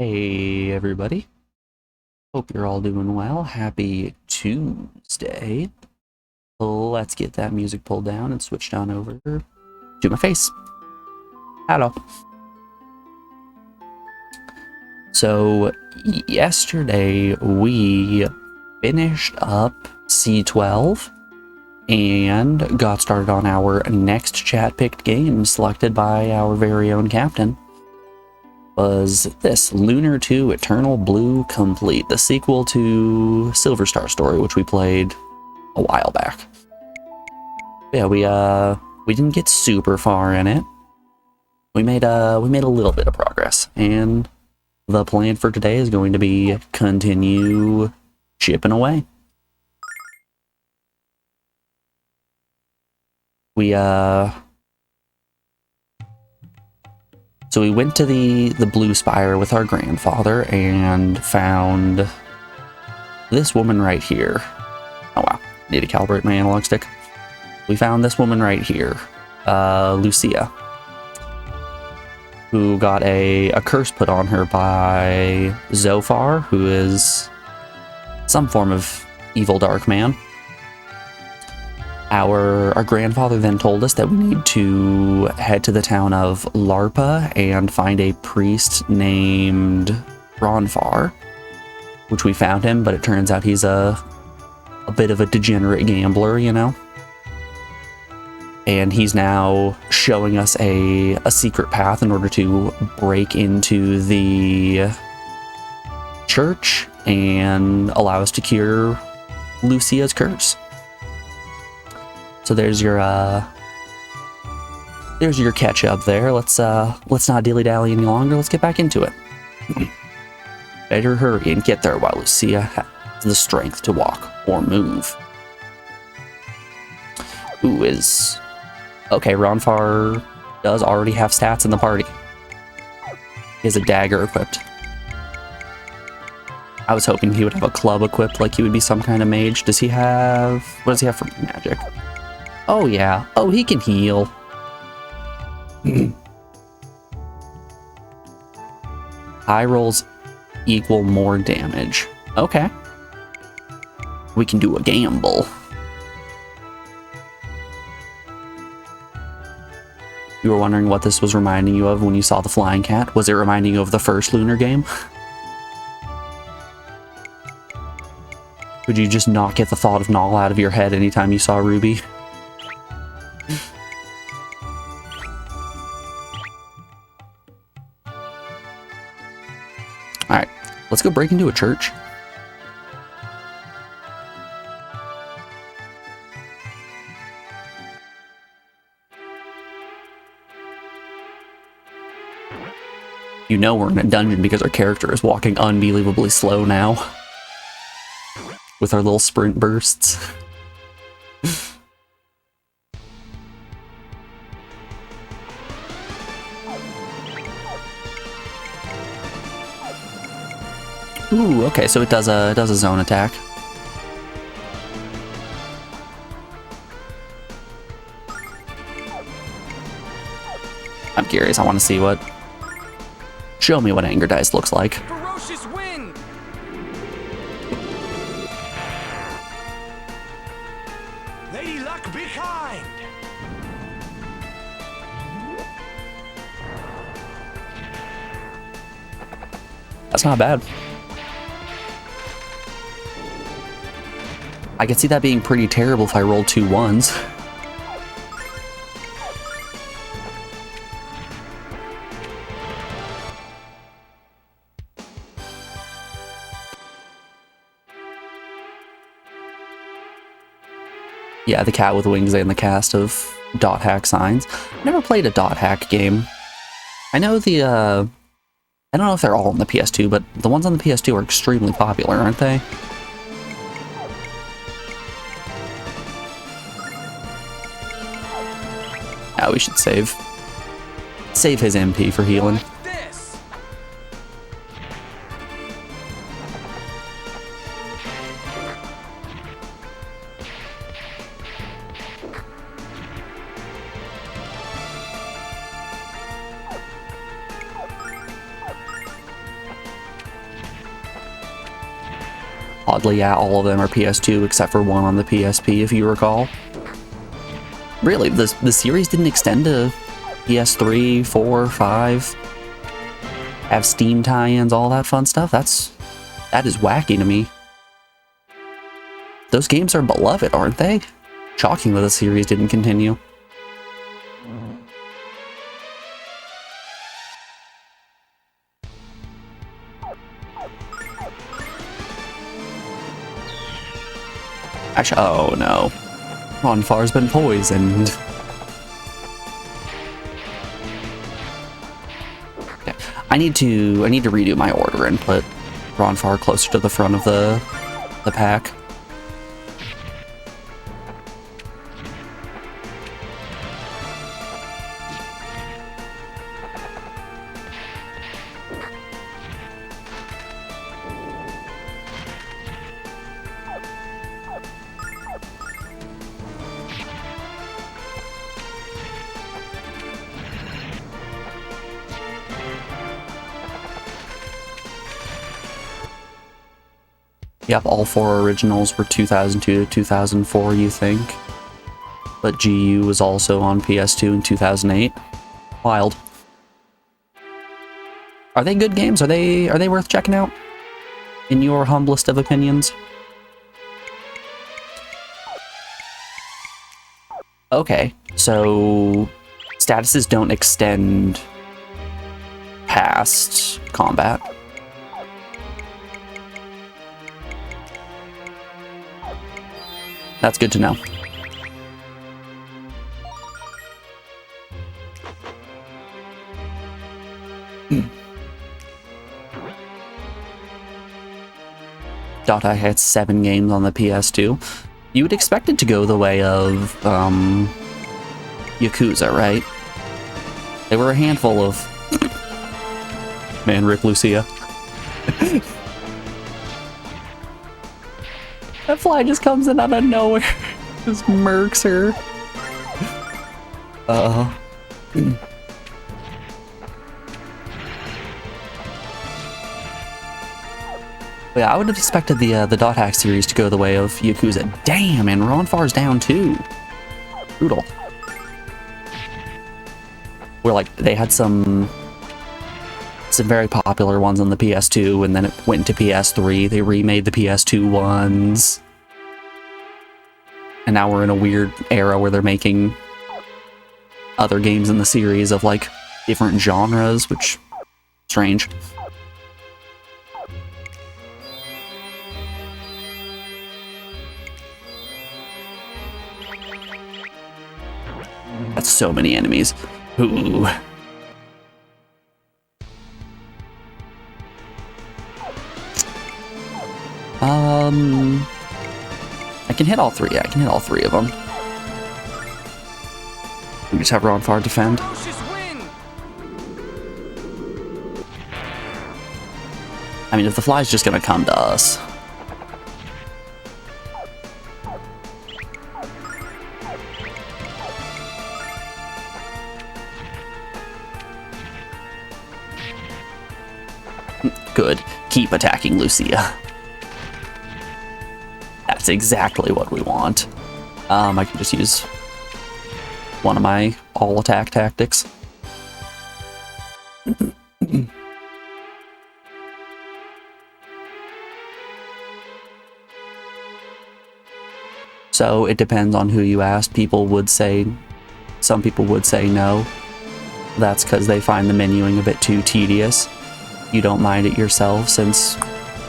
Hey everybody, hope you're all doing well. Happy Tuesday. Let's get that music pulled down and switched on over to my face. Hello. So yesterday we finished up C12 and got started on our next chat picked game selected by our very own captain. Was this Lunar 2 Eternal Blue Complete, the sequel to Silver Star Story, which we played a while back. Yeah, we didn't get super far in it. We made a little bit of progress, and the plan for today is going to be continue chipping away. So we went to the Blue Spire with our grandfather and found this woman right here. Oh wow, need to calibrate my analog stick. We found this woman right here, Lucia, who got a curse put on her by Zophar, who is some form of evil dark man. Our grandfather then told us that we need to head to the town of Larpa and find a priest named Ronfar, which we found him, but it turns out he's a bit of a degenerate gambler, you know? And he's now showing us a secret path in order to break into the church and allow us to cure Lucia's curse. So there's your catch up there. Let's not dilly-dally any longer. Let's get back into it. Better hurry and get there while Lucia has the strength to walk or move. Who is... Okay, Ronfar does already have stats in the party. He has a dagger equipped. I was hoping he would have a club equipped, like he would be some kind of mage. Does he have... What does he have for magic? Oh yeah. Oh, he can heal. High rolls equal more damage. Okay. We can do a gamble. You were wondering what this was reminding you of when you saw the flying cat? Was it reminding you of the first Lunar game? Would you just not get the thought of Null out of your head anytime you saw Ruby? Alright, let's go break into a church. You know we're in a dungeon because our character is walking unbelievably slow now. With our little sprint bursts. Ooh, okay, so it does a zone attack. I'm curious, I want to see what... Show me what Anger Dice looks like. Ferocious wind! Lady Luck behind! That's not bad. I could see that being pretty terrible if I rolled 2 1s. Yeah, the cat with wings and the cast of dot hack signs. Never played a dot hack game. I know the, I don't know if they're all on the PS2, but the ones on the PS2 are extremely popular, aren't they? Yeah, we should save his MP for healing. Oddly, yeah, all of them are PS2 except for one on the PSP, if you recall. Really, the series didn't extend to PS3, 4, 5, have Steam tie-ins, all that fun stuff. That is wacky to me. Those games are beloved, aren't they? Shocking that the series didn't continue. Actually, oh no. Ronfar's been poisoned. Okay. I need to redo my order and put Ronfar closer to the front of the pack. Yep, all 4 originals were 2002 to 2004, you think. But GU was also on PS2 in 2008. Wild. Are they good games? Are they worth checking out? In your humblest of opinions? Okay, so statuses don't extend past combat. That's good to know. Dota had 7 games on the PS2. You would expect it to go the way of Yakuza, right? They were a handful of... Man, rip Lucia. That fly just comes in out of nowhere. Just murks her. Yeah, I would have expected the Dot Hack series to go the way of Yakuza. Damn, and Ronfar's down too. Brutal. Where like they had some very popular ones on the PS2, and then it went to PS3. They remade the PS2 ones. And now we're in a weird era where they're making other games in the series of like different genres, which strange. That's so many enemies. Ooh. I can hit all 3. Yeah, I can hit all 3 of them. We just have Ronfar defend. I mean, if the fly's just gonna come to us. Good. Keep attacking Lucia. That's exactly what we want. I can just use one of my all-attack tactics. So it depends on who you ask. Some people would say no. That's because they find the menuing a bit too tedious. You don't mind it yourself since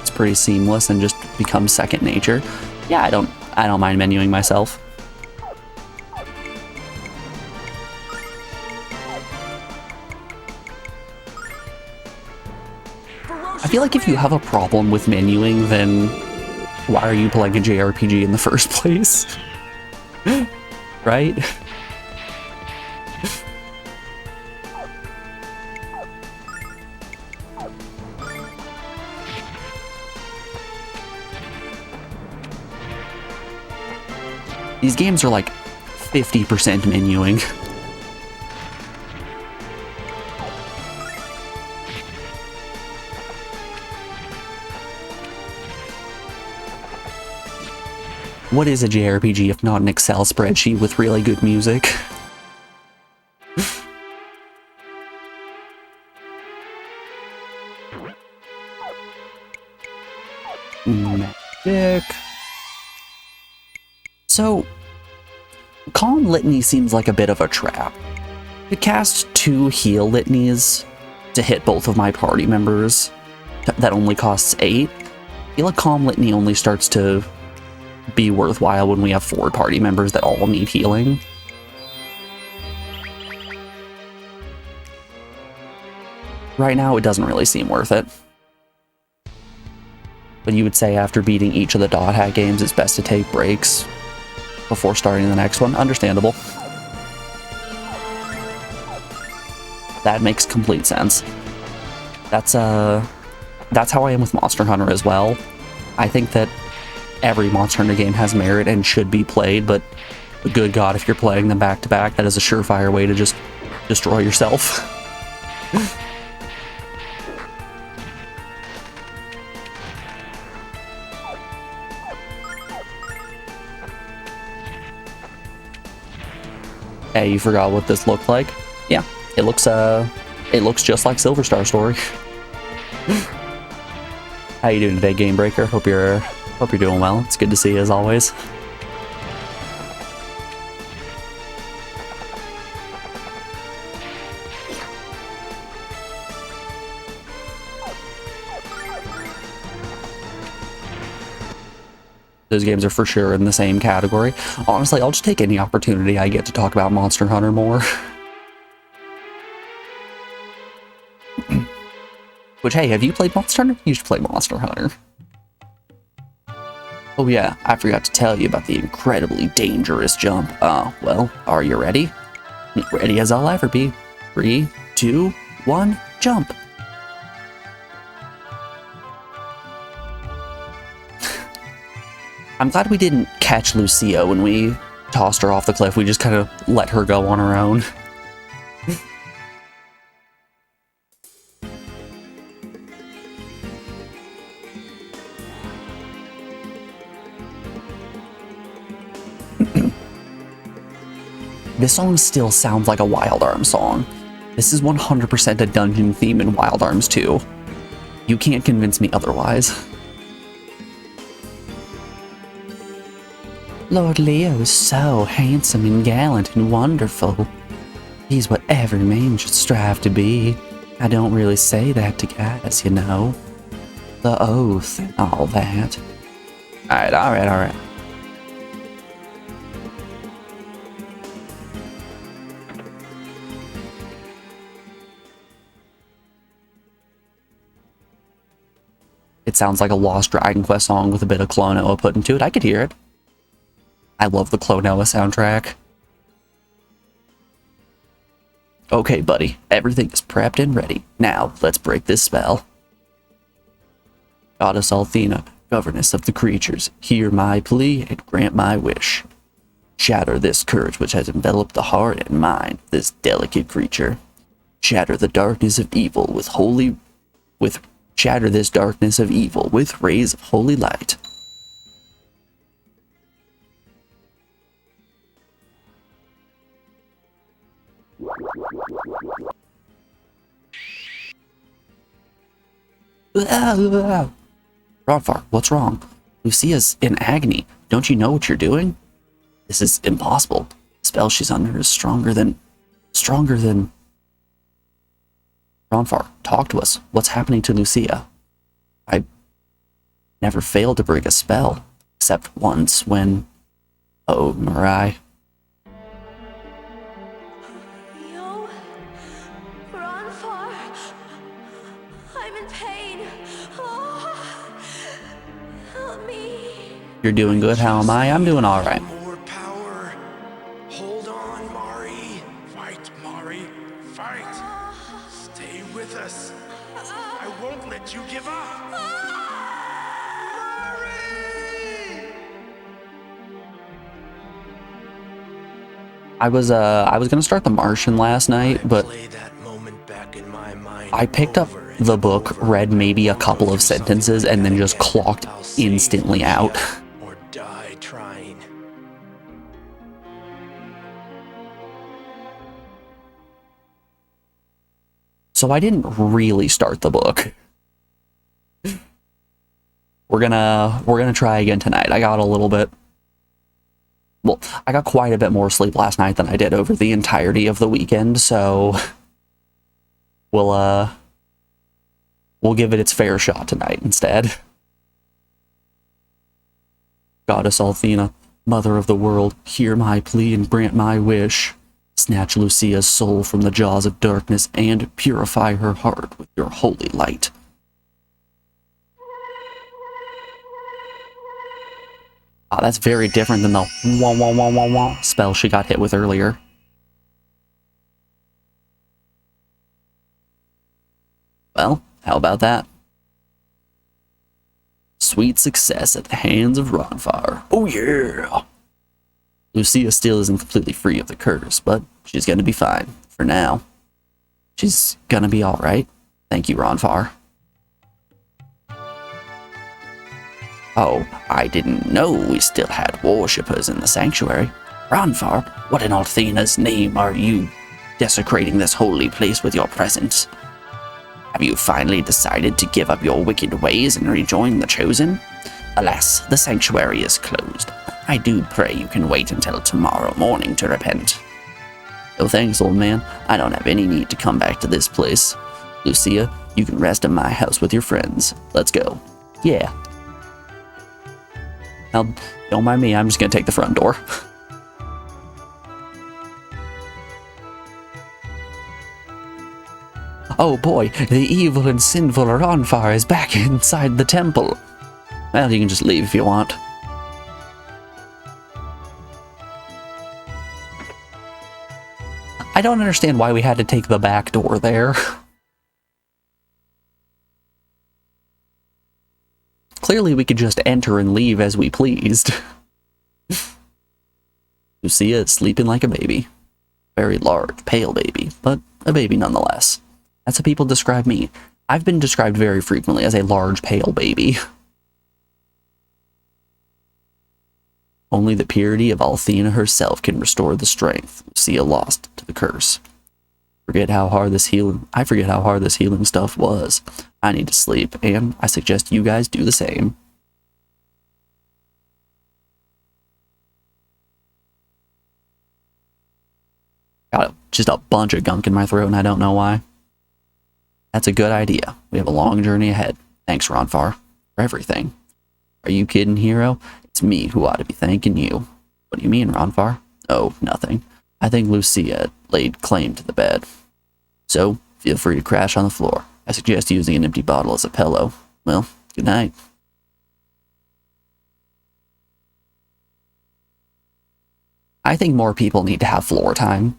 it's pretty seamless and just becomes second nature. Yeah, I don't mind menuing myself. I feel like if you have a problem with menuing, then why are you playing a JRPG in the first place? Right? These games are like 50% menuing. What is a JRPG if not an Excel spreadsheet with really good music? Magic. So, Calm Litany seems like a bit of a trap. It casts 2 heal litanies to hit both of my party members. That only costs 8. I feel like Calm Litany only starts to be worthwhile when we have 4 party members that all need healing. Right now, it doesn't really seem worth it. But you would say after beating each of the dot hack games, it's best to take breaks before starting the next one. Understandable. That makes complete sense. That's how I am with Monster Hunter as well. I think that every Monster Hunter game has merit and should be played, but good God, if you're playing them back to back, that is a surefire way to just destroy yourself. Hey, you forgot what this looked like? Yeah, it looks just like Silver Star Story. How you doing today, Game Breaker? Hope you're doing well. It's good to see you as always. Those games are for sure in the same category. Honestly, I'll just take any opportunity I get to talk about Monster Hunter more. Which, hey, have you played Monster Hunter? You should play Monster Hunter. Oh yeah, I forgot to tell you about the incredibly dangerous jump. Well, are you ready? Ready as I'll ever be. 3, 2, 1, jump! I'm glad we didn't catch Lucia when we tossed her off the cliff. We just kind of let her go on her own. This song still sounds like a Wild Arms song. This is 100% a dungeon theme in Wild Arms 2. You can't convince me otherwise. Lord Leo is so handsome and gallant and wonderful. He's what every man should strive to be. I don't really say that to guys, you know. The oath and all that. Alright. It sounds like a Lost Dragon Quest song with a bit of Klonoa put into it. I could hear it. I love the Klonoa soundtrack. Okay, buddy. Everything is prepped and ready. Now, let's break this spell. Goddess Althena, governess of the creatures, hear my plea and grant my wish. Shatter this curse which has enveloped the heart and mind of this delicate creature. Shatter the darkness of evil shatter this darkness of evil with rays of holy light. Rodvar, what's wrong? Lucia's in agony. Don't you know what you're doing? This is impossible. The spell she's under is stronger than... Rodvar, talk to us. What's happening to Lucia? I never failed to break a spell, except once when... Oh, Mirai. You're doing good. How am I? I'm doing all right. More power. Hold on, Mari. Fight, Mari. Fight. Stay with us. I won't let you give up. Mari! I was gonna start The Martian last night, but I picked up the book, read maybe a couple of sentences, and then just clocked instantly out. Or die trying. So I didn't really start the book. We're gonna try again tonight. I got a little bit. Well, I got quite a bit more sleep last night than I did over the entirety of the weekend, so we'll give it its fair shot tonight instead. Goddess Althena, Mother of the world, hear my plea and grant my wish. Snatch Lucia's soul from the jaws of darkness and purify her heart with your holy light. That's very different than the wah wah wah wah wah spell she got hit with earlier. Well, how about that? Sweet success at the hands of Ronfire. Oh yeah! Lucia still isn't completely free of the curse, but she's gonna be fine. For now. She's gonna be alright. Thank you, Ronfire. Oh, I didn't know we still had worshippers in the sanctuary. Ronfire, what in Althena's name are you desecrating this holy place with your presence? Have you finally decided to give up your wicked ways and rejoin the Chosen? Alas, the sanctuary is closed. I do pray you can wait until tomorrow morning to repent. Oh, thanks, old man. I don't have any need to come back to this place. Lucia, you can rest in my house with your friends. Let's go. Yeah. Now, don't mind me, I'm just gonna take the front door. Oh boy, the evil and sinful Ronfire is back inside the temple. Well, you can just leave if you want. I don't understand why we had to take the back door there. Clearly we could just enter and leave as we pleased. Lucia is sleeping like a baby. Very large, pale baby, but a baby nonetheless. That's how people describe me. I've been described very frequently as a large, pale baby. Only the purity of Althena herself can restore the strength Lucia lost to the curse. I forget how hard this healing stuff was. I need to sleep, and I suggest you guys do the same. Got just a bunch of gunk in my throat, and I don't know why. That's a good idea. We have a long journey ahead. Thanks, Ronfire, for everything. Are you kidding, hero? It's me who ought to be thanking you. What do you mean, Ronfire? Oh, nothing. I think Lucia laid claim to the bed. So, feel free to crash on the floor. I suggest using an empty bottle as a pillow. Well, good night. I think more people need to have floor time.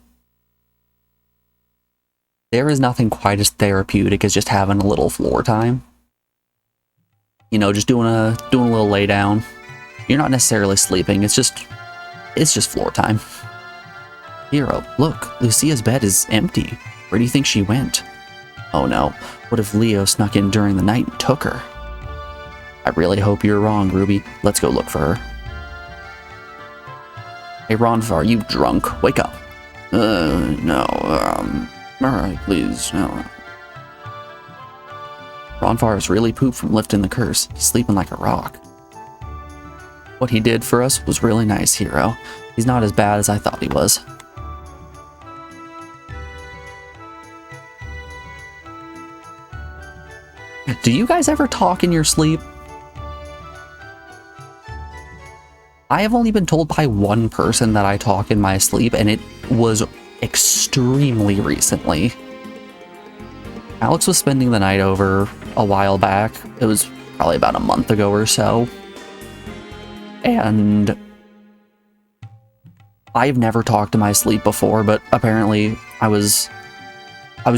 There is nothing quite as therapeutic as just having a little floor time. You know, just doing a little lay down. You're not necessarily sleeping, it's just floor time. Hero, look, Lucia's bed is empty. Where do you think she went? Oh no, what if Leo snuck in during the night and took her? I really hope you're wrong, Ruby. Let's go look for her. Hey Ronfire, you drunk? Wake up. No, alright, please, no. Ronfire is really pooped from lifting the curse. He's sleeping like a rock. What he did for us was really nice, hero. He's not as bad as I thought he was. Do you guys ever talk in your sleep? I have only been told by one person that I talk in my sleep, and it was extremely recently. Alex was spending the night over a while back. It was probably about a month ago or so. And I've never talked in my sleep before, but apparently I was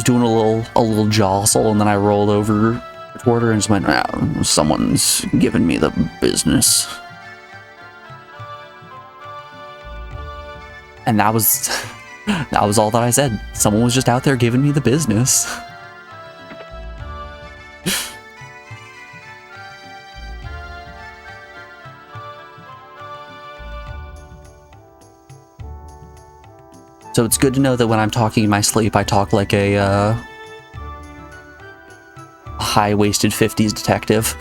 doing a little jostle, and then I rolled over toward her and just went, someone's giving me the business. And that was all that I said. Someone was just out there giving me the business. So it's good to know that when I'm talking in my sleep, I talk like a high-waisted 50s detective.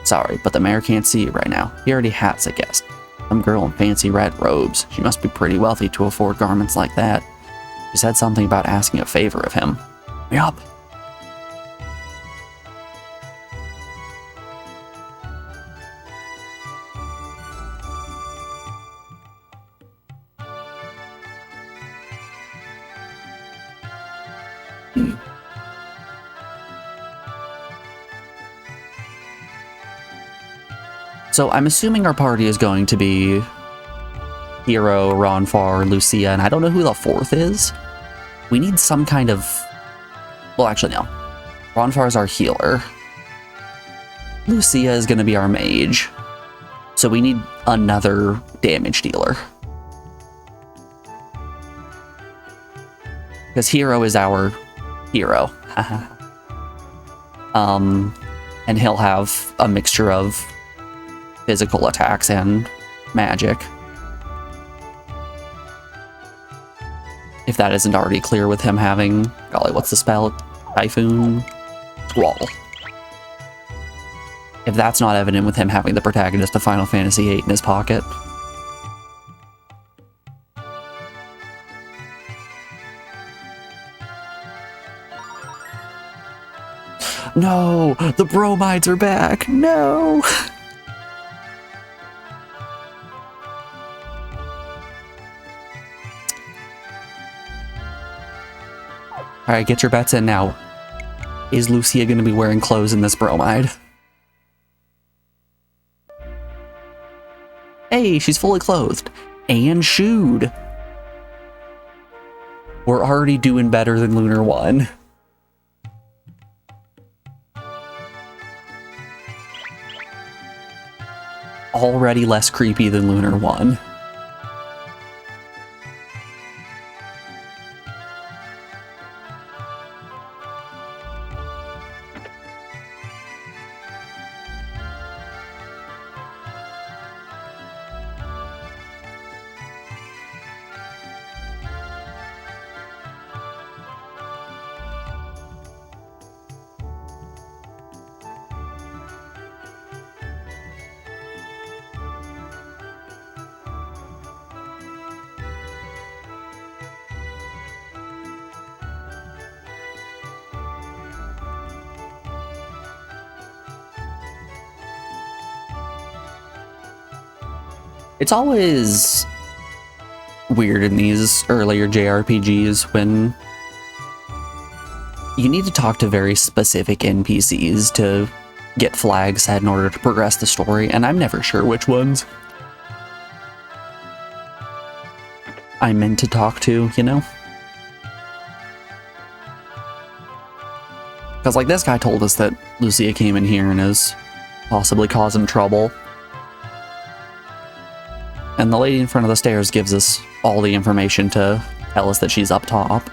Sorry, but the mayor can't see you right now. He already has a guest. Some girl in fancy red robes. She must be pretty wealthy to afford garments like that. She said something about asking a favor of him. Yup. So I'm assuming our party is going to be Hero, Ronfar, Lucia, and I don't know who the fourth is. We need some kind of... Well, actually, no. Ronfar is our healer. Lucia is going to be our mage. So we need another damage dealer. Because Hero is our hero. And he'll have a mixture of physical attacks and magic. If that isn't already clear with him having... Golly, what's the spell? Typhoon? Squall. If that's not evident with him having the protagonist of Final Fantasy VIII in his pocket. No! The bromides are back! No! Alright, get your bets in now. Is Lucia going to be wearing clothes in this bromide? Hey, she's fully clothed. And shoed. We're already doing better than Lunar 1. Already less creepy than Lunar 1. It's always weird in these earlier JRPGs when you need to talk to very specific NPCs to get flags set in order to progress the story, and I'm never sure which ones I meant to talk to, you know? Because, like, this guy told us that Lucia came in here and is possibly causing trouble. And the lady in front of the stairs gives us all the information to tell us that she's up top.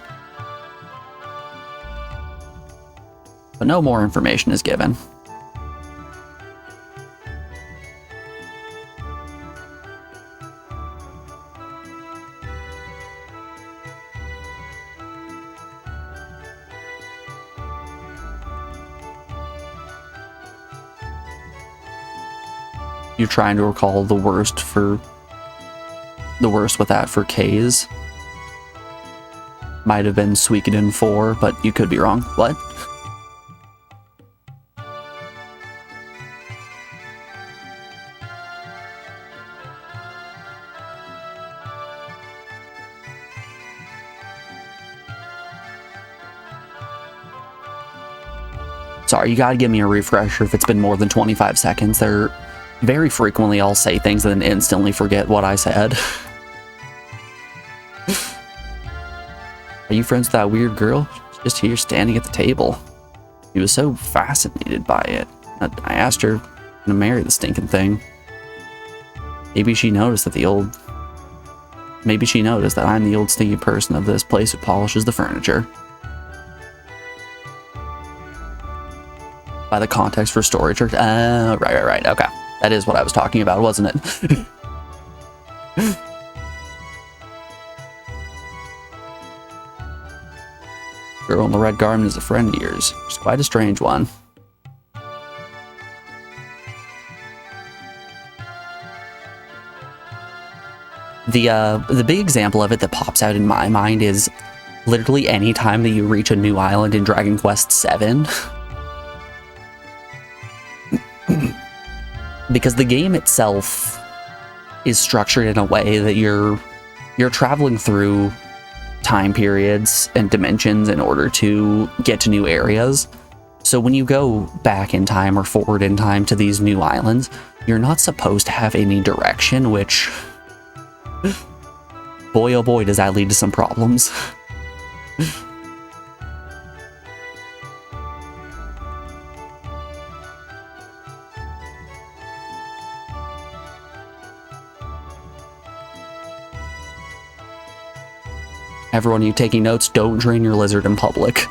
But no more information is given. You're trying to recall the worst with that for K's. Might have been Suikoden 4, but you could be wrong. What? Sorry, you gotta give me a refresher if it's been more than 25 seconds. They're very frequently I'll say things and then instantly forget what I said. Are you friends with that weird girl? She's just here standing at the table. He was so fascinated by it. I asked her to marry the stinking thing. Maybe she noticed that I'm the old stinky person of this place who polishes the furniture. By the context for storage or... right. Okay. That is what I was talking about, wasn't it? Girl in the red garment is a friend of yours. She's quite a strange one. The big example of it that pops out in my mind is literally any time that you reach a new island in Dragon Quest VII. Because the game itself is structured in a way that you're traveling through time periods and dimensions in order to get to new areas. So when you go back in time or forward in time to these new islands, you're not supposed to have any direction, which boy oh boy does that lead to some problems. Everyone, you taking notes, don't drain your lizard in public.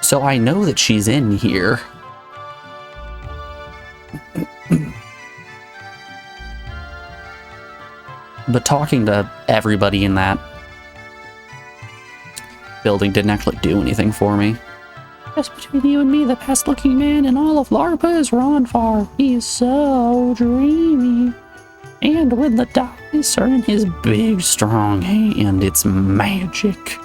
So I know that she's in here. But talking to everybody in that building didn't actually do anything for me. Just between you and me, the best looking man in all of LARPA is Ronfar. He is so dreamy. And when the dice are in his big strong hand, it's magic.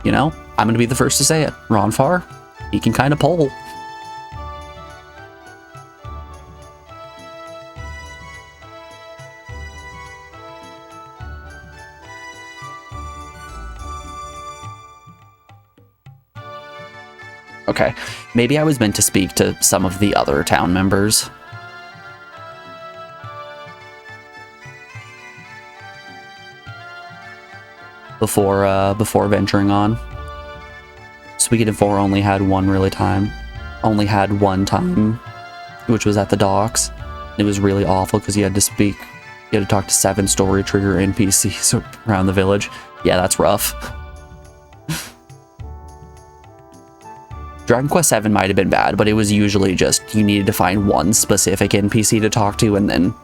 You know, I'm gonna be the first to say it. Ronfar, he can kind of pull. Okay, maybe I was meant to speak to some of the other town members. Before venturing on. Suikoden and 4 only had one time, which was at the docks. It was really awful because you had to talk to 7 story trigger NPCs around the village. Yeah, that's rough. Dragon Quest VII might have been bad, but it was usually just you needed to find one specific NPC to talk to, and then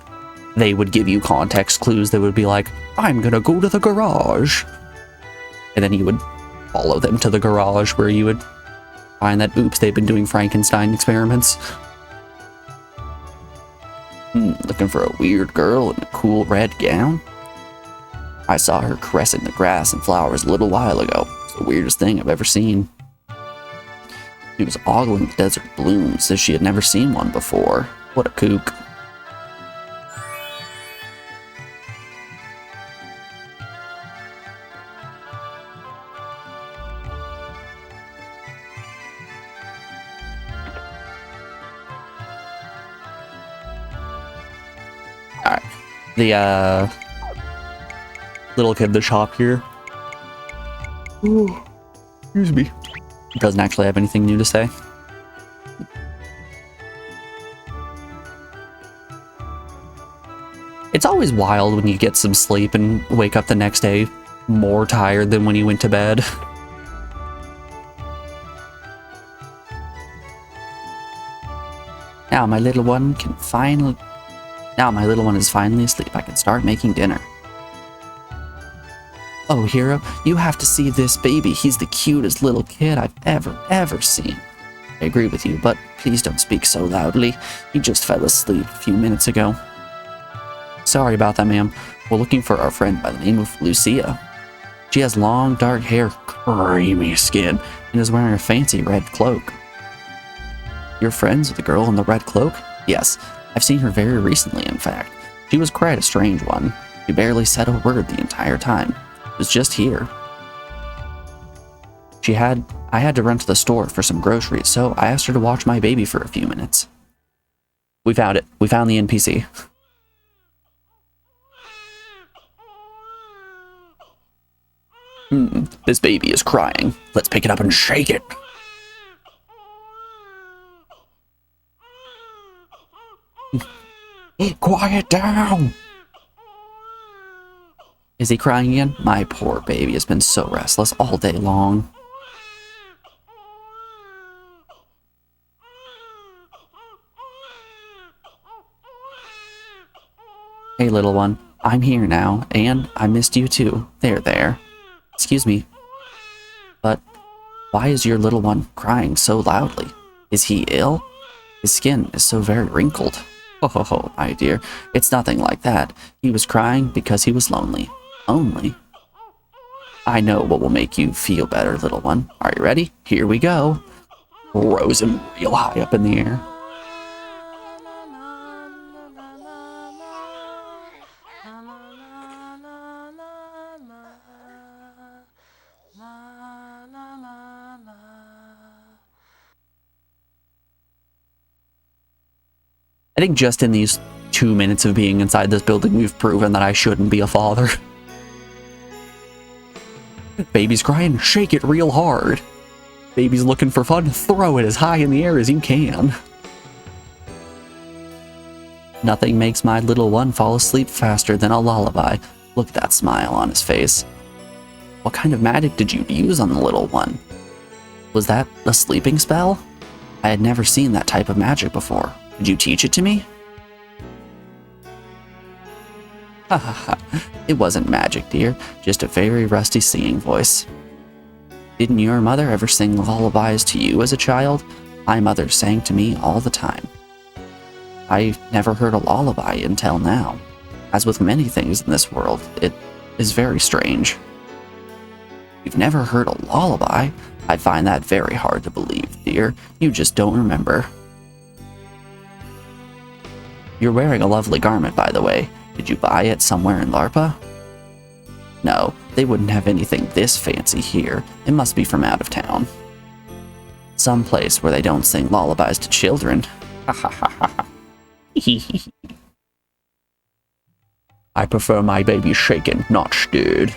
they would give you context clues that would be like, I'm gonna go to the garage. And then you would follow them to the garage where you would find that, oops, they've been doing Frankenstein experiments. Looking for a weird girl in a cool red gown? I saw her caressing the grass and flowers a little while ago. It's the weirdest thing I've ever seen. She was ogling the desert blooms as she had never seen one before. What a kook. Alright. The, little kid in the shop here. Ooh, excuse me. Doesn't actually have anything new to say. It's always wild when you get some sleep and wake up the next day more tired than when you went to bed. Now my little one is finally asleep. I can start making dinner. Oh, Hero, you have to see this baby. He's the cutest little kid I've ever seen. I agree with you, but please don't speak so loudly. He just fell asleep a few minutes ago. Sorry about that, ma'am. We're looking for our friend by the name of Lucia. She has long, dark hair, creamy skin, and is wearing a fancy red cloak. You're friends with the girl in the red cloak? Yes, I've seen her very recently, in fact. She was quite a strange one. She barely said a word the entire time. Was just here. I had to run to the store for some groceries, so I asked her to watch my baby for a few minutes. We found it. We found the NPC. This baby is crying. Let's pick it up and shake it. Quiet down. Is he crying again? My poor baby has been so restless all day long. Hey, little one. I'm here now, and I missed you too. There. Excuse me, but why is your little one crying so loudly? Is he ill? His skin is so very wrinkled. Oh, my dear, it's nothing like that. He was crying because he was lonely. Lonely? I know what will make you feel better, little one. Are you ready? Here we go. Rose him real high up in the air. I think just in these 2 minutes of being inside this building, we've proven that I shouldn't be a father. Baby's crying, shake it real hard. Baby's looking for fun, throw it as high in the air as you can. Nothing makes my little one fall asleep faster than a lullaby. Look at that smile on his face. What kind of magic did you use on the little one? Was that a sleeping spell? I had never seen that type of magic before. Could you teach it to me? Ha ha ha. It wasn't magic, dear. Just a very rusty singing voice. Didn't your mother ever sing lullabies to you as a child? My mother sang to me all the time. I never heard a lullaby until now. As with many things in this world, it is very strange. You've never heard a lullaby? I find that very hard to believe, dear. You just don't remember. You're wearing a lovely garment, by the way. Did you buy it somewhere in Larpa? No, they wouldn't have anything this fancy here. It must be from out of town. Some place where they don't sing lullabies to children. Ha ha ha ha. I prefer my baby shaken, not stirred.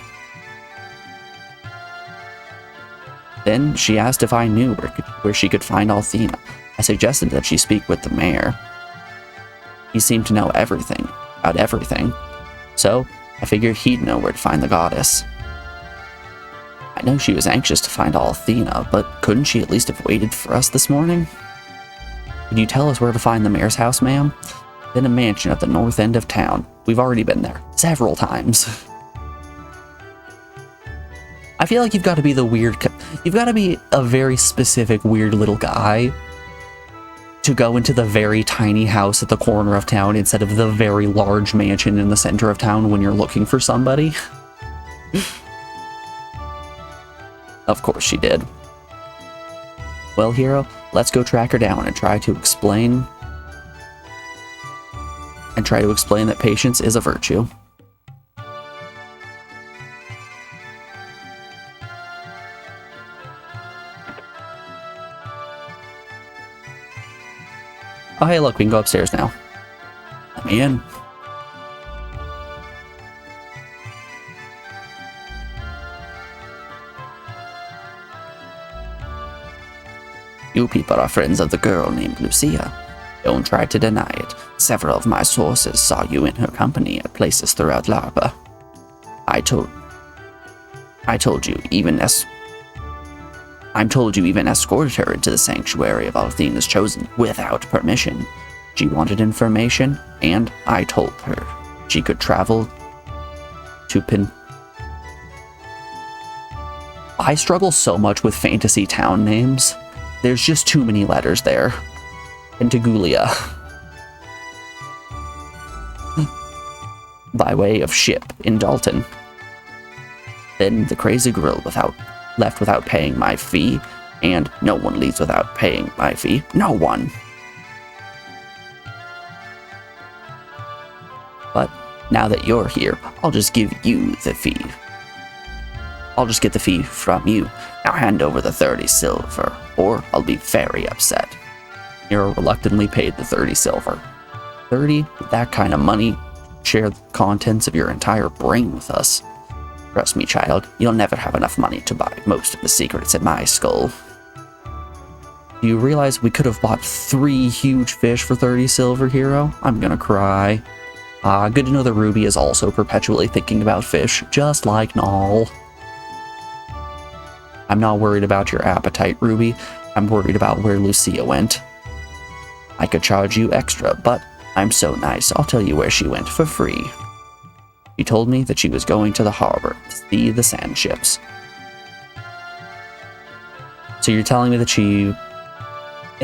Then she asked if I knew where she could find Althena. I suggested that she speak with the mayor. He seemed to know everything, about everything. So, I figured he'd know where to find the goddess. I know she was anxious to find Althena, but couldn't she at least have waited for us this morning? Could you tell us where to find the mayor's house, ma'am? In a mansion at the north end of town. We've already been there several times. I feel like you've got to be you've got to be a very specific weird little guy to go into the very tiny house at the corner of town instead of the very large mansion in the center of town when you're looking for somebody. Of course she did. Well, hero, let's go track her down and try to explain that patience is a virtue. Oh, hey, look, we can go upstairs now. Let me in. You people are friends of the girl named Lucia. Don't try to deny it. Several of my sources saw you in her company at places throughout Larpa. I'm told you even escorted her into the sanctuary of Althena's Chosen without permission. She wanted information, and I told her she could travel to I struggle so much with fantasy town names. There's just too many letters there. Pentaguglia. By way of ship in Dalton. Then the crazy girl left without paying my fee, and no one leaves without paying my fee. No one! But now that you're here, I'll just give you the fee. I'll just get the fee from you. Now hand over the 30 silver, or I'll be very upset. Nero reluctantly paid the 30 silver. 30? That kind of money? Share the contents of your entire brain with us. Trust me, child, you'll never have enough money to buy most of the secrets in my skull. Do you realize we could have bought 3 huge fish for 30 silver, hero? I'm gonna cry. Ah, good to know that Ruby is also perpetually thinking about fish, just like Null. I'm not worried about your appetite, Ruby. I'm worried about where Lucia went. I could charge you extra, but I'm so nice, I'll tell you where she went for free. She told me that she was going to the harbor to see the sand ships. So you're telling me that she, in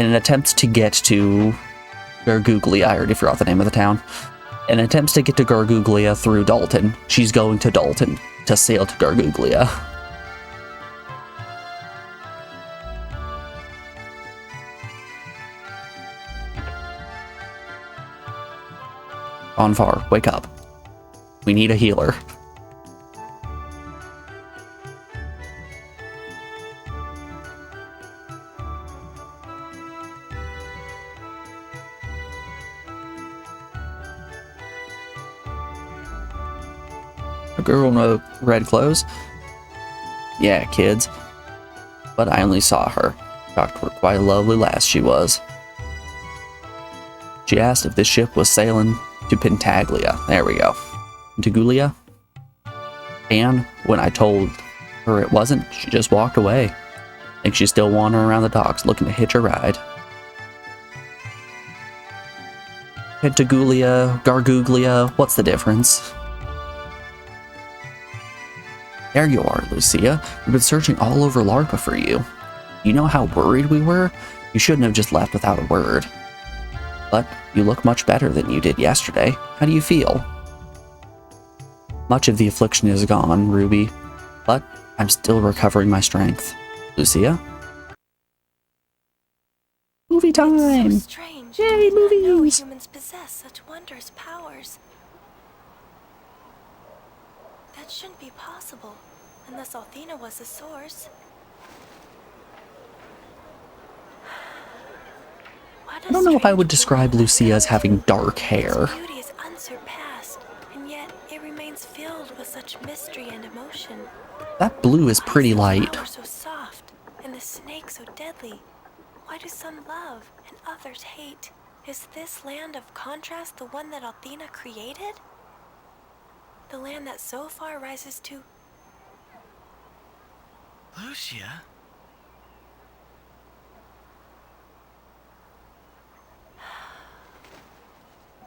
an attempt to get to Garguglia, I already forgot the name of the town, in attempts to get to Garguglia through Dalton, she's going to Dalton to sail to Garguglia. Onfar, wake up. We need a healer. A girl in red clothes? Yeah, kids. But I only saw her. Talked to her, quite a lovely lass she was. She asked if this ship was sailing to Pentaglia. There we go. Pentaglia? And when I told her it wasn't, she just walked away. I think she's still wandering around the docks looking to hitch a ride. Pentaglia, Garguglia, what's the difference? There you are, Lucia. We've been searching all over LARPA for you. You know how worried we were? You shouldn't have just left without a word. But you look much better than you did yesterday. How do you feel? Much of the affliction is gone, Ruby, but I'm still recovering my strength. Lucia? Movie time! It's so strange. Yay, movies! I know humans possess such wondrous powers. That shouldn't be possible, unless Althena was the source. I don't know if I would describe Lucia as having dark hair. Its beauty is unsurpassed, and yet it remains filled with such mystery and emotion. That blue is pretty light. Why is the flower so soft, and the snake so deadly? Why do some love and others hate? Is this land of contrast the one that Althena created? The land that so far rises to... Lucia?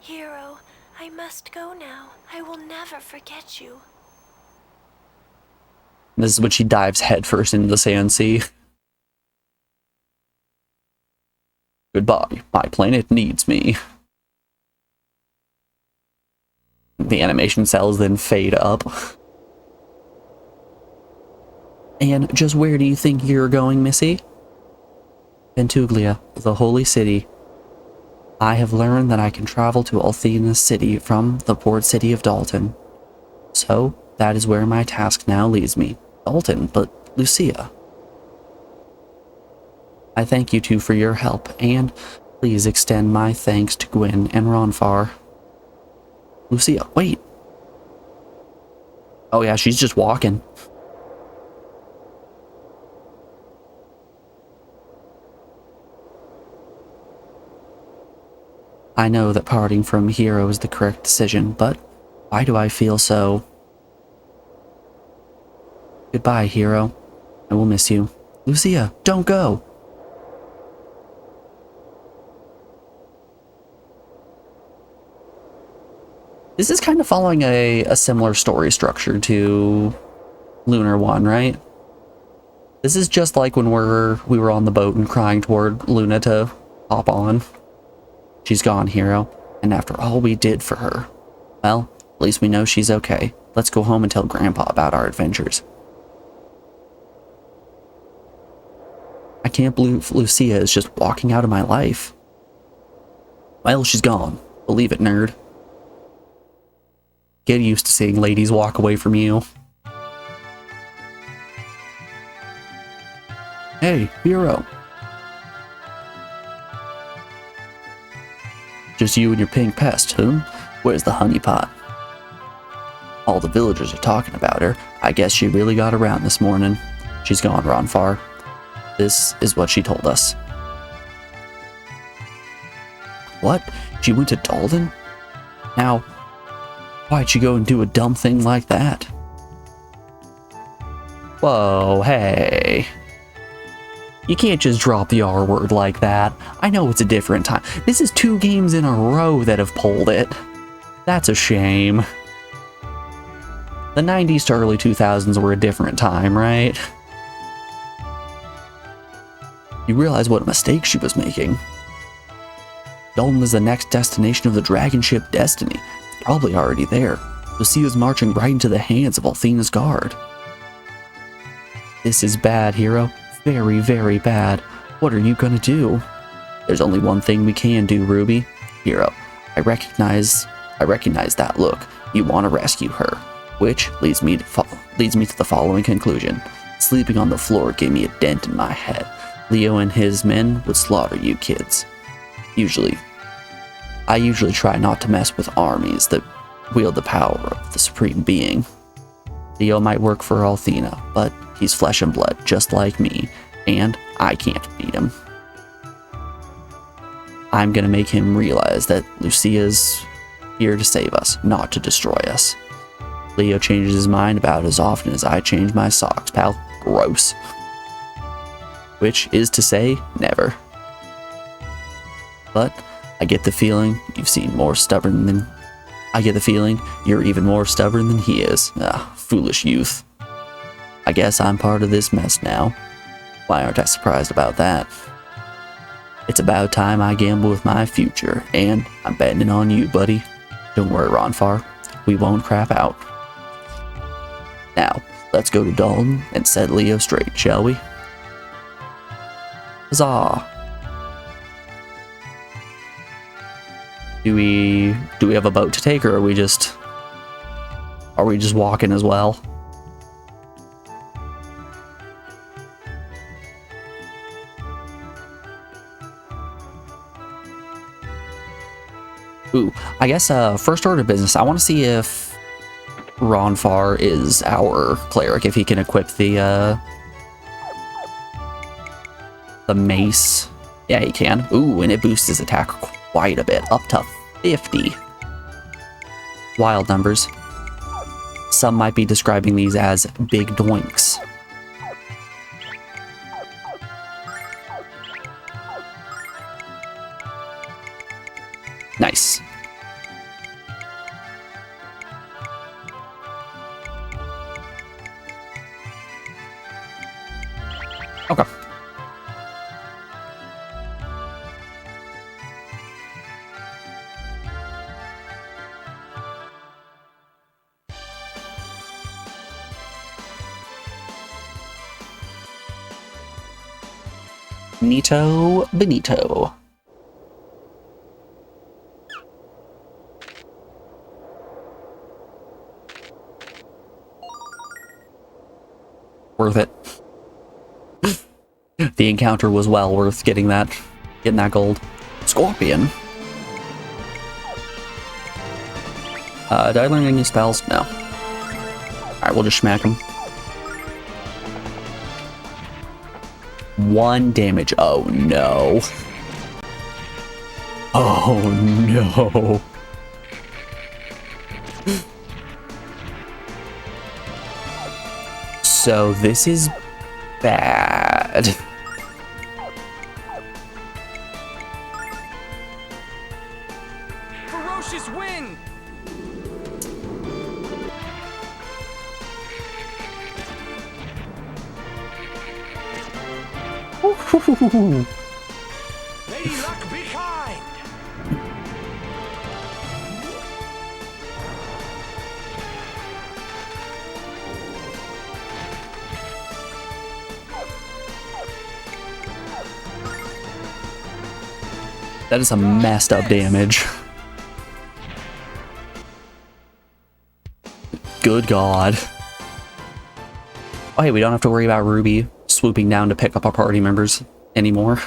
Hero, I must go now. I will never forget you. This is when she dives headfirst into the sand sea. Goodbye, my planet needs me. The animation cells then fade up. And just where do you think you're going, Missy? Pentuglia, the holy city. I have learned that I can travel to Althena's city from the port city of Dalton. So, that is where my task now leads me. Dalton, but Lucia. I thank you two for your help, and please extend my thanks to Gwyn and Ronfar. Lucia, wait. Oh yeah, she's just walking. I know that parting from Hero is the correct decision, but why do I feel so... Goodbye, Hero. I will miss you. Lucia, don't go! This is kind of following a similar story structure to Lunar 1, right? This is just like when we were on the boat and crying toward Luna to hop on. She's gone, Hero, and after all we did for her, well, at least we know she's okay. Let's go home and tell Grandpa about our adventures. I can't believe Lucia is just walking out of my life. Well, she's gone. Believe it, nerd. Get used to seeing ladies walk away from you. Hey, Hero. Just you and your pink pest, huh? Where's the honeypot? All the villagers are talking about her. I guess she really got around this morning. She's gone, Ronfar. This is what she told us. What? She went to Dalton? Now, Why'd she go and do a dumb thing like that? Whoa, hey. You can't just drop the R word like that. I know it's a different time. This is 2 games in a row that have pulled it. That's a shame. The 90s to early 2000s were a different time, right? You realize what a mistake she was making. Dalton is the next destination of the dragon ship Destiny. It's probably already there. Lucia's marching right into the hands of Althena's guard. This is bad, hero. Very, very bad. What are you gonna do? There's only one thing we can do, Ruby. Hero, I recognize that look. You want to rescue her. Which leads me to the following conclusion. Sleeping on the floor gave me a dent in my head. Leo and his men would slaughter you kids. I usually try not to mess with armies that wield the power of the Supreme Being. Leo might work for Althena, but he's flesh and blood, just like me, and I can't beat him. I'm gonna make him realize that Lucia's here to save us, not to destroy us. Leo changes his mind about as often as I change my socks, pal. Gross. Which is to say, never. But I get the feeling you're even more stubborn than he is. Ah, foolish youth. I guess I'm part of this mess now. Why aren't I surprised about that? It's about time I gamble with my future, and I'm betting on you, buddy. Don't worry, Ronfar. We won't crap out. Now, let's go to Dalton and set Leo straight, shall we? Huzzah! Do we have a boat to take, or are we just walking as well? Ooh, I guess first order of business. I want to see if Ronfar is our cleric, if he can equip the mace. Yeah, he can. Ooh, and it boosts his attack quite a bit, up to 50. Wild numbers. Some might be describing these as big doinks. Nice. Okay. Nito Benito. Worth it. The encounter was well worth getting that gold. Scorpion. Did I learn any spells? No. Alright, we'll just smack him. 1 damage. Oh no. Oh no. So this is bad. Ferocious wind! Lay luck behind! That is some messed up damage. Good God. Oh hey, we don't have to worry about Ruby swooping down to pick up our party members anymore.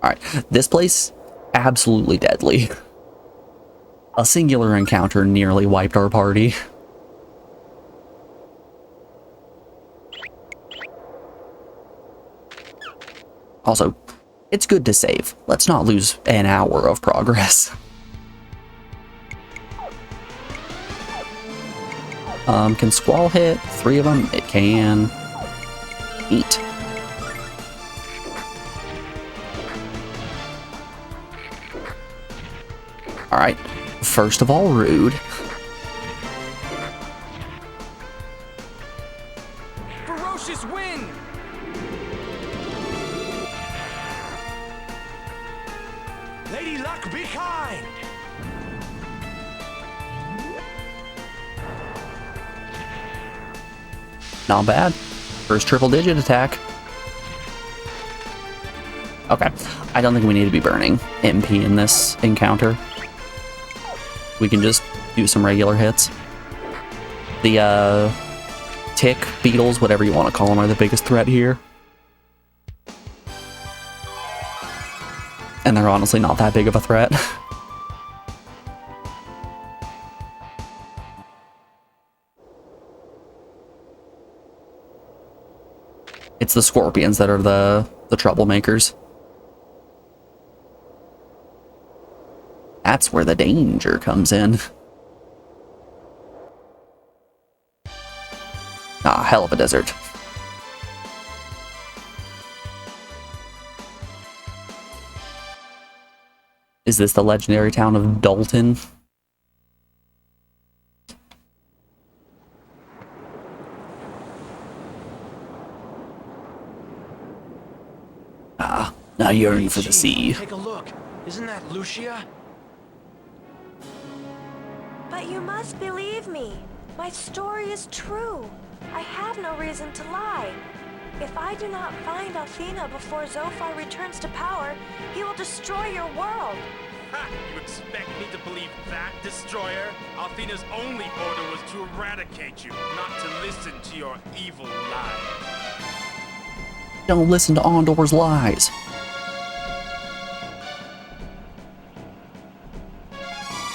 Alright, this place absolutely deadly. A singular encounter nearly wiped our party. Also, it's good to save. Let's not lose an hour of progress. Can Squall hit 3 of them? It can. Eat. Alright. First of all, rude. Ferocious wind! Lady Luck, be kind! Not bad. First triple digit attack. Okay. I don't think we need to be burning MP in this encounter. We can just do some regular hits. The tick, beetles, whatever you want to call them, are the biggest threat here. And they're honestly not that big of a threat. It's the scorpions that are the troublemakers. That's where the danger comes in. Ah, hell of a desert. Is this the legendary town of Dalton? Ah, now yearning for the sea. Take a look. Isn't that Lucia? But you must believe me. My story is true. I have no reason to lie. If I do not find Athena before Zophar returns to power, he will destroy your world. Ha! You expect me to believe that, Destroyer? Athena's only order was to eradicate you, not to listen to your evil lies. Don't listen to Ondor's lies.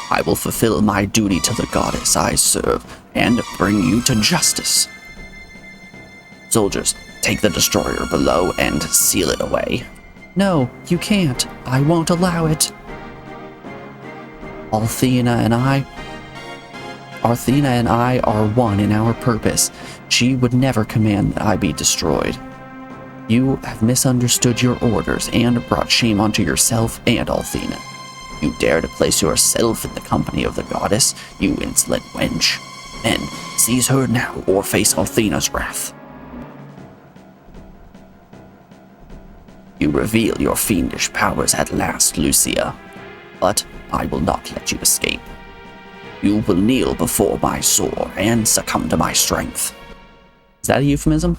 I will fulfill my duty to the goddess I serve and bring you to justice. Soldiers, take the destroyer below and seal it away. No, you can't. I won't allow it. Athena and I are one in our purpose. She would never command that I be destroyed. You have misunderstood your orders and brought shame onto yourself and Athena. You dare to place yourself in the company of the goddess, you insolent wench. Men, seize her now or face Athena's wrath. You reveal your fiendish powers at last, Lucia, but I will not let you escape. You will kneel before my sword and succumb to my strength. Is that a euphemism?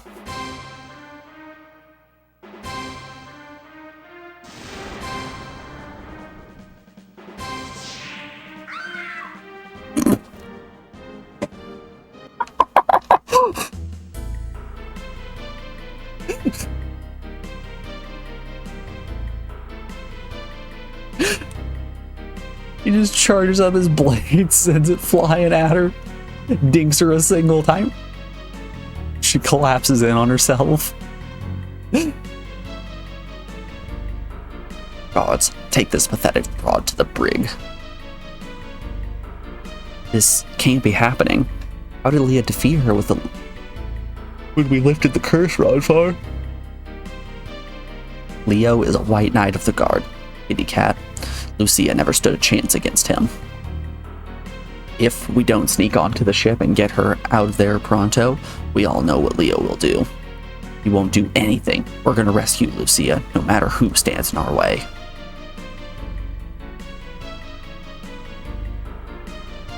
He just charges up his blade, sends it flying at her, dinks her a single time. She collapses in on herself. Gods, take this pathetic broad to the brig. This can't be happening. How did Leah defeat her with the... when we lifted the curse rod far? Leo is a white knight of the guard. Kitty cat. Lucia never stood a chance against him. If we don't sneak onto the ship and get her out of there pronto, we all know what Leo will do. He won't do anything. We're gonna rescue Lucia, no matter who stands in our way.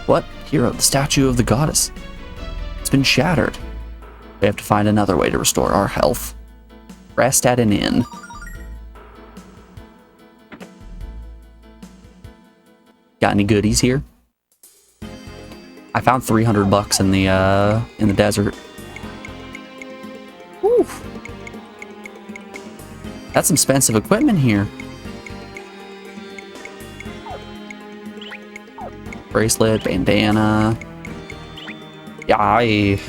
What? Hero, the statue of the goddess. It's been shattered. We have to find another way to restore our health. Rest at an inn. Got any goodies here? I found $300 in the desert. Whew. That's some expensive equipment here. bracelet, bandana. Yeah, I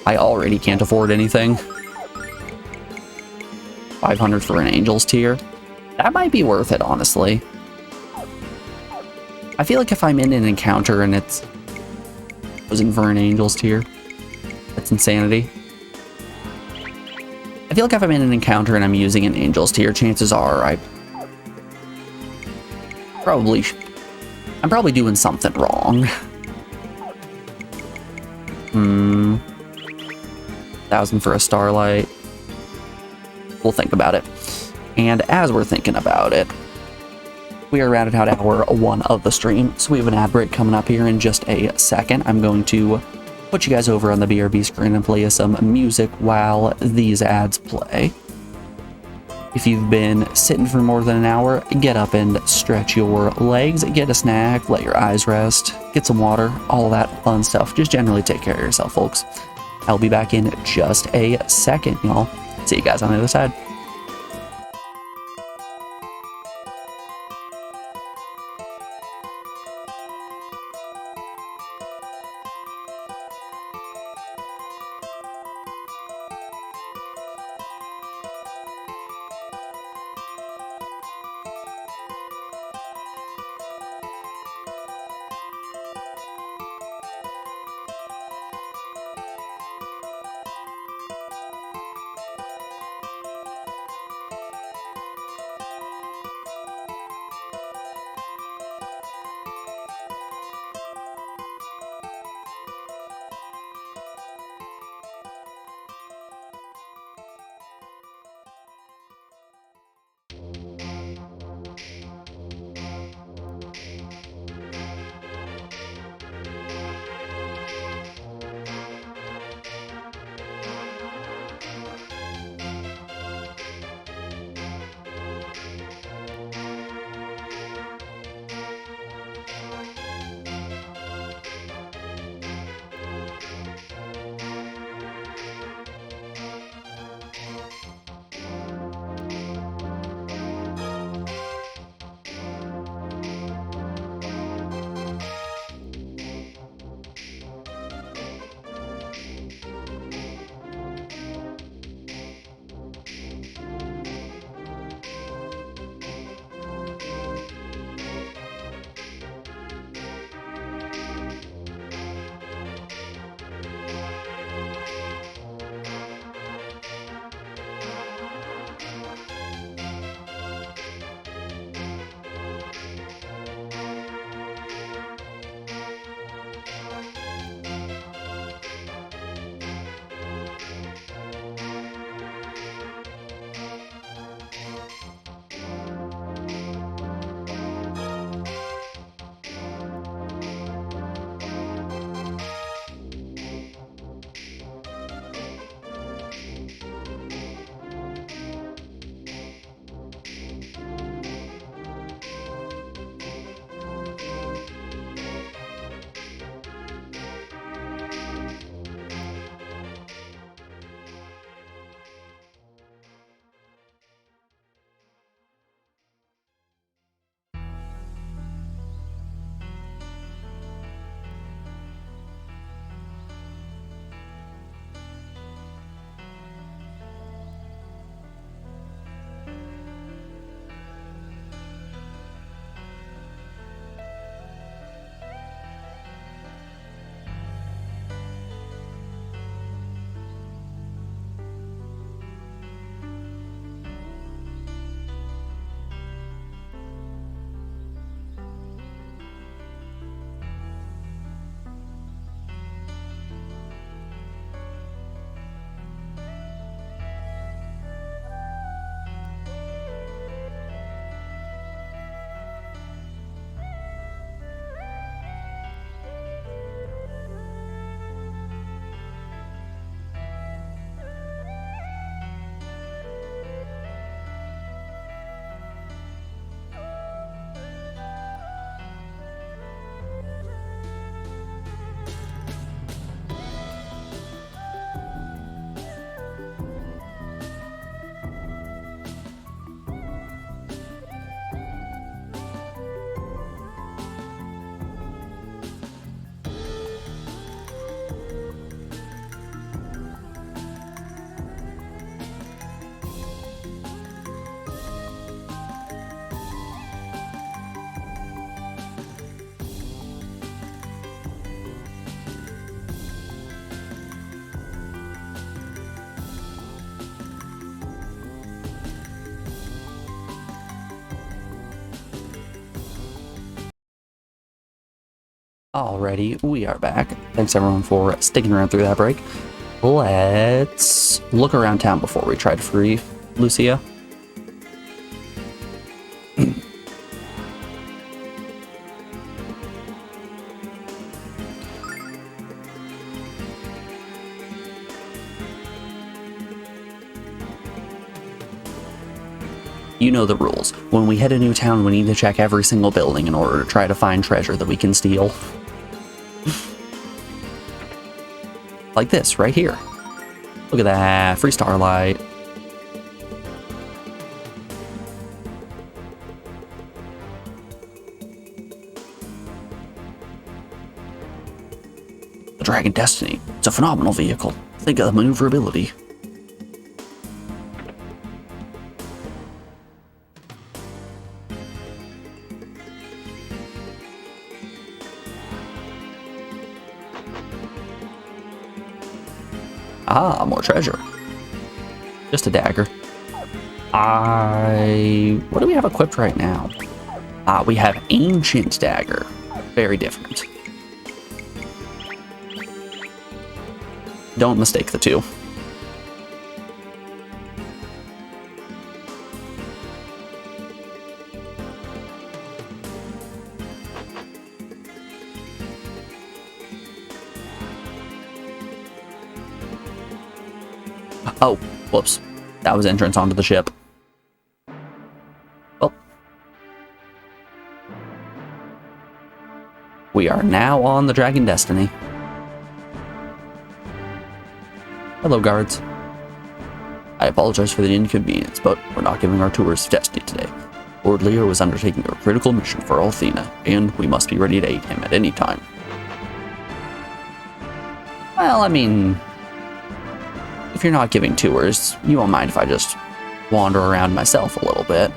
already can't afford anything. 500 for an Angel's tier. That might be worth it, honestly. I feel like if I'm in an encounter and it's posing for an Angel's tier, that's insanity. I feel like if I'm in an encounter and I'm using an Angel's tier, chances are I'm probably doing something wrong. 1,000 for a Starlight. We'll think about it. And as we're thinking about it, we are rounded out hour 1 of the stream, so we have an ad break coming up here in just a second. I'm going to put you guys over on the BRB screen and play you some music while these ads play. If you've been sitting for more than an hour, get up and stretch your legs, get a snack, let your eyes rest, get some water, all that fun stuff. Just generally take care of yourself, folks. I'll be back in just a second, y'all. See you guys on the other side. Alrighty, we are back. Thanks everyone for sticking around through that break. Let's look around town before we try to free Lucia. You know the rules. When we hit a new town, we need to check every single building in order to try to find treasure that we can steal. Like this, right here. Look at that, free starlight. The Dragon Destiny. It's a phenomenal vehicle. Think of the maneuverability. Ah, more treasure. Just a dagger. What do we have equipped right now? We have Ancient Dagger. Very different. Don't mistake the two. Oh, whoops. That was entrance onto the ship. Well. We are now on the Dragon Destiny. Hello, guards. I apologize for the inconvenience, but we're not giving our tours of Destiny today. Lord Leo is undertaking a critical mission for Althena, and we must be ready to aid him at any time. Well, I mean, if you're not giving tours, you won't mind if I just wander around myself a little bit.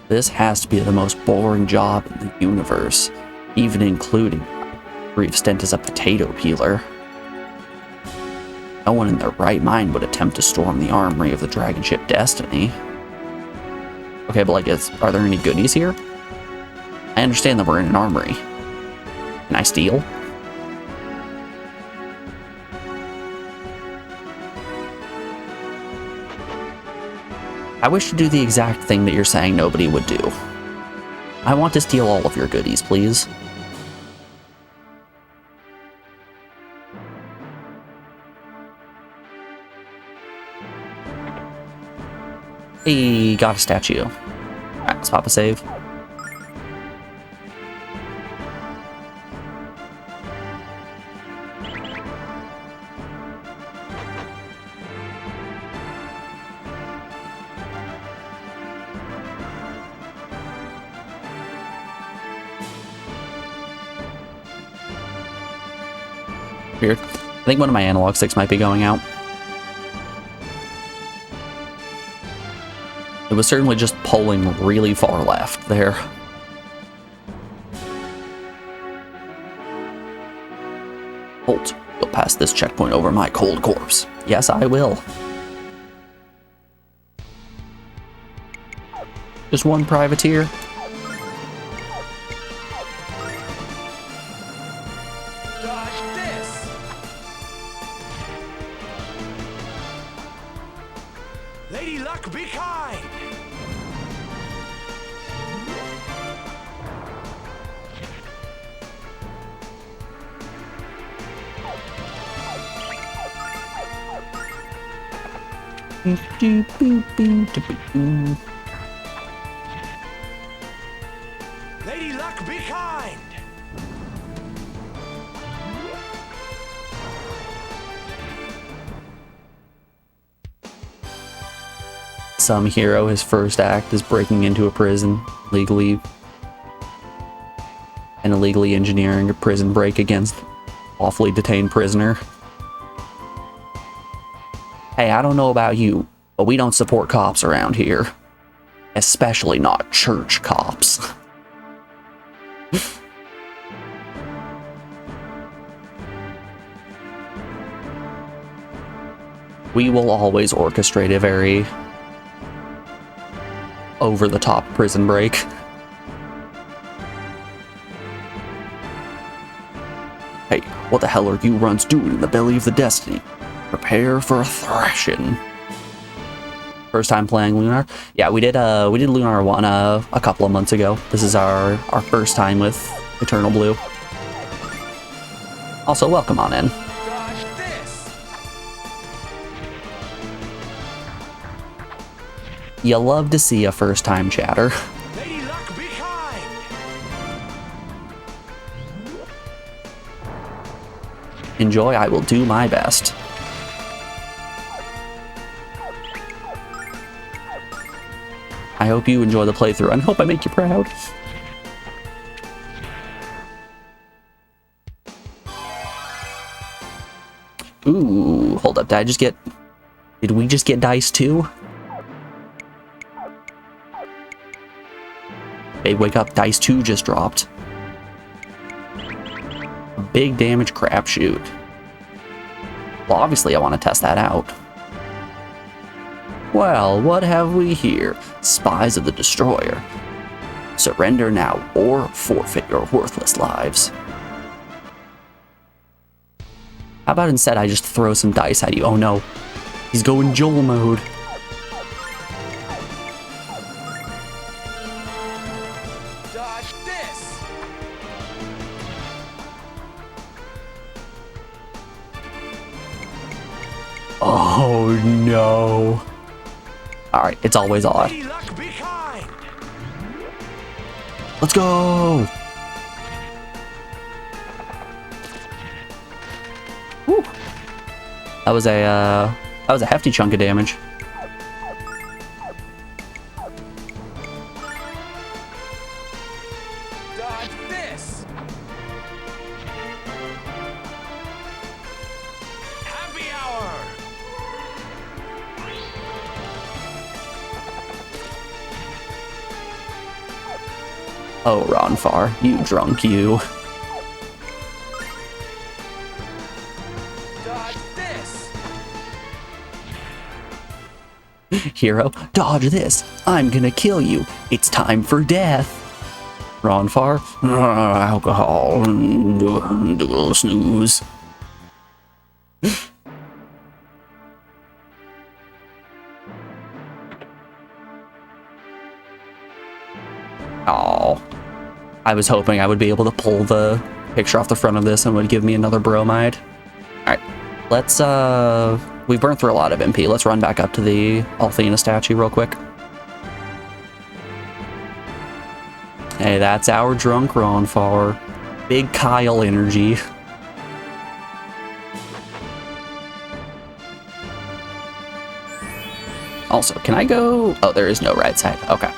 This has to be the most boring job in the universe, even including a brief stint as a potato peeler. No one in their right mind would attempt to storm the armory of the dragon ship Destiny. Okay, but are there any goodies here? I understand that we're in an armory. Can I steal? I wish to do the exact thing that you're saying nobody would do. I want to steal all of your goodies, please. Hey, got a statue. Alright, let's pop a save. Weird. I think one of my analog sticks might be going out. It was certainly just pulling really far left there. Halt. You'll pass this checkpoint over my cold corpse. Yes, I will. Just one privateer. Dodge this! Lady Luck, be kind! Lady Luck, be kind! Some hero, his first act is breaking into a prison legally and illegally engineering a prison break against lawfully detained prisoner. Hey, I don't know about you, but we don't support cops around here. Especially not church cops. We will always orchestrate a very over-the-top prison break. Hey, what the hell are you runs doing in the belly of the Destiny? Prepare for a thrashing. First time playing Lunar? Yeah, we did Lunar 1 a couple of months ago. This is our first time with Eternal Blue. Also, welcome on in. Dodge this! You love to see a first time chatter. Lady Luck behind! Enjoy, I will do my best. I hope you enjoy the playthrough and hope I make you proud. Ooh, hold up, did we just get dice too? Babe, wake up, dice 2 just dropped. A big damage crapshoot. Well, obviously I want to test that out. Well, what have we here? Spies of the Destroyer. Surrender now or forfeit your worthless lives. How about instead I just throw some dice at you? Oh no, he's going Joel mode. Dodge this! Oh no. Alright, it's always odd. Lady Luck behind! Let's go! Whew. That was a hefty chunk of damage. Dodge this! Happy hour! Oh, Ronfar, you drunk you. Dodge this! Hero, dodge this. I'm gonna kill you. It's time for death. Ronfar, alcohol, snooze. Oh, I was hoping I would be able to pull the picture off the front of this and would give me another bromide. All right, let's we've burned through a lot of MP. Let's run back up to the Althena statue real quick. Hey, that's our drunk Ronfar. Big Kyle energy. Also, can I go? Oh, there is no right side. Okay.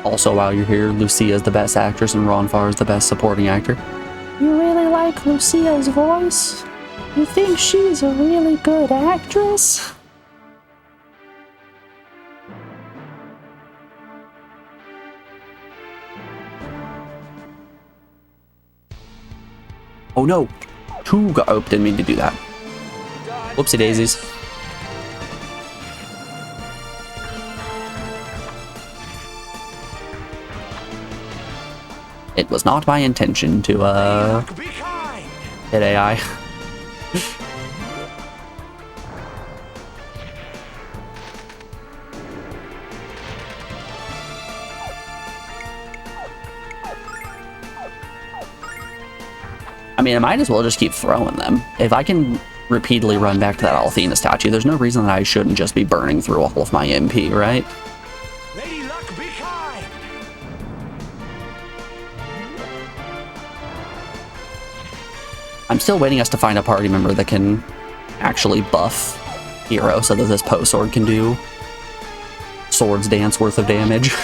Also, while you're here, Lucia is the best actress and Ronfar is the best supporting actor. You really like Lucia's voice? You think she's a really good actress? Oh no! Oh, didn't mean to do that. Whoopsie daisies. It was not my intention to hit AI. I mean, I might as well just keep throwing them. If I can repeatedly run back to that Althena statue, there's no reason that I shouldn't just be burning through all of my MP, right? Lady Luck behind! I'm still waiting us to find a party member that can actually buff hero so that this post sword can do swords dance worth of damage.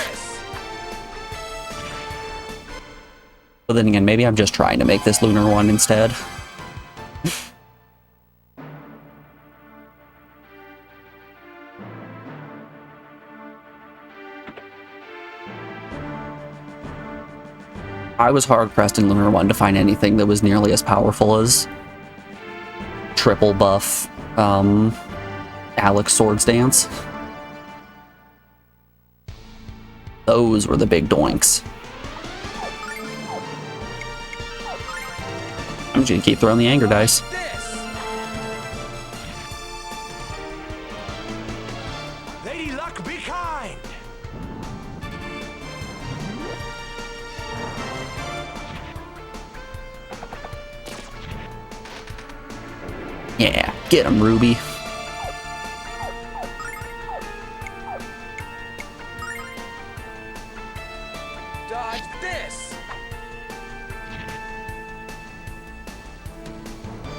But then again, maybe I'm just trying to make this Lunar one instead. I was hard-pressed in Lunar 1 to find anything that was nearly as powerful as triple buff Alex Swords Dance. Those were the big doinks. I'm just gonna keep throwing the anger dice. Lady Luck, be kind. Yeah, get him, Ruby. Dodge this.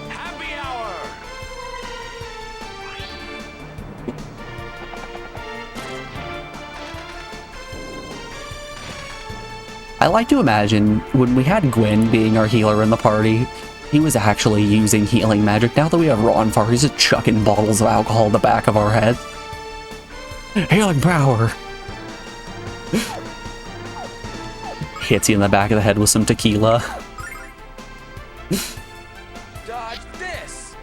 Happy hour. I like to imagine when we had Gwen being our healer in the party, he was actually using healing magic. Now that we have Ronfar, he's just chucking bottles of alcohol in the back of our head. Healing power! Hits you in the back of the head with some tequila. Dodge this.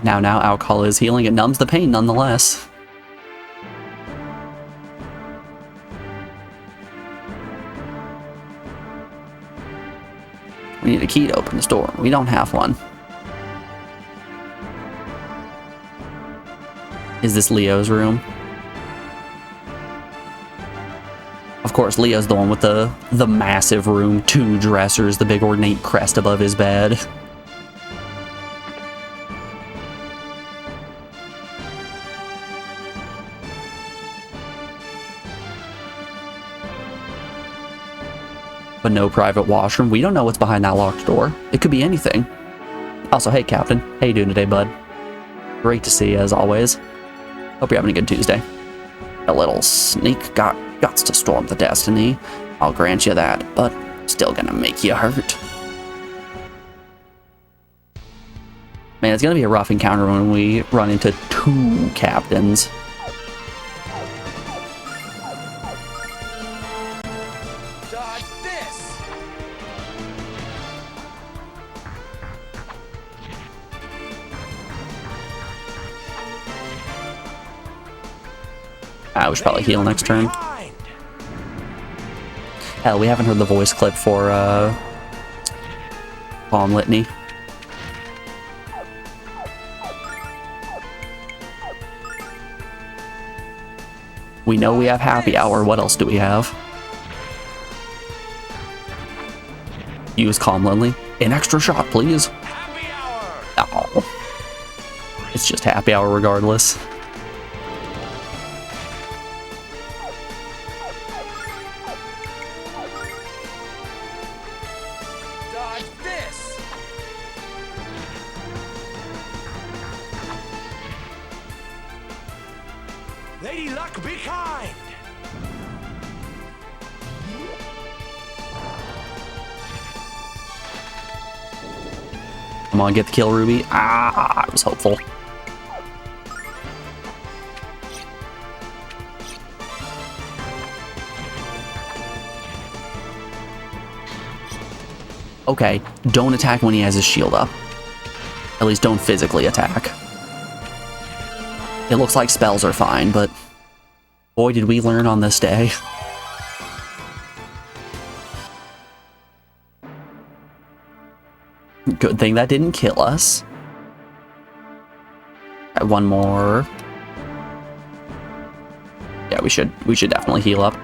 Now, alcohol is healing. It numbs the pain nonetheless. We need a key to open this door. We don't have one. Is this Leo's room? Of course, Leo's the one with the massive room, 2 dressers, the big ornate crest above his bed. But no private washroom. We don't know what's behind that locked door. It could be anything. Also, hey, Captain. How you doing today, bud? Great to see you, as always. Hope you're having a good Tuesday. A little sneak guts to storm the destiny. I'll grant you that, but still gonna make you hurt. Man, it's gonna be a rough encounter when we run into 2 captains. Dodge this. We should probably heal next turn. Hell, we haven't heard the voice clip for Palm Litany. We know we have happy hour. What else do we have? Use Calm Lindley. An extra shot, please. Happy hour. Oh. It's just happy hour regardless. Dodge this. Lady Luck, be kind. Come on, get the kill, Ruby. Ah, I was hopeful. Okay, don't attack when he has his shield up. At least don't physically attack. It looks like spells are fine, but boy, did we learn on this day. Good thing that didn't kill us. Got one more. Yeah, we should definitely heal up.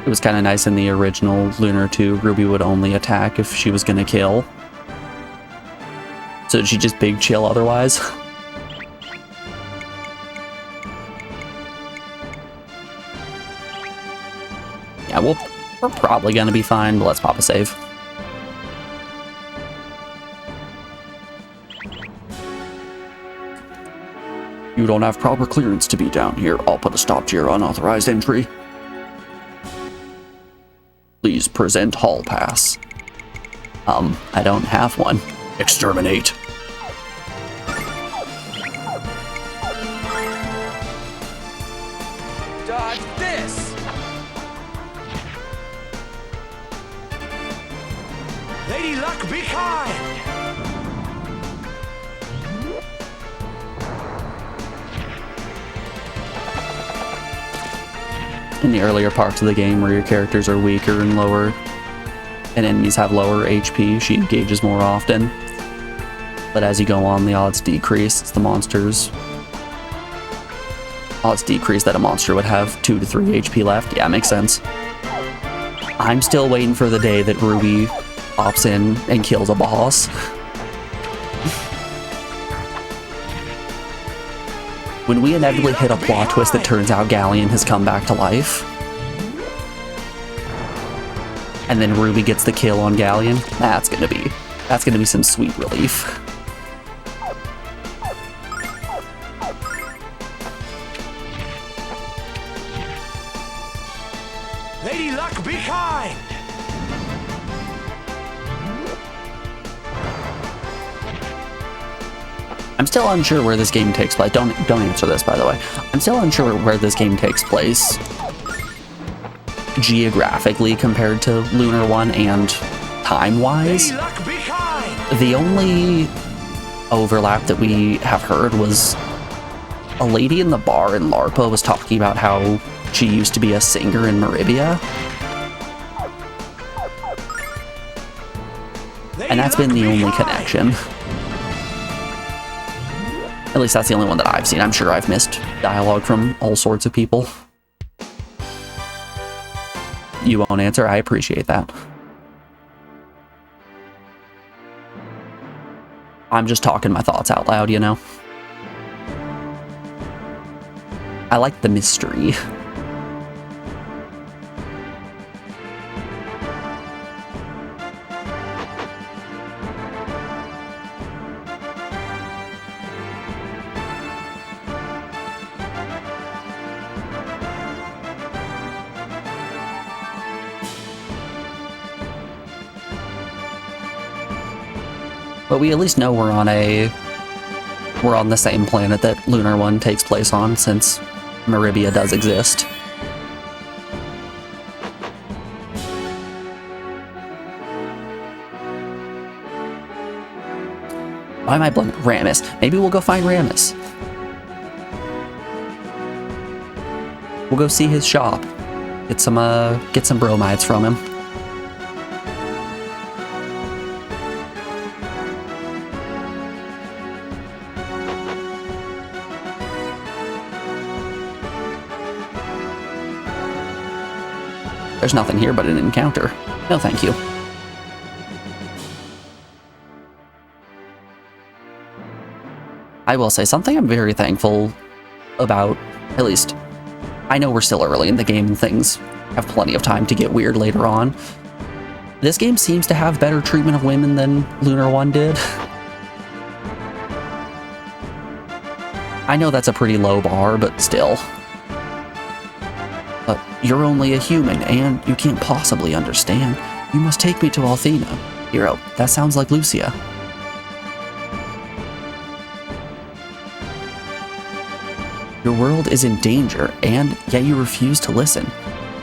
It was kind of nice in the original Lunar 2, Ruby would only attack if she was going to kill. So she just big chill otherwise. Yeah, we're probably going to be fine, but let's pop a save. You don't have proper clearance to be down here. I'll put a stop to your unauthorized entry. Please present hall pass. I don't have one. Exterminate. Dodge this! Lady Luck, be kind! In the earlier parts of the game where your characters are weaker and lower, and enemies have lower HP, she engages more often. But as you go on, the odds decrease. It's the monsters. Odds decrease that a monster would have 2 to 3 HP left. Yeah, makes sense. I'm still waiting for the day that Ruby pops in and kills a boss. When we inevitably hit a plot twist that turns out Galleon has come back to life, and then Ruby gets the kill on Galleon, that's gonna be some sweet relief. Lady Luck, be kind! I'm still unsure where this game takes place. Don't answer this, by the way. I'm still unsure where this game takes place geographically compared to Lunar 1 and time-wise. Lady Luck, be kind! The only overlap that we have heard was a lady in the bar in LARPA was talking about how she used to be a singer in Maribia. And that's been the only connection. At least that's the only one that I've seen. I'm sure I've missed dialogue from all sorts of people. You won't answer? I appreciate that. I'm just talking my thoughts out loud, you know? I like the mystery. But we at least know we're on the same planet that Lunar 1 takes place on, since Maribia does exist. Why am I blanking? Ramus. Maybe we'll go find Ramus. We'll go see his shop. Get some bromides from him. There's nothing here but an encounter. No, thank you. I will say something I'm very thankful about, at least, I know we're still early in the game and things have plenty of time to get weird later on. This game seems to have better treatment of women than Lunar 1 did. I know that's a pretty low bar, but still. But you're only a human, and you can't possibly understand. You must take me to Althena. Hero, that sounds like Lucia. Your world is in danger, and yet you refuse to listen.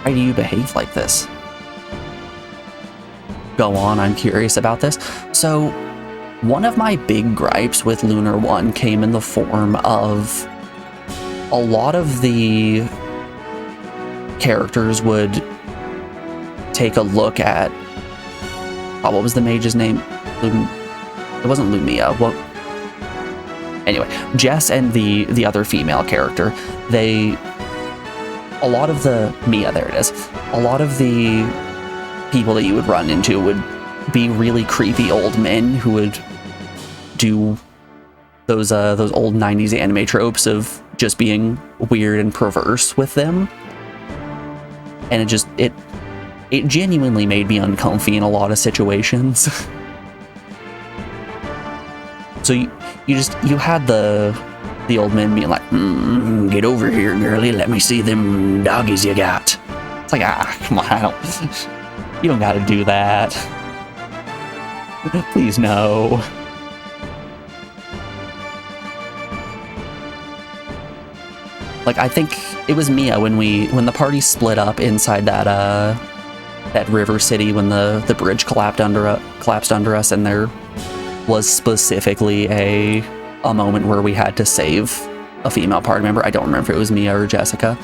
Why do you behave like this? Go on, I'm curious about this. So, one of my big gripes with Lunar 1 came in the form of a lot of the characters would take a look at what was the mage's name? It wasn't Lumia. What? Anyway, Jess and the other female character, a lot of the Mia, there it is. A lot of the people that you would run into would be really creepy old men who would do those old 90s anime tropes of just being weird and perverse with them. And it genuinely made me uncomfy in a lot of situations. So you had the old men being like, get over here, girlie, let me see them doggies you got. It's like, come on, you don't gotta do that. Please, no. Like, I think it was Mia when the party split up inside that river city when the bridge collapsed under us, and there was specifically a moment where we had to save a female party member. I don't remember if it was Mia or Jessica,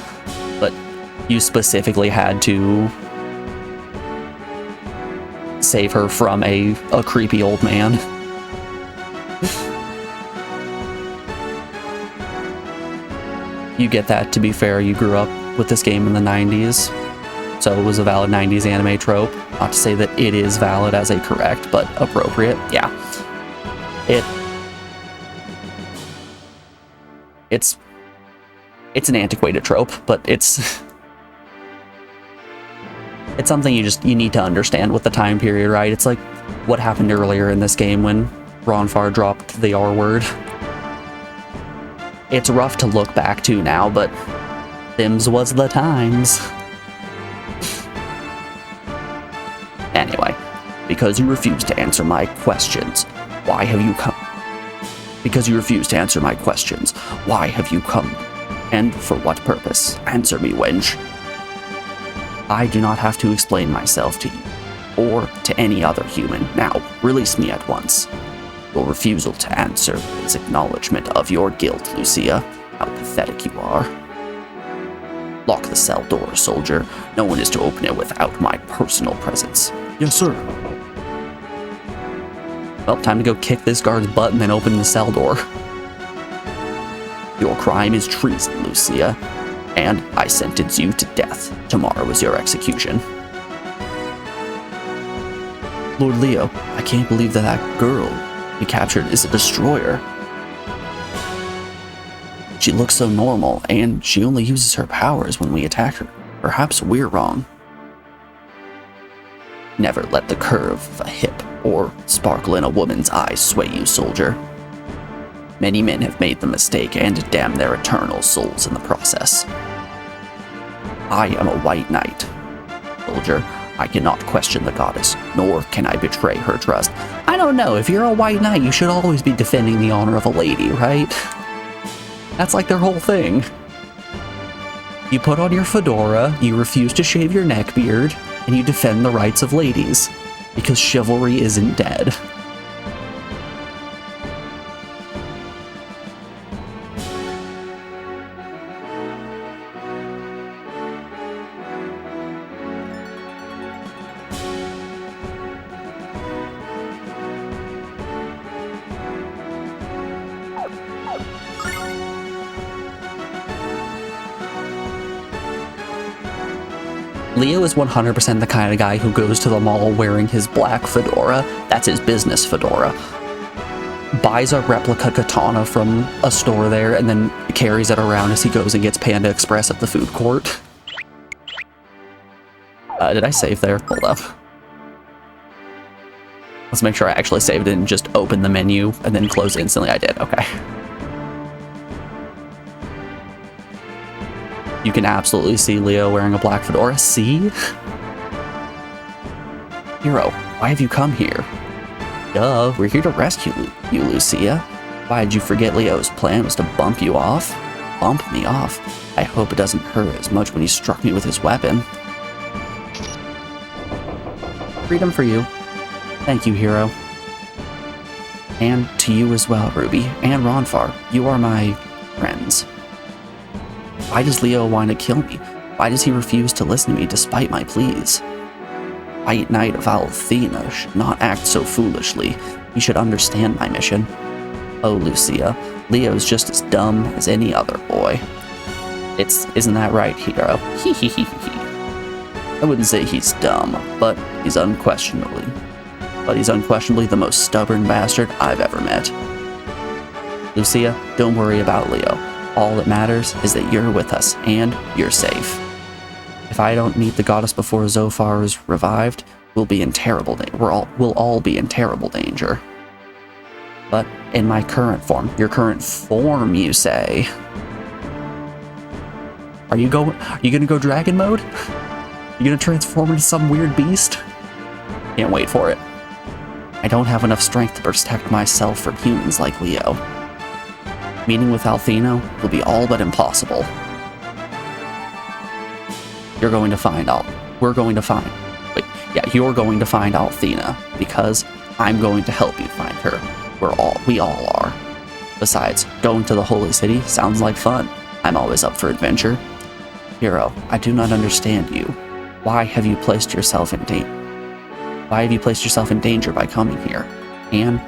but you specifically had to save her from a creepy old man. You get that, to be fair. You grew up with this game in the 90s, so it was a valid 90s anime trope. Not to say that it is valid as a correct, but appropriate. Yeah. It's an antiquated trope, but it's something you need to understand with the time period, right? It's like what happened earlier in this game when Ronfar dropped the R word. It's rough to look back to now, but Sims was the times. Anyway, because you refuse to answer my questions, why have you come? Because you refuse to answer my questions, why have you come? And for what purpose? Answer me, wench. I do not have to explain myself to you, or to any other human. Now, release me at once. Your refusal to answer is acknowledgement of your guilt, Lucia. How pathetic you are. Lock the cell door, soldier. No one is to open it without my personal presence. Yes, sir. Well, time to go kick this guard's butt and then open the cell door. Your crime is treason, Lucia, and I sentence you to death. Tomorrow is your execution. Lord Leo, I can't believe that girl you captured is a destroyer. She looks so normal, and she only uses her powers when we attack her. Perhaps we're wrong. Never let the curve of a hip or sparkle in a woman's eyes sway you, soldier. Many men have made the mistake and damned their eternal souls in the process. I am a white knight. Soldier, I cannot question the goddess, nor can I betray her trust. I don't know, if you're a white knight, you should always be defending the honor of a lady, right? That's like their whole thing. You put on your fedora, you refuse to shave your neckbeard, and you defend the rights of ladies, because chivalry isn't dead. Leo is 100% the kind of guy who goes to the mall wearing his black fedora. That's his business fedora. Buys a replica katana from a store there and then carries it around as he goes and gets Panda Express at the food court. Did I save there? Hold up. Let's make sure I actually saved it and just open the menu and then close instantly. I did, okay. You can absolutely see Leo wearing a black fedora. See? Hero, why have you come here? Duh, we're here to rescue you, Lucia. Why did you forget Leo's plan was to bump you off? Bump me off? I hope it doesn't hurt as much when he struck me with his weapon. Freedom for you. Thank you, Hero. And to you as well, Ruby, and Ronfar. You are my friends. Why does Leo want to kill me? Why does he refuse to listen to me despite my pleas? White Knight of Althena should not act so foolishly. He should understand my mission. Oh, Lucia, Leo's just as dumb as any other boy. Isn't that right, hero? Hee hee hee hee. I wouldn't say he's dumb, but he's unquestionably the most stubborn bastard I've ever met. Lucia, don't worry about Leo. All that matters is that you're with us, and you're safe. If I don't meet the goddess before Zophar is revived, we'll all be in terrible danger. But in my current form, your current form, you say? Are you gonna go dragon mode? You gonna transform into some weird beast? Can't wait for it. I don't have enough strength to protect myself from humans like Leo. Meeting with Althena will be all but impossible. You're going to find Althena, because I'm going to help you find her. We all are. Besides, going to the Holy City sounds like fun. I'm always up for adventure. Hero, I do not understand you. Why have you placed yourself in danger by coming here? And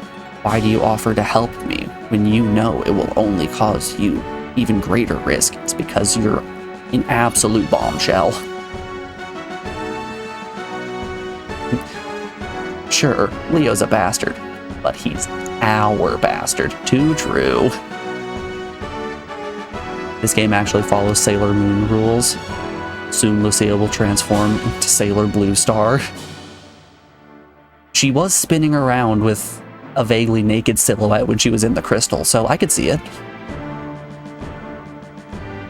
why do you offer to help me when you know it will only cause you even greater risk? It's because you're an absolute bombshell. Sure, Leo's a bastard, but he's our bastard. Too true. This game actually follows Sailor Moon rules. Soon Lucia will transform into Sailor Blue Star. She was spinning around with a vaguely naked silhouette when she was in the crystal, so I could see it.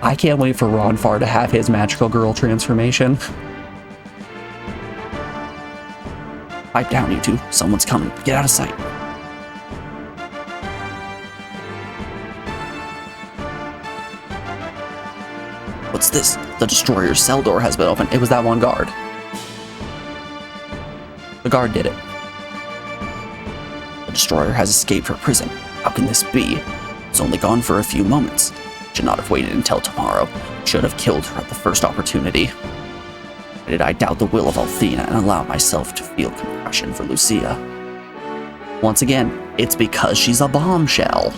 I can't wait for Ronfar to have his magical girl transformation. Pipe down, you two. Someone's coming. Get out of sight. What's this? The destroyer's cell door has been opened. It was that one guard. The guard did it. The destroyer has escaped her prison. How can this be? It's only gone for a few moments. Should not have waited until tomorrow. Should have killed her at the first opportunity. Why did I doubt the will of Althena and allow myself to feel compassion for Lucia? Once again, it's because she's a bombshell.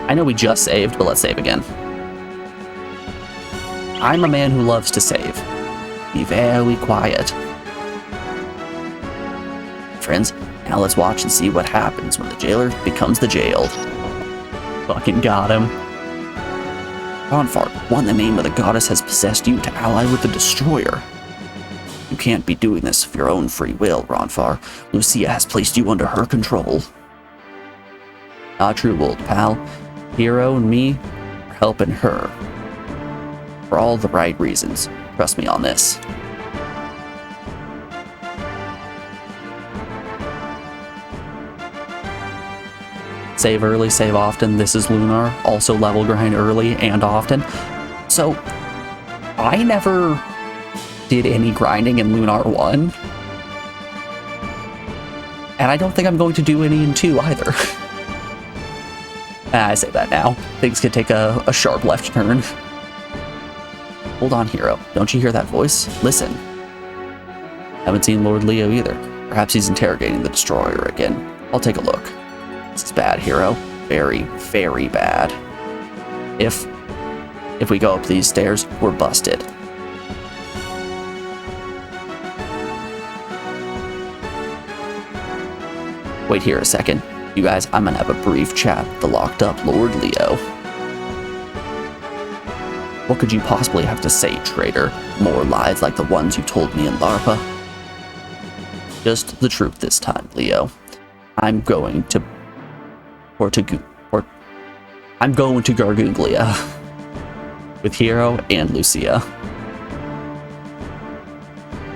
I know we just saved, but let's save again. I'm a man who loves to save. Be very quiet. Friends, now let's watch and see what happens when the jailer becomes the jailed. Fucking got him. Ronfar, what in the name of the goddess has possessed you to ally with the destroyer? You can't be doing this of your own free will, Ronfar. Lucia has placed you under her control. Not true, old pal. Hero and me are helping her. For all the right reasons. Trust me on this. Save early, save often. This is Lunar. Also level grind early and often. So, I never did any grinding in Lunar 1. And I don't think I'm going to do any in 2 either. I say that now. Things could take a sharp left turn. Hold on, hero. Don't you hear that voice? Listen. Haven't seen Lord Leo either. Perhaps he's interrogating the destroyer again. I'll take a look. This is bad, hero. Very, very bad. If we go up these stairs, we're busted. Wait here a second. You guys, I'm gonna have a brief chat with the locked up Lord Leo. What could you possibly have to say, traitor? More lies like the ones you told me in Larpa? Just the truth this time, Leo. I'm going to Garguglia with Hero and Lucia.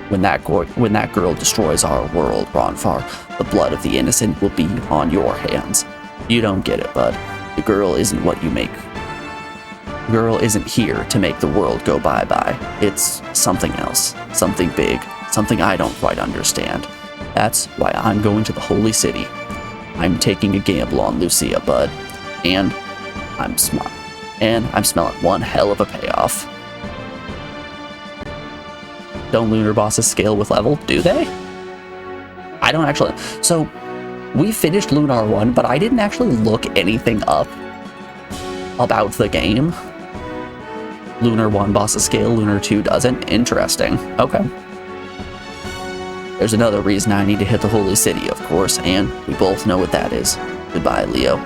When that girl destroys our world, Ronfar, the blood of the innocent will be on your hands. You don't get it, bud. The girl isn't what you make. The girl isn't here to make the world go bye-bye. It's something else. Something big. Something I don't quite understand. That's why I'm going to the Holy City. I'm taking a gamble on Lucia, bud. And I'm smart. And I'm smelling one hell of a payoff. Don't lunar bosses scale with level? Do they? I don't actually. So, we finished Lunar 1, but I didn't actually look anything up about the game. Lunar 1 bosses scale, Lunar 2 doesn't. Interesting. Okay. There's another reason I need to hit the Holy City, of course, and we both know what that is. Goodbye, Leo.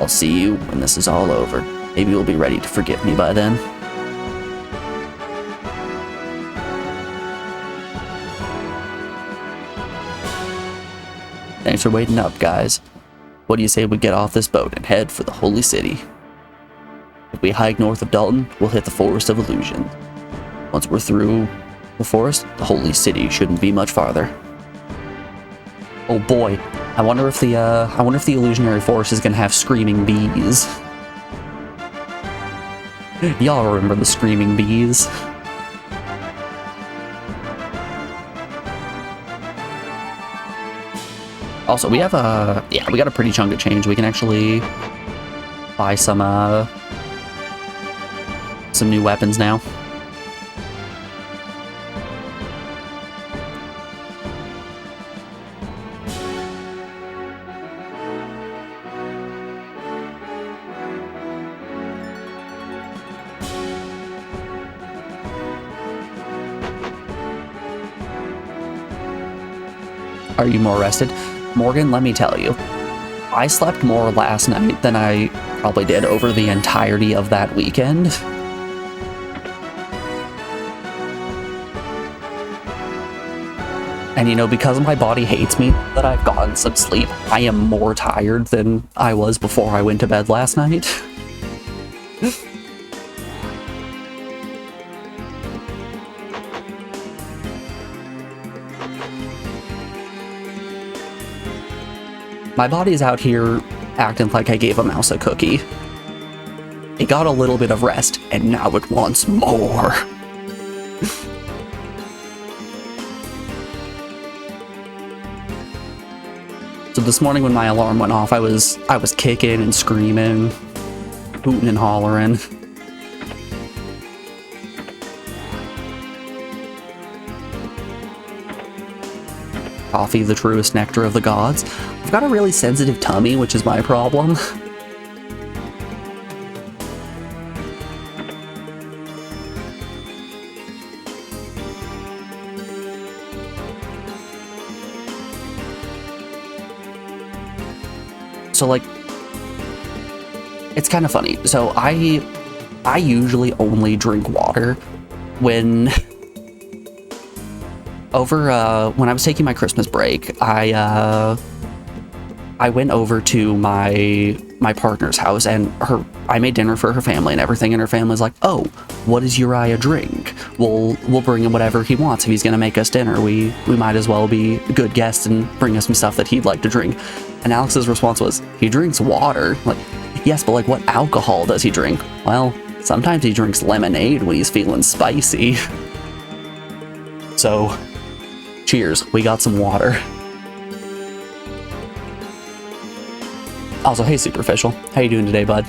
I'll see you when this is all over. Maybe you'll be ready to forgive me by then. Thanks for waiting up, guys. What do you say we get off this boat and head for the Holy City? If we hike north of Dalton, we'll hit the Forest of Illusion. Once we're through the forest, the Holy City shouldn't be much farther. Oh boy, I wonder if the illusionary forest is gonna have screaming bees. Y'all remember the screaming bees? Also, we got a pretty chunk of change. We can actually buy some new weapons now. Are you more rested? Morgan, let me tell you, I slept more last night than I probably did over the entirety of that weekend. And you know, because my body hates me that I've gotten some sleep, I am more tired than I was before I went to bed last night. My body's out here acting like I gave a mouse a cookie. It got a little bit of rest, and now it wants more. So this morning when my alarm went off, I was kicking and screaming, hooting and hollering. Coffee, the truest nectar of the gods. I've got a really sensitive tummy, which is my problem. So, like, it's kind of funny. So I usually only drink water when when I was taking my Christmas break, I went over to my partner's house, and I made dinner for her family and everything, and her family's like, "Oh, what does Uriah drink? We'll bring him whatever he wants. If he's gonna make us dinner, we might as well be good guests and bring us some stuff that he'd like to drink." And Alex's response was, "He drinks water." Like, yes, but like, what alcohol does he drink? Well, sometimes he drinks lemonade when he's feeling spicy. So, cheers, we got some water. Also, hey Superficial, how you doing today, bud?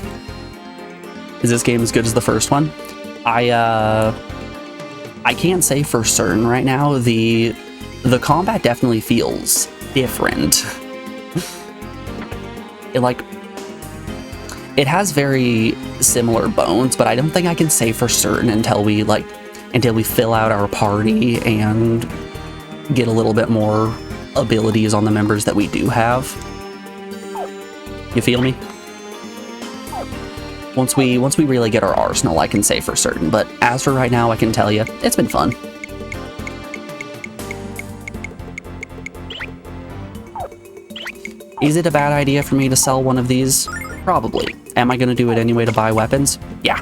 Is this game as good as the first one? I can't say for certain right now. The combat definitely feels different. It has very similar bones, but I don't think I can say for certain until we fill out our party and get a little bit more abilities on the members that we do have. You feel me? Once we really get our arsenal, I can say for certain, but as for right now, I can tell you, it's been fun. Is it a bad idea for me to sell one of these? Probably. Am I gonna do it anyway to buy weapons? Yeah.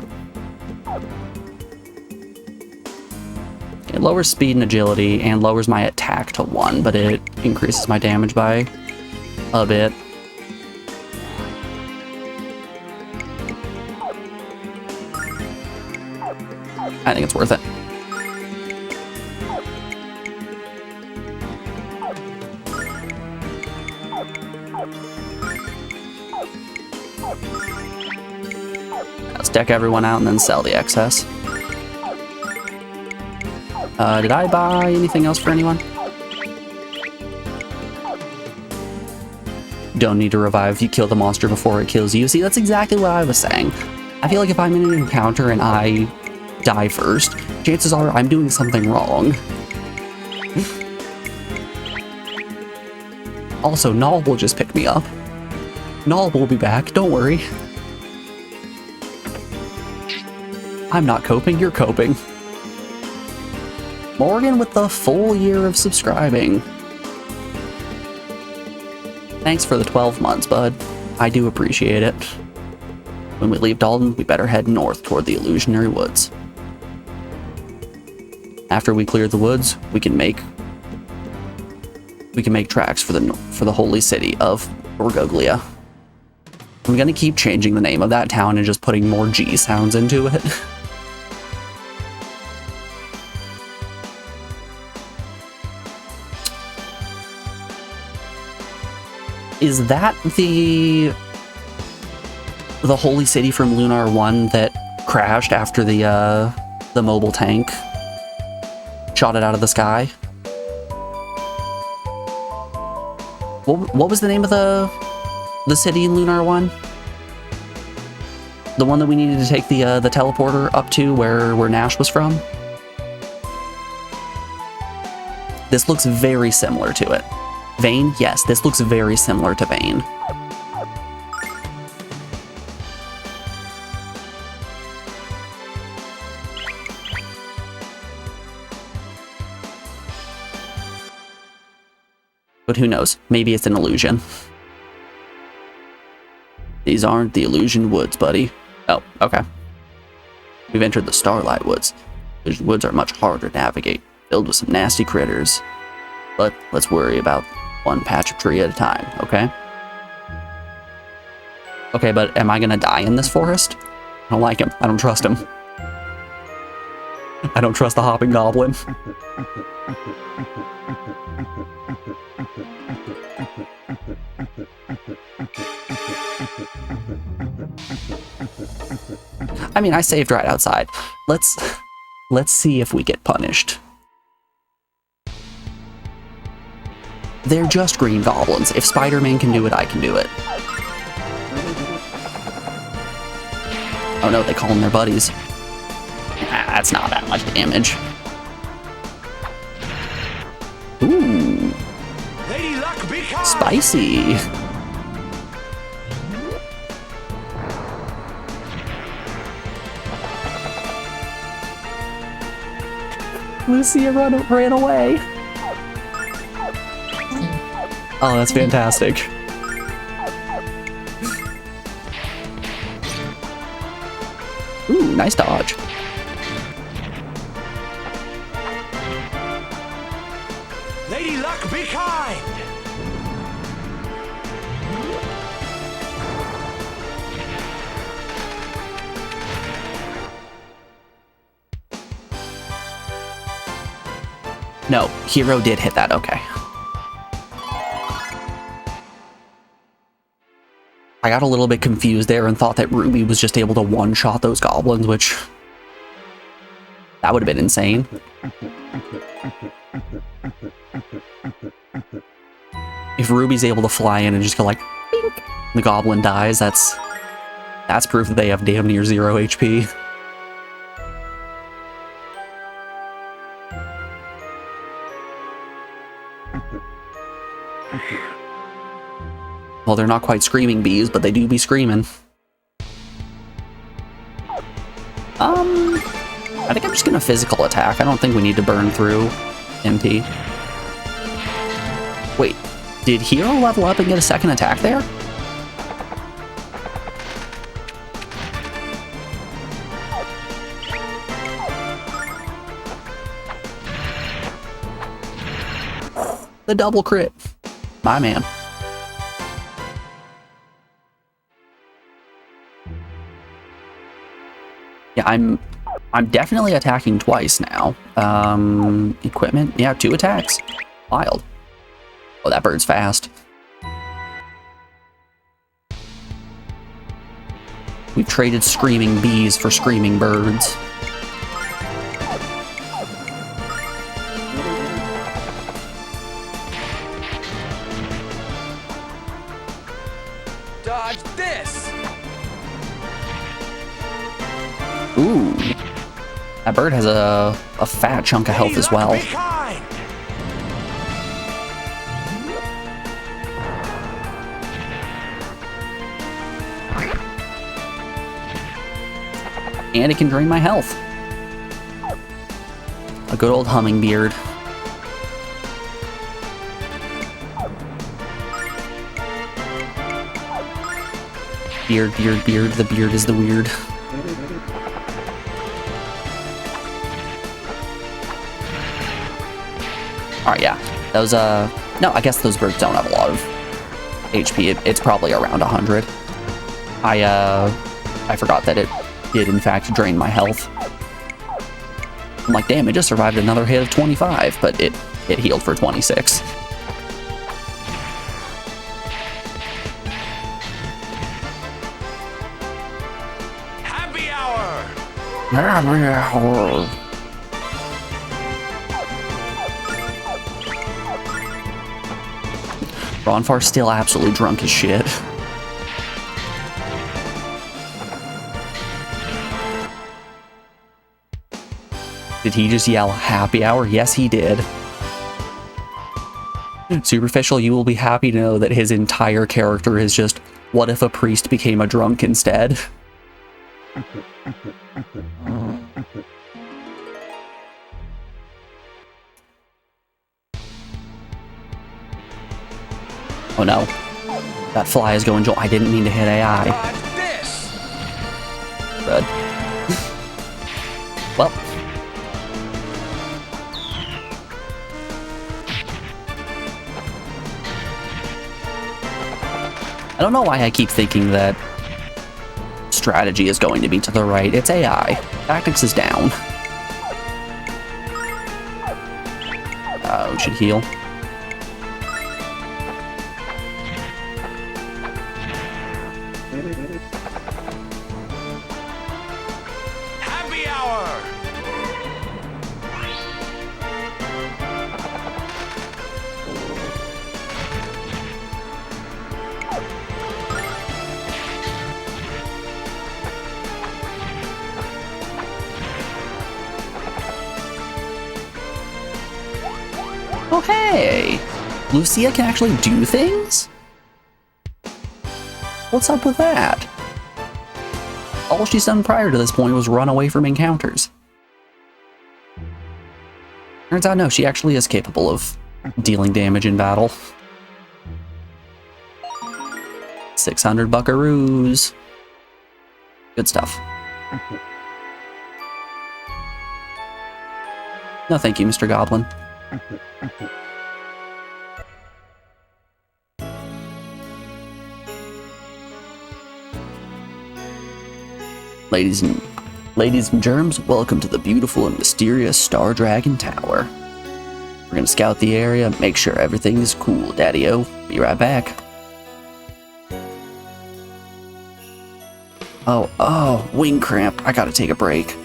It lowers speed and agility and lowers my attack to 1, but it increases my damage by a bit. I think it's worth it. Let's deck everyone out and then sell the excess. Did I buy anything else for anyone? Don't need to revive. You kill the monster before it kills you. See, that's exactly what I was saying. I feel like if I'm in an encounter and I die first, chances are I'm doing something wrong. Also, Null will just pick me up. Null will be back, don't worry. I'm not coping, you're coping. Morgan with the full year of subscribing. Thanks for the 12 months, bud. I do appreciate it. When we leave Dalton, we better head north toward the Illusionary Woods. After we clear the woods, we can make tracks for the holy city of Orgoglia. I'm gonna keep changing the name of that town and just putting more G sounds into it. Is that the holy city from Lunar 1 that crashed after the mobile tank shot it out of the sky? What was the name of the city in Lunar 1? The one that we needed to take the teleporter up to where Nash was from? This looks very similar to it. Vane? Yes, this looks very similar to Vane. But who knows? Maybe it's an illusion. These aren't the Illusion Woods, buddy. Oh, okay. We've entered the Starlight Woods. These woods are much harder to navigate, filled with some nasty critters. But let's worry about one patch of tree at a time, okay? Okay, but am I gonna die in this forest? I don't like him. I don't trust him. I don't trust the hopping goblin. I mean, I saved right outside. Let's see if we get punished. They're just green goblins. If Spider-Man can do it, I can do it. Oh no, they call them their buddies. That's not that much damage. Ooh. Lady Luck, be kind. Spicy. Lucia ran away. Oh, that's fantastic. Ooh, nice dodge. Lady Luck, be kind. No, Hero did hit that, okay. I got a little bit confused there and thought that Ruby was just able to one-shot those goblins, which... that would have been insane. If Ruby's able to fly in and just go like, bink, the goblin dies, that's proof that they have damn near 0 HP. Well, they're not quite screaming bees, but they do be screaming. I think I'm just gonna physical attack. I don't think we need to burn through MP. Wait, did Hero level up and get a second attack there? The double crit. My man. Yeah, I'm definitely attacking twice now. Equipment, yeah, 2 attacks. Wild. Oh, that bird's fast. We've traded screaming bees for screaming birds. Dodge this. Ooh. That bird has a fat chunk of health as well. Be kind. And it can drain my health. A good old hummingbird. Beard, beard, beard. The beard is the weird. Alright, yeah. Those, no, I guess those birds don't have a lot of HP. It's probably around 100. I forgot that it did, in fact, drain my health. I'm like, damn, it just survived another hit of 25, but it healed for 26. Happy hour. Happy hour. Ronfar's still absolutely drunk as shit. Did he just yell happy hour? Yes, he did. Superficial, you will be happy to know that his entire character is just, what if a priest became a drunk instead? Oh no. That fly is going I didn't mean to hit AI. This. Good. Well. I don't know why I keep thinking that strategy is going to be to the right. It's AI. Tactics is down. Oh, should heal. Happy hour. Oh, hey! Lucia can actually do things? What's up with that? All she's done prior to this point was run away from encounters. Turns out, no, she actually is capable of dealing damage in battle. 600 buckaroos. Good stuff. No, thank you, Mr. Goblin. Ladies and germs, welcome to the beautiful and mysterious Star Dragon Tower. We're gonna scout the area, make sure everything is cool, Daddy-O. Be right back. Oh, wing cramp. I gotta take a break.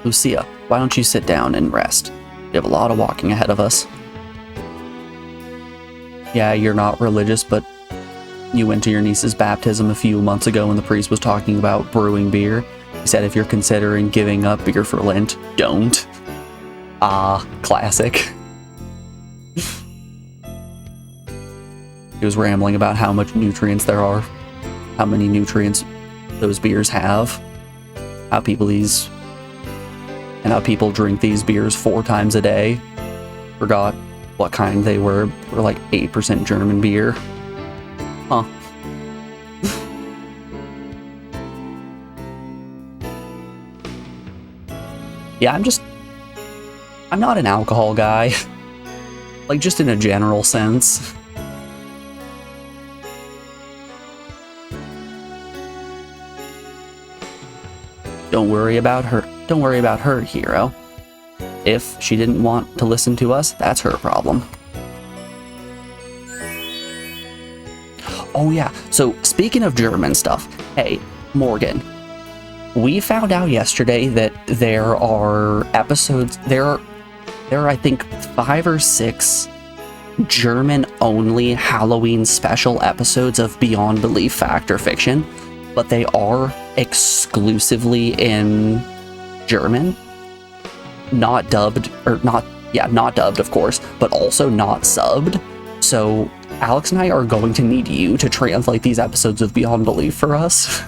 Lucia, why don't you sit down and rest? We have a lot of walking ahead of us. Yeah, you're not religious, but you went to your niece's baptism a few months ago when the priest was talking about brewing beer. He said if you're considering giving up beer for Lent, don't. Ah, classic. He was rambling about how much nutrients there are, how many nutrients those beers have, how people drink these beers 4 times a day. Forgot what kind they were. They were like 8% German beer. Huh. Yeah, I'm not an alcohol guy. Like, just in a general sense. Don't worry about her, hero. If she didn't want to listen to us, that's her problem. Oh yeah, so speaking of German stuff, hey, Morgan, we found out yesterday that there are episodes, there are I think 5 or 6 German-only Halloween special episodes of Beyond Belief Fact or Fiction, but they are exclusively in German, not dubbed, or not dubbed, of course, but also not subbed. So Alex and I are going to need you to translate these episodes of Beyond Belief for us.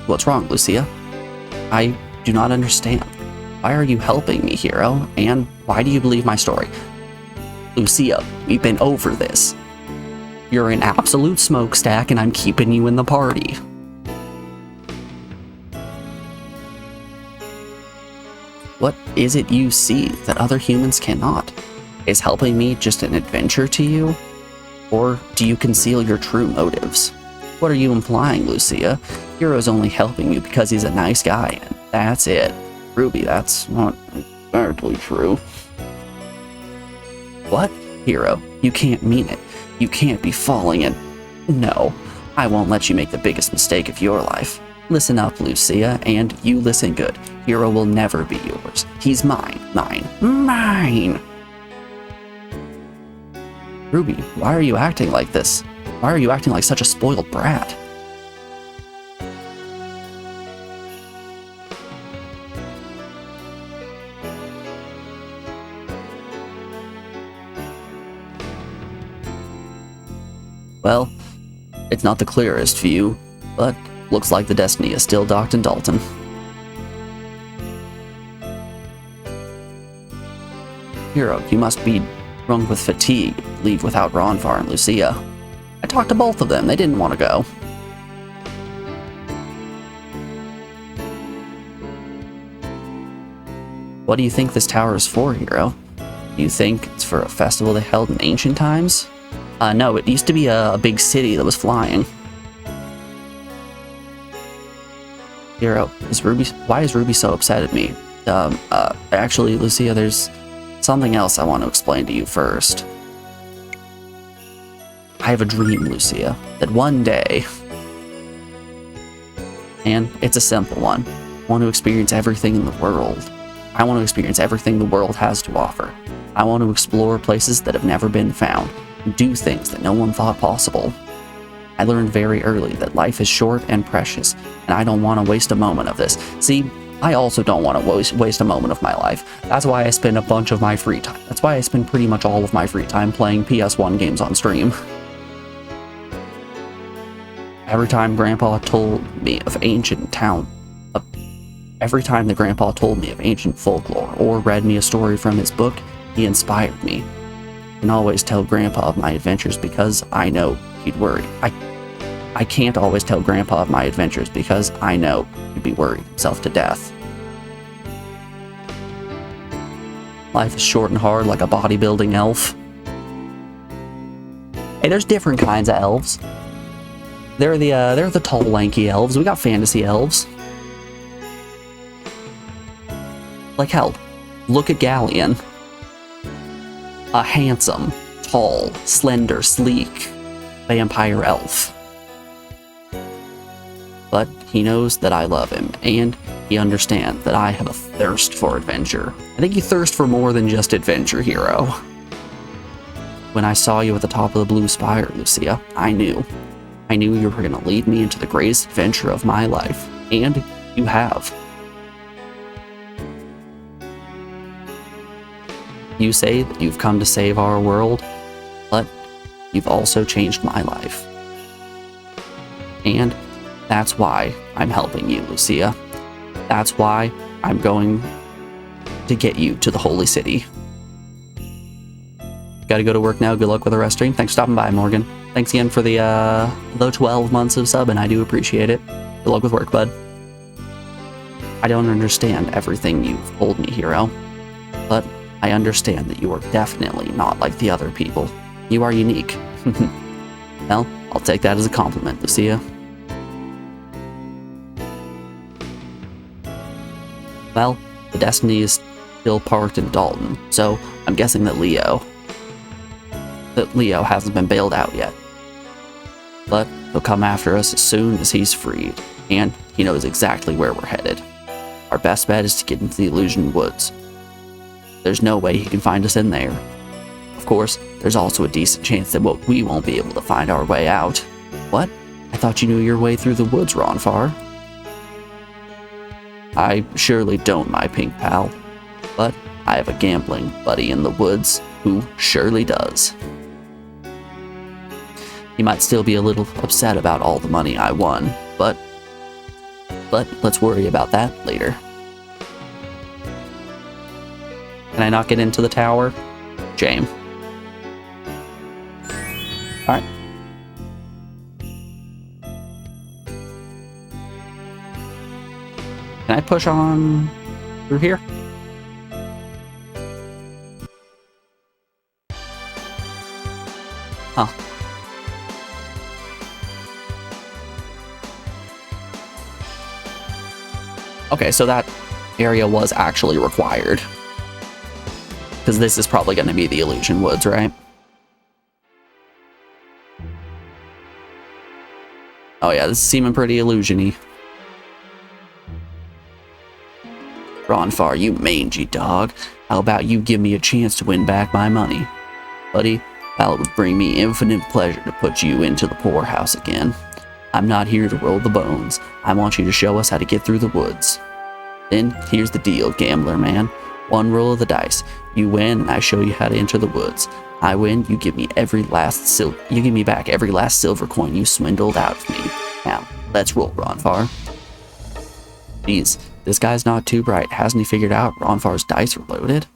What's wrong, Lucia? I do not understand. Why are you helping me, hero? And why do you believe my story? Lucia, we've been over this. You're an absolute smokestack and I'm keeping you in the party. What is it you see that other humans cannot? Is helping me just an adventure to you? Or do you conceal your true motives? What are you implying, Lucia? Hero's only helping you because he's a nice guy, and that's it. Ruby, that's not entirely true. What? Hero, you can't mean it. You can't be falling in. No, I won't let you make the biggest mistake of your life. Listen up, Lucia, and you listen good. Hero will never be yours. He's mine, mine. Ruby, why are you acting like this? Why are you acting like such a spoiled brat? Well, it's not the clearest view, but looks like the destiny is still docked in Dalton. Hero, you must be drunk with fatigue. Leave without Ronfar and Lucia. I talked to both of them. They didn't want to go. What do you think this tower is for, Hero? Do you think it's for a festival they held in ancient times? No, it used to be a big city that was flying. Hero, why is Ruby so upset at me? Actually, Lucia, there's something else I want to explain to you first. I have a dream, Lucia, that one day, and it's a simple one, I want to experience everything in the world. I want to experience everything the world has to offer. I want to explore places that have never been found, and do things that no one thought possible. I learned very early that life is short and precious, and I don't want to waste a moment of this. See, I also don't want to waste a moment of my life. That's why I spend a bunch of my free time. That's why I spend pretty much all of my free time playing PS1 games on stream. Every time Grandpa told me of every time that Grandpa told me of ancient folklore or read me a story from his book, he inspired me. I can always tell Grandpa of my adventures because I know he'd worry. I can't always tell Grandpa of my adventures because I know he'd be worried himself to death. Life is short and hard like a bodybuilding elf. Hey, there's different kinds of elves. They're the tall, lanky elves. We got fantasy elves. Like hell, look at Galleon. A handsome, tall, slender, sleek vampire elf. But he knows that I love him, and he understands that I have a thirst for adventure. I think you thirst for more than just adventure, Hero. When I saw you at the top of the Blue Spire, Lucia, I knew you were going to lead me into the greatest adventure of my life, and you have. You say that you've come to save our world, but you've also changed my life. And that's why I'm helping you, Lucia. That's why I'm going to get you to the Holy City. Gotta go to work now. Good luck with the rest stream. Thanks for stopping by, Morgan. Thanks again for the 12 months of sub, and I do appreciate it. Good luck with work, bud. I don't understand everything you've told me, Hero, but I understand that you are definitely not like the other people. You are unique. Well, I'll take that as a compliment, Lucia. Well, the Destiny is still parked in Dalton, so I'm guessing that Leo that Leo hasn't been bailed out yet. But he'll come after us as soon as he's freed, and he knows exactly where we're headed. Our best bet is to get into the Illusion Woods. There's no way he can find us in there. Of course, there's also a decent chance that we won't be able to find our way out. What? I thought you knew your way through the woods, Ronfar. I surely don't, my pink pal, but I have a gambling buddy in the woods who surely does. He might still be a little upset about all the money I won, but let's worry about that later. Can I not get into the tower? Shame. Alright. Can I push on through here? Huh. Okay, so that area was actually required. Because this is probably going to be the Illusion Woods, right? Oh yeah, this is seeming pretty illusion-y. Ronfar, you mangy dog. How about you give me a chance to win back my money? Buddy, well, it would bring me infinite pleasure to put you into the poorhouse again. I'm not here to roll the bones. I want you to show us how to get through the woods. Then, here's the deal, gambler man. One roll of the dice. You win, and I show you how to enter the woods. I win, you give me back every last silver coin you swindled out of me. Now, let's roll, Ronfar. Jeez, this guy's not too bright. Hasn't he figured out Ronfar's dice are loaded?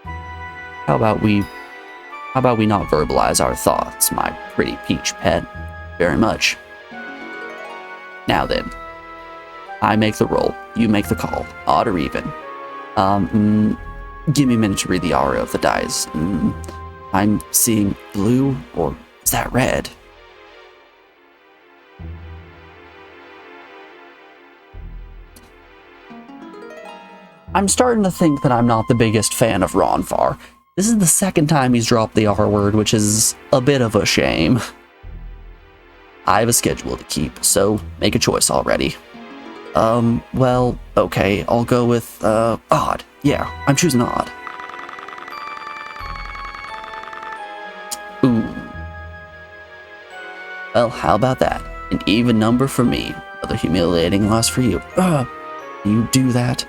How about we not verbalize our thoughts, my pretty peach pet? Very much. Now then, I make the roll, you make the call, odd or even. Give me a minute to read the aura of the dice. I'm seeing blue, or is that red? I'm starting to think that I'm not the biggest fan of Ronfar. This is the second time he's dropped the R word, which is a bit of a shame. I have a schedule to keep, so make a choice already. Well, okay, I'll go with, odd. Yeah, I'm choosing odd. Ooh. Well, how about that? An even number for me. Another humiliating loss for you. You do that?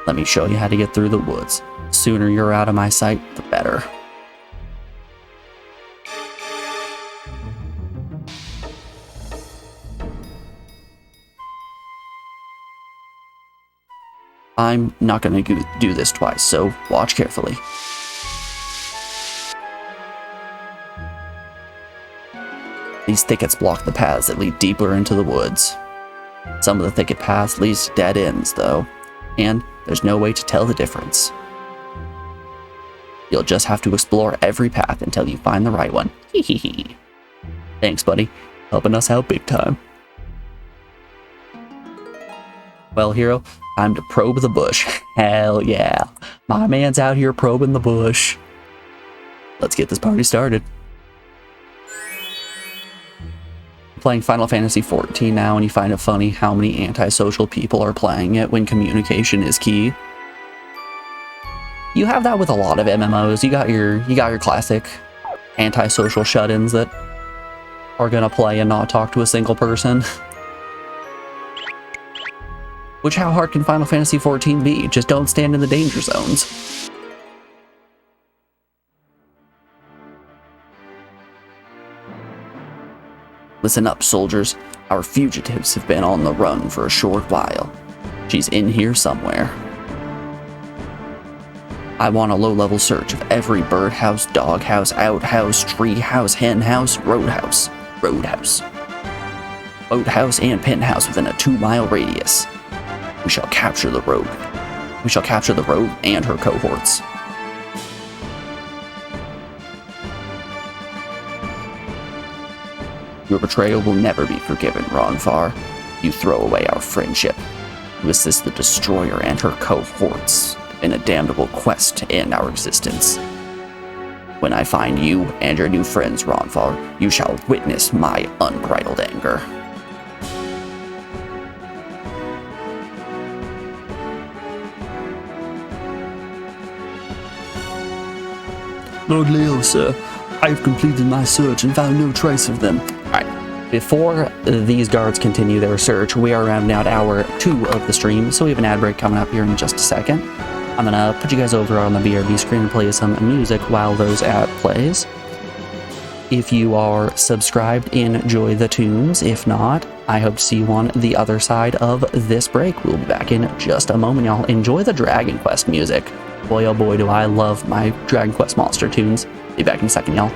Let me show you how to get through the woods. The sooner you're out of my sight, the better. I'm not going to do this twice, so watch carefully. These thickets block the paths that lead deeper into the woods. Some of the thicket paths lead to dead ends, though, and there's no way to tell the difference. You'll just have to explore every path until you find the right one. Hee hee hee. Thanks, buddy. Helping us out big time. Well, hero, time to probe the bush. Hell yeah. My man's out here probing the bush. Let's get this party started. I'm playing Final Fantasy XIV now, and you find it funny how many antisocial people are playing it when communication is key. You have that with a lot of MMOs. You got your classic antisocial shut-ins that are gonna play and not talk to a single person. Which, how hard can Final Fantasy XIV be? Just don't stand in the danger zones. Listen up, soldiers. Our fugitives have been on the run for a short while. She's in here somewhere. I want a low-level search of every birdhouse, doghouse, outhouse, treehouse, henhouse, roadhouse, boathouse, and penthouse within a 2-mile radius. We shall capture the road. We shall capture the road and her cohorts. Your betrayal will never be forgiven, Ronfar. You throw away our friendship. You assist the Destroyer and her cohorts in a damnable quest to end our existence. When I find you and your new friends, Ronfar, you shall witness my unbridled anger. Lord Leo, sir, I have completed my search and found no trace of them. Alright, before these guards continue their search, we are around now at hour 2 of the stream, so we have an ad break coming up here in just a second. I'm gonna put you guys over on the BRB screen and play some music while those ad plays. If you are subscribed, enjoy the tunes. If not, I hope to see you on the other side of this break. We'll be back in just a moment, y'all. Enjoy the Dragon Quest music. Boy, oh boy, do I love my Dragon Quest monster tunes. Be back in a second, y'all.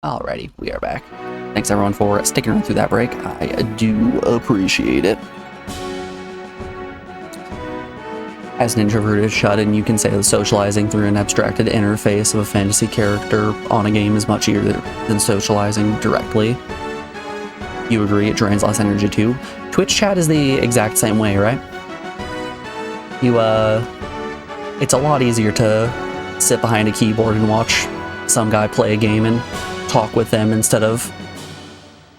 Alrighty, we are back. Thanks everyone for sticking around through that break. I do appreciate it. As an introverted shut-in, you can say that socializing through an abstracted interface of a fantasy character on a game is much easier than socializing directly. You agree it drains less energy too? Twitch chat is the exact same way, right? It's a lot easier to sit behind a keyboard and watch some guy play a game and talk with them instead of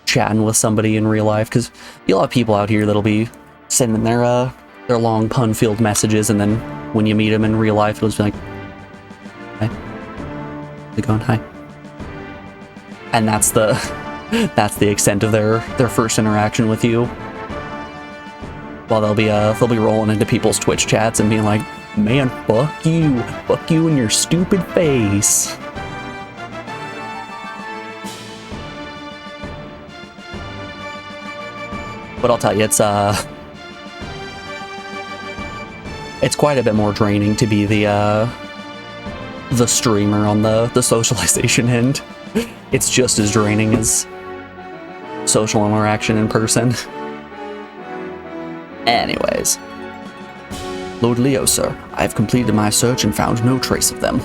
chatting with somebody in real life, because you'll have people out here that'll be sending their long pun-filled messages, and then when you meet them in real life, it'll just be like, "Hi, how's it going? Hi." And that's the extent of their first interaction with you. Well, they'll be rolling into people's Twitch chats and being like, "Man, fuck you and your stupid face." But I'll tell you, it's quite a bit more draining to be the streamer on the socialization end. It's just as draining as social interaction in person. Anyways. Lord Leo, sir, I have completed my search and found no trace of them.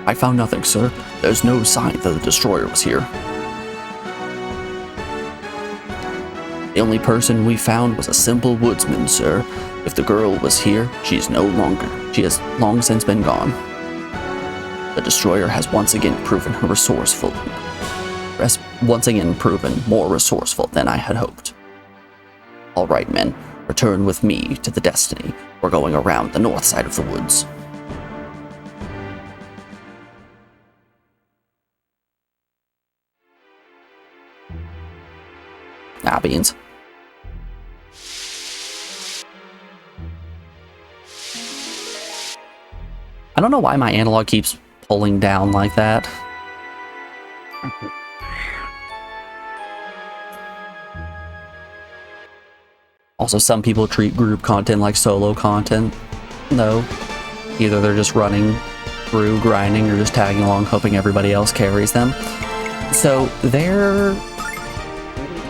I found nothing, sir. There's no sign that the destroyer was here. The only person we found was a simple woodsman, sir. If the girl was here, she has long since been gone. The destroyer has once again proven more resourceful than I had hoped. All right, men, return with me to the Destiny. We're going around the north side of the woods. Ah, beans. I don't know why my analog keeps pulling down like that. Also, some people treat group content like solo content, though. Either they're just running through, grinding, or just tagging along, hoping everybody else carries them. So,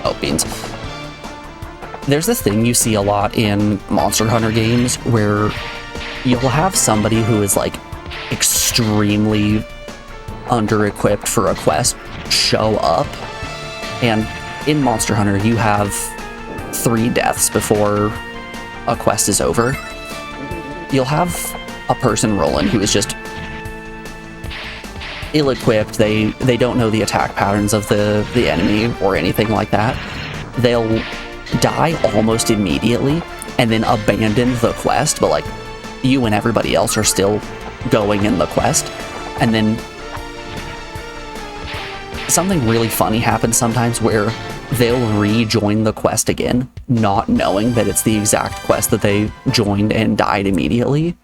oh, beans. There's this thing you see a lot in Monster Hunter games where you'll have somebody who is like extremely under-equipped for a quest show up, and in Monster Hunter you have 3 deaths before a quest is over. You'll have a person rolling who is just ill-equipped. They don't know the attack patterns of the enemy or anything like that. They'll die almost immediately and then abandon the quest, but like you and everybody else are still going in the quest. And then something really funny happens sometimes where they'll rejoin the quest again, not knowing that it's the exact quest that they joined and died immediately.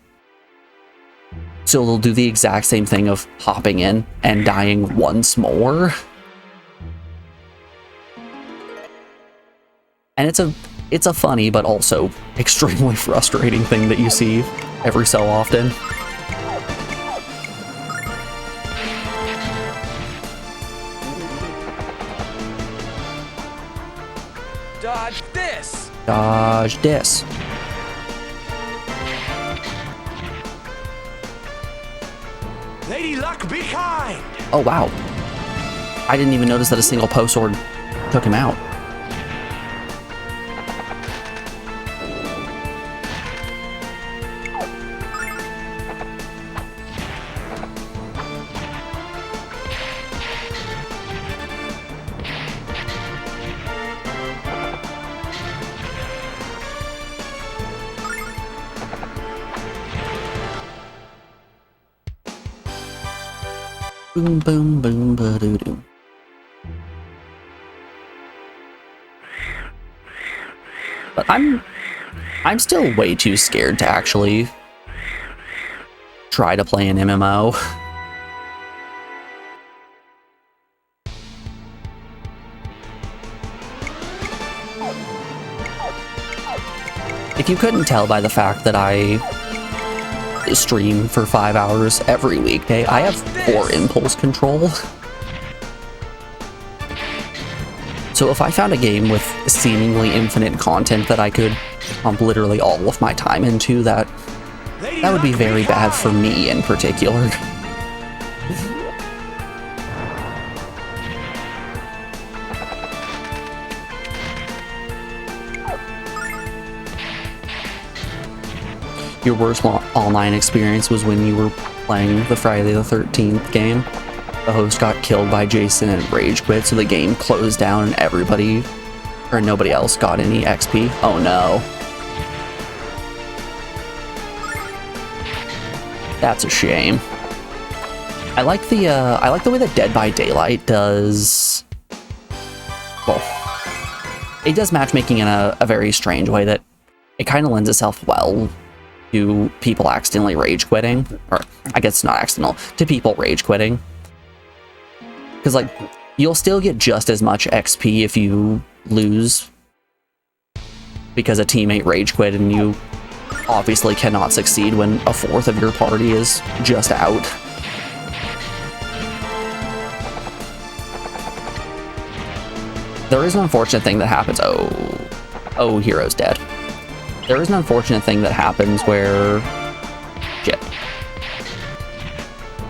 So they'll do the exact same thing of hopping in and dying once more. And it's a funny but also extremely frustrating thing that you see every so often. Dodge this! Dodge this. Lady Luck, be kind! Oh wow. I didn't even notice that a single post sword took him out. Boom, boom, boom, ba-doo-doo. But I'm still way too scared to actually try to play an MMO. If you couldn't tell by the fact that I stream for 5 hours every weekday. I have poor impulse control. So if I found a game with seemingly infinite content that I could pump literally all of my time into, that would be very bad for me in particular. Your worst online experience was when you were playing the Friday the 13th game. The host got killed by Jason and rage quit, so the game closed down and everybody, or nobody else, got any XP. Oh no. That's a shame. I like the way that Dead by Daylight does. Well, it does matchmaking in a very strange way that it kind of lends itself well to people accidentally rage quitting, or I guess it's not accidental, to people rage quitting. Because, like, you'll still get just as much XP if you lose because a teammate rage quit, and you obviously cannot succeed when a fourth of your party is just out. There is an unfortunate thing that happens. Oh, hero's dead. There is an unfortunate thing that happens where... Shit.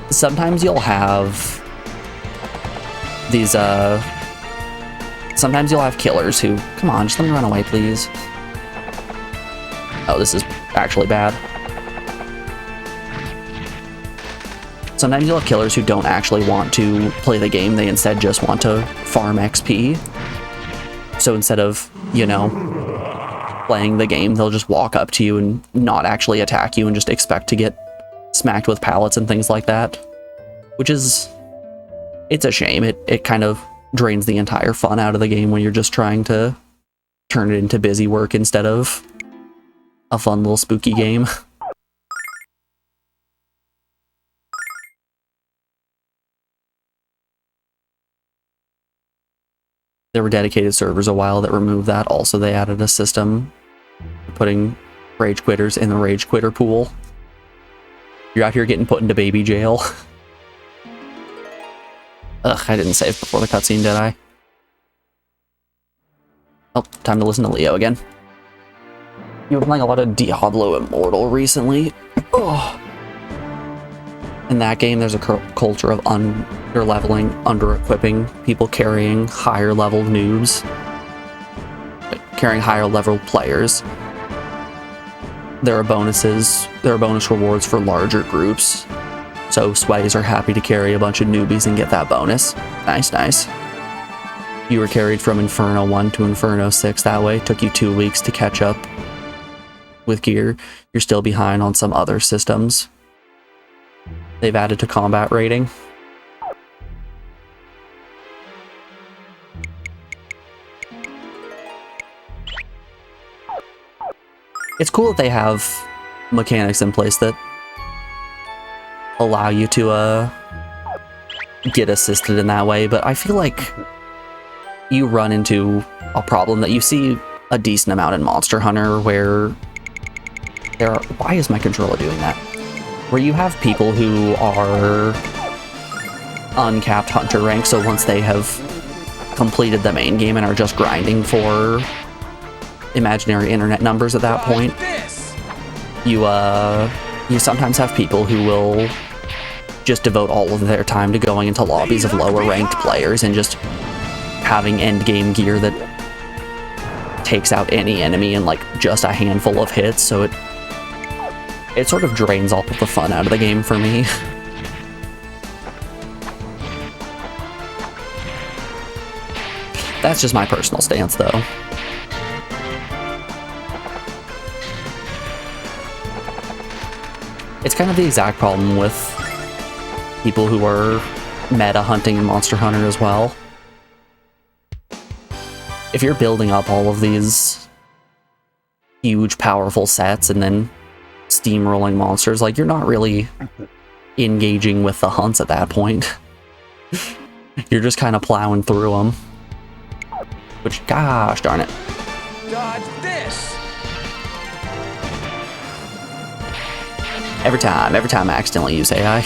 Sometimes you'll have these, sometimes you'll have killers who... Come on, just let me run away, please. Oh, this is actually bad. Sometimes you'll have killers who don't actually want to play the game, they instead just want to farm XP. So instead of, you know, playing the game, they'll just walk up to you and not actually attack you and just expect to get smacked with pallets and things like that. Which is... It's a shame. It kind of drains the entire fun out of the game when you're just trying to turn it into busy work instead of a fun little spooky game. There were dedicated servers a while that removed that. Also, they added a system for putting rage quitters in the rage quitter pool. You're out here getting put into baby jail. Ugh, I didn't save before the cutscene, did I? Oh, time to listen to Leo again. You've been playing a lot of Diablo Immortal recently. Oh. In that game, there's a culture of under-leveling, under-equipping, people carrying higher-level noobs. Carrying higher-level players. There are bonus rewards for larger groups. So sways are happy to carry a bunch of newbies and get that bonus. Nice, nice. You were carried from Inferno 1 to Inferno 6 that way. Took you 2 weeks to catch up with gear. You're still behind on some other systems. They've added to combat rating. It's cool that they have mechanics in place that allow you to get assisted in that way, but I feel like you run into a problem that you see a decent amount in Monster Hunter where there are... Why is my controller doing that? Where you have people who are uncapped hunter rank, so once they have completed the main game and are just grinding for imaginary internet numbers at that point, you sometimes have people who will just devote all of their time to going into lobbies of lower ranked players and just having endgame gear that takes out any enemy in like just a handful of hits, so it sort of drains all of the fun out of the game for me. That's just my personal stance, though. It's kind of the exact problem with people who are meta hunting in Monster Hunter as well. If you're building up all of these huge, powerful sets and then steamrolling monsters, like, you're not really engaging with the hunts at that point. You're just kind of plowing through them. Which, gosh darn it. Dodge this! Every time I accidentally use AI.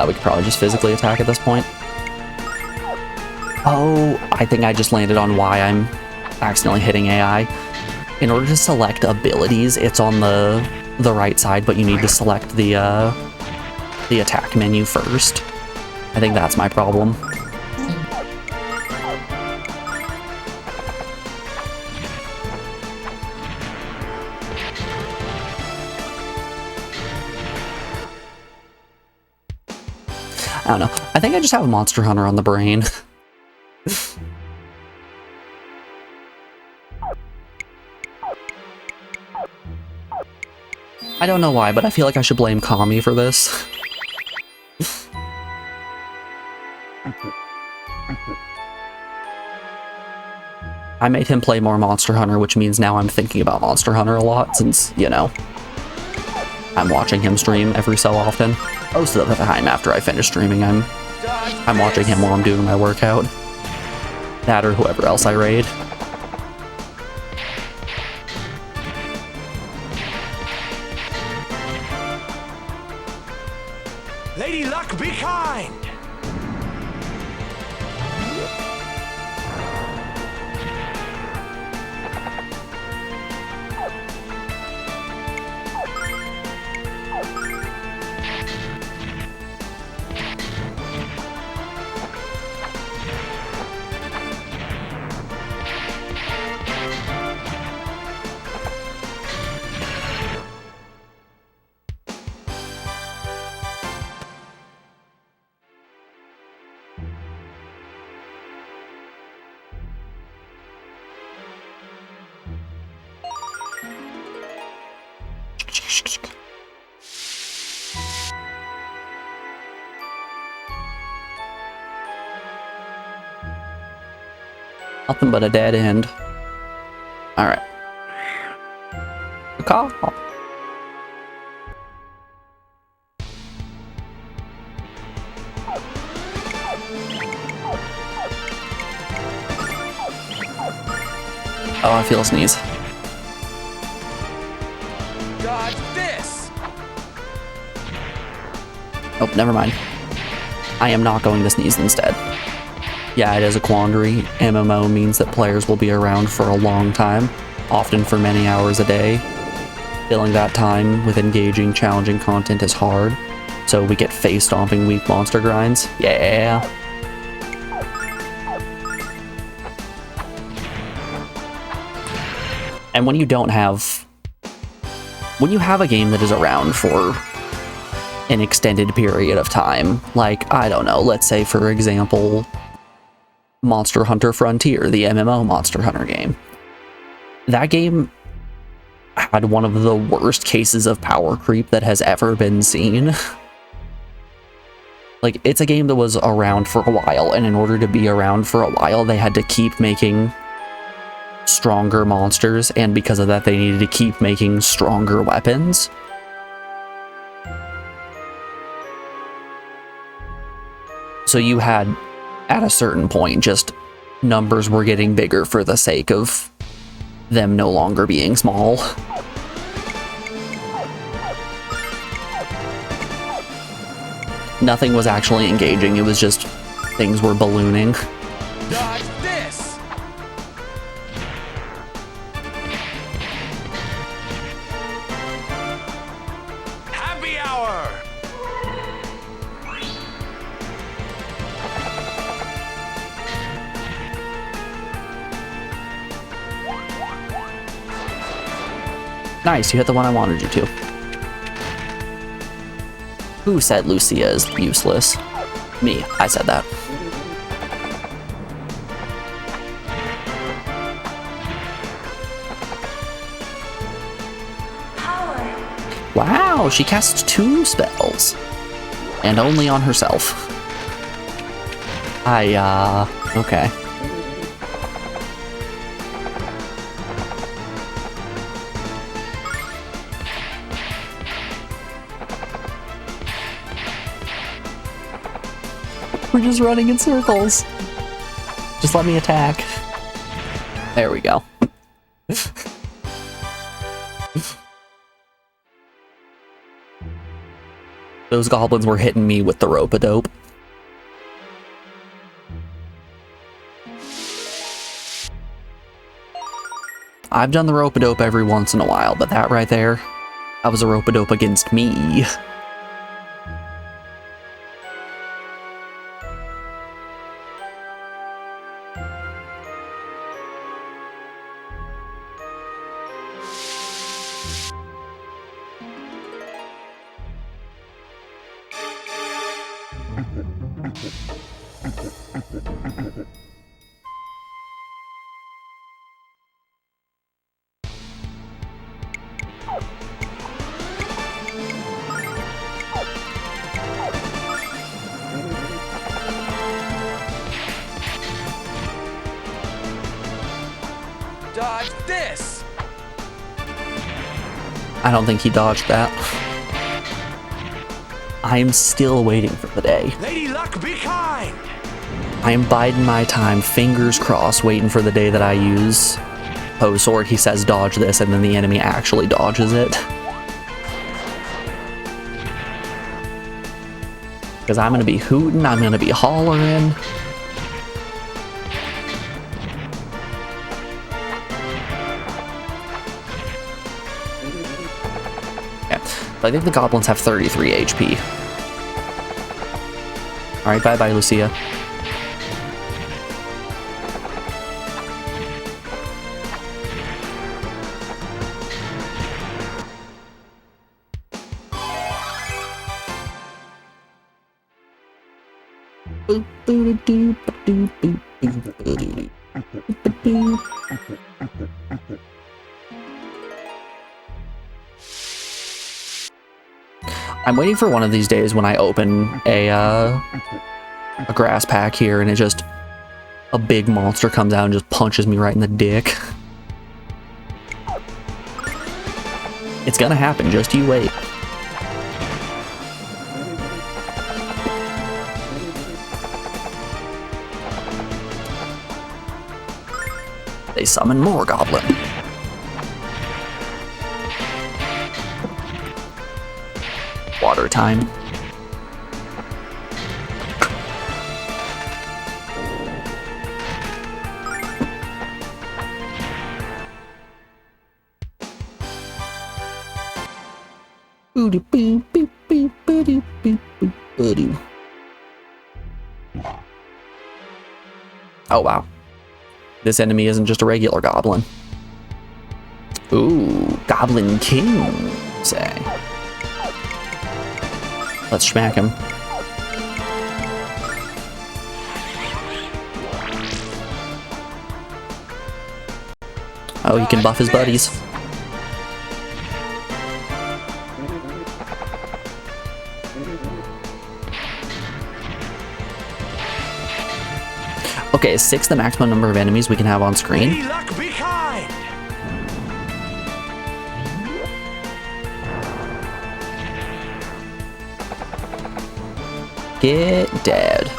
We could probably just physically attack at this point. Oh, I think I just landed on why I'm accidentally hitting AI. In order to select abilities, it's on the right side, but you need to select the attack menu first. I think that's my problem. I don't know. I think I just have a Monster Hunter on the brain. I don't know why, but I feel like I should blame Kami for this. I made him play more Monster Hunter, which means now I'm thinking about Monster Hunter a lot since, you know, I'm watching him stream every so often. Most of the time after I finish streaming, I'm watching him while I'm doing my workout. That or whoever else I raid. Lady Luck, be kind! Nothing but a dead end. Alright. Good call. Oh, I feel a sneeze. Dodge this! Oh, never mind. I am not going to sneeze instead. Yeah, it is a quandary. MMO means that players will be around for a long time, often for many hours a day. Filling that time with engaging, challenging content is hard, so we get face-stomping weak monster grinds. Yeah! And when you have a game that is around for an extended period of time, like, I don't know, let's say for example, Monster Hunter Frontier, the MMO Monster Hunter game. That game had one of the worst cases of power creep that has ever been seen. Like, it's a game that was around for a while, and in order to be around for a while, they had to keep making stronger monsters, and because of that, they needed to keep making stronger weapons. So you had, at a certain point, just numbers were getting bigger for the sake of them no longer being small. Nothing was actually engaging, it was just things were ballooning. Dodge this! Happy hour! Nice, you hit the one I wanted you to. Who said Lucia is useless? Me, I said that. Wow, she casts 2 spells. And only on herself. Okay. We're just running in circles. Just let me attack. There we go. Those goblins were hitting me with the rope-a-dope. I've done the rope-a-dope every once in a while, but that right there, that was a rope-a-dope against me. Dodge this! I don't think he dodged that. I am still waiting for the day. Lady Luck, be kind! I am biding my time, fingers crossed, waiting for the day that I use Poe Sword. He says dodge this, and then the enemy actually dodges it. Because I'm going to be hooting, I'm going to be hollering. Yeah, I think the goblins have 33 HP. Alright, bye-bye, Lucia. I'm waiting for one of these days when I open a grass pack here and it just, a big monster comes out and just punches me right in the dick. It's gonna happen, just you wait. They summon more goblin. Water time. Oh wow. This enemy isn't just a regular goblin. Ooh, Goblin King, say. Let's smack him. Oh, he can buff his buddies. Okay, is 6 the maximum number of enemies we can have on screen? Lady Luck, be kind! Get dead.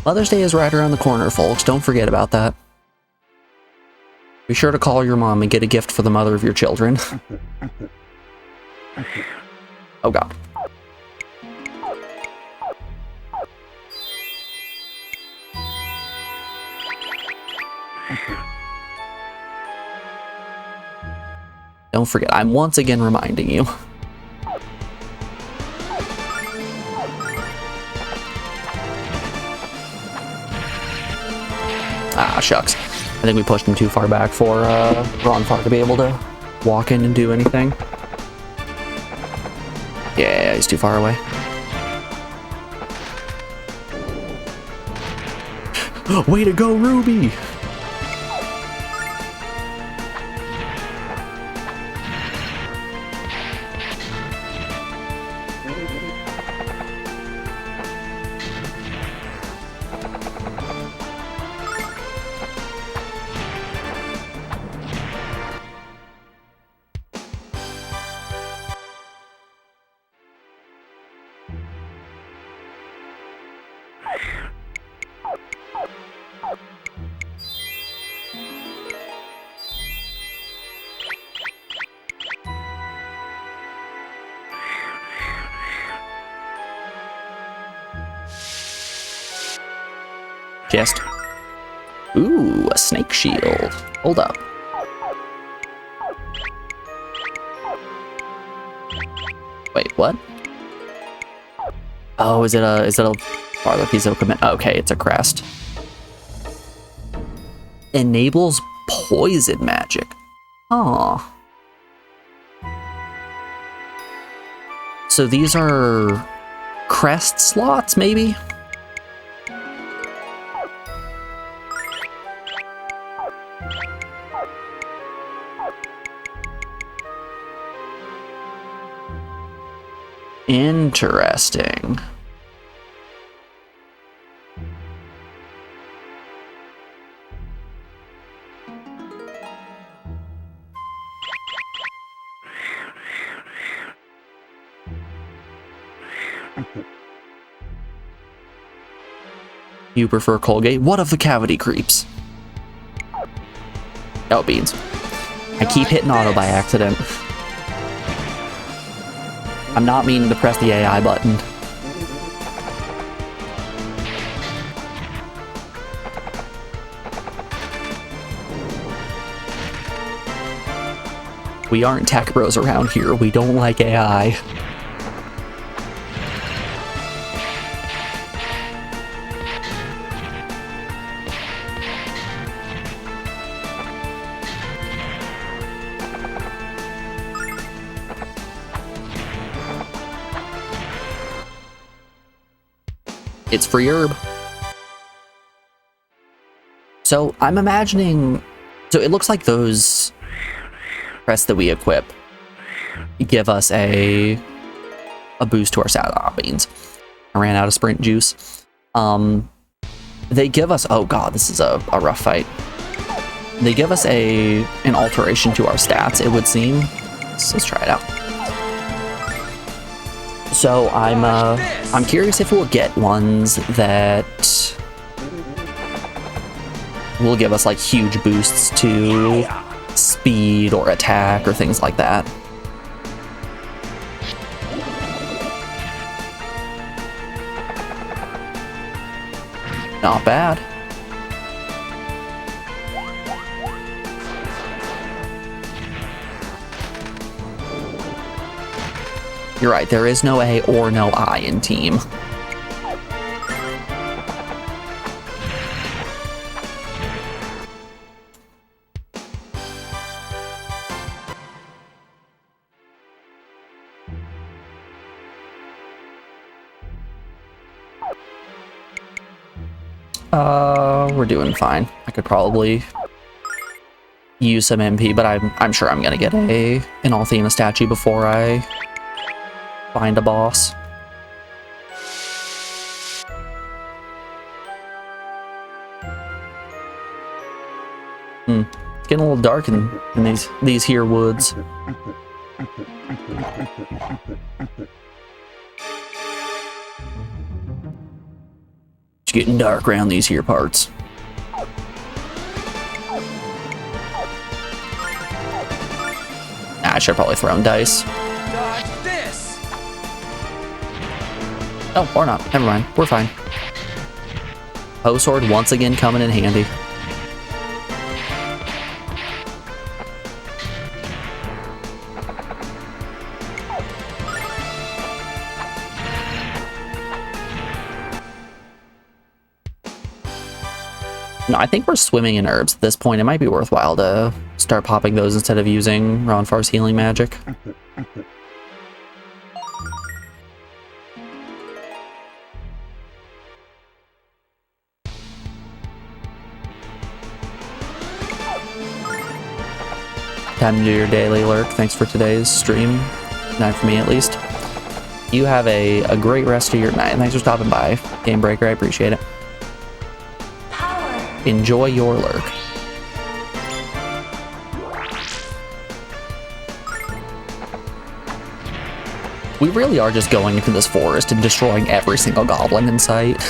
Mother's Day is right around the corner, folks. Don't forget about that. Be sure to call your mom and get a gift for the mother of your children. Oh god. Don't forget, I'm once again reminding you. Ah, shucks. I think we pushed him too far back for Ron Far to be able to walk in and do anything. Yeah, he's too far away. Way to go, Ruby! Chest. Ooh, a snake shield. Hold up. Wait, what? Oh, is it a farther piece of equipment? Okay, it's a crest. Enables poison magic. Oh. So these are crest slots, maybe? Interesting. You prefer Colgate? What of the cavity creeps? Oh, beans. I keep hitting auto by accident. I'm not meaning to press the AI button. We aren't tech bros around here. We don't like AI. It's free herb. So I'm imagining, so it looks like those crests that we equip give us a boost to our stat beans. I ran out of sprint juice. They give us, oh god, this is a rough fight. They give us an alteration to our stats, it would seem. So let's try it out. So I'm curious if we'll get ones that will give us like huge boosts to speed or attack or things like that. Not bad. You're right, there is no A or no I in team. We're doing fine. I could probably use some MP, but I'm sure I'm gonna get an Althena statue before I find a boss. It's getting a little dark in these here woods. It's getting dark around these here parts. I should have probably thrown dice. Dodge this! Oh, or not. Never mind. We're fine. Hoe sword once again coming in handy. No, I think we're swimming in herbs at this point. It might be worthwhile to start popping those instead of using Ronfar's healing magic. Time to do your daily lurk. Thanks for today's stream. Not for me, at least. You have a great rest of your night. Thanks for stopping by, Game Breaker. I appreciate it. Enjoy your lurk. We really are just going into this forest and destroying every single goblin in sight.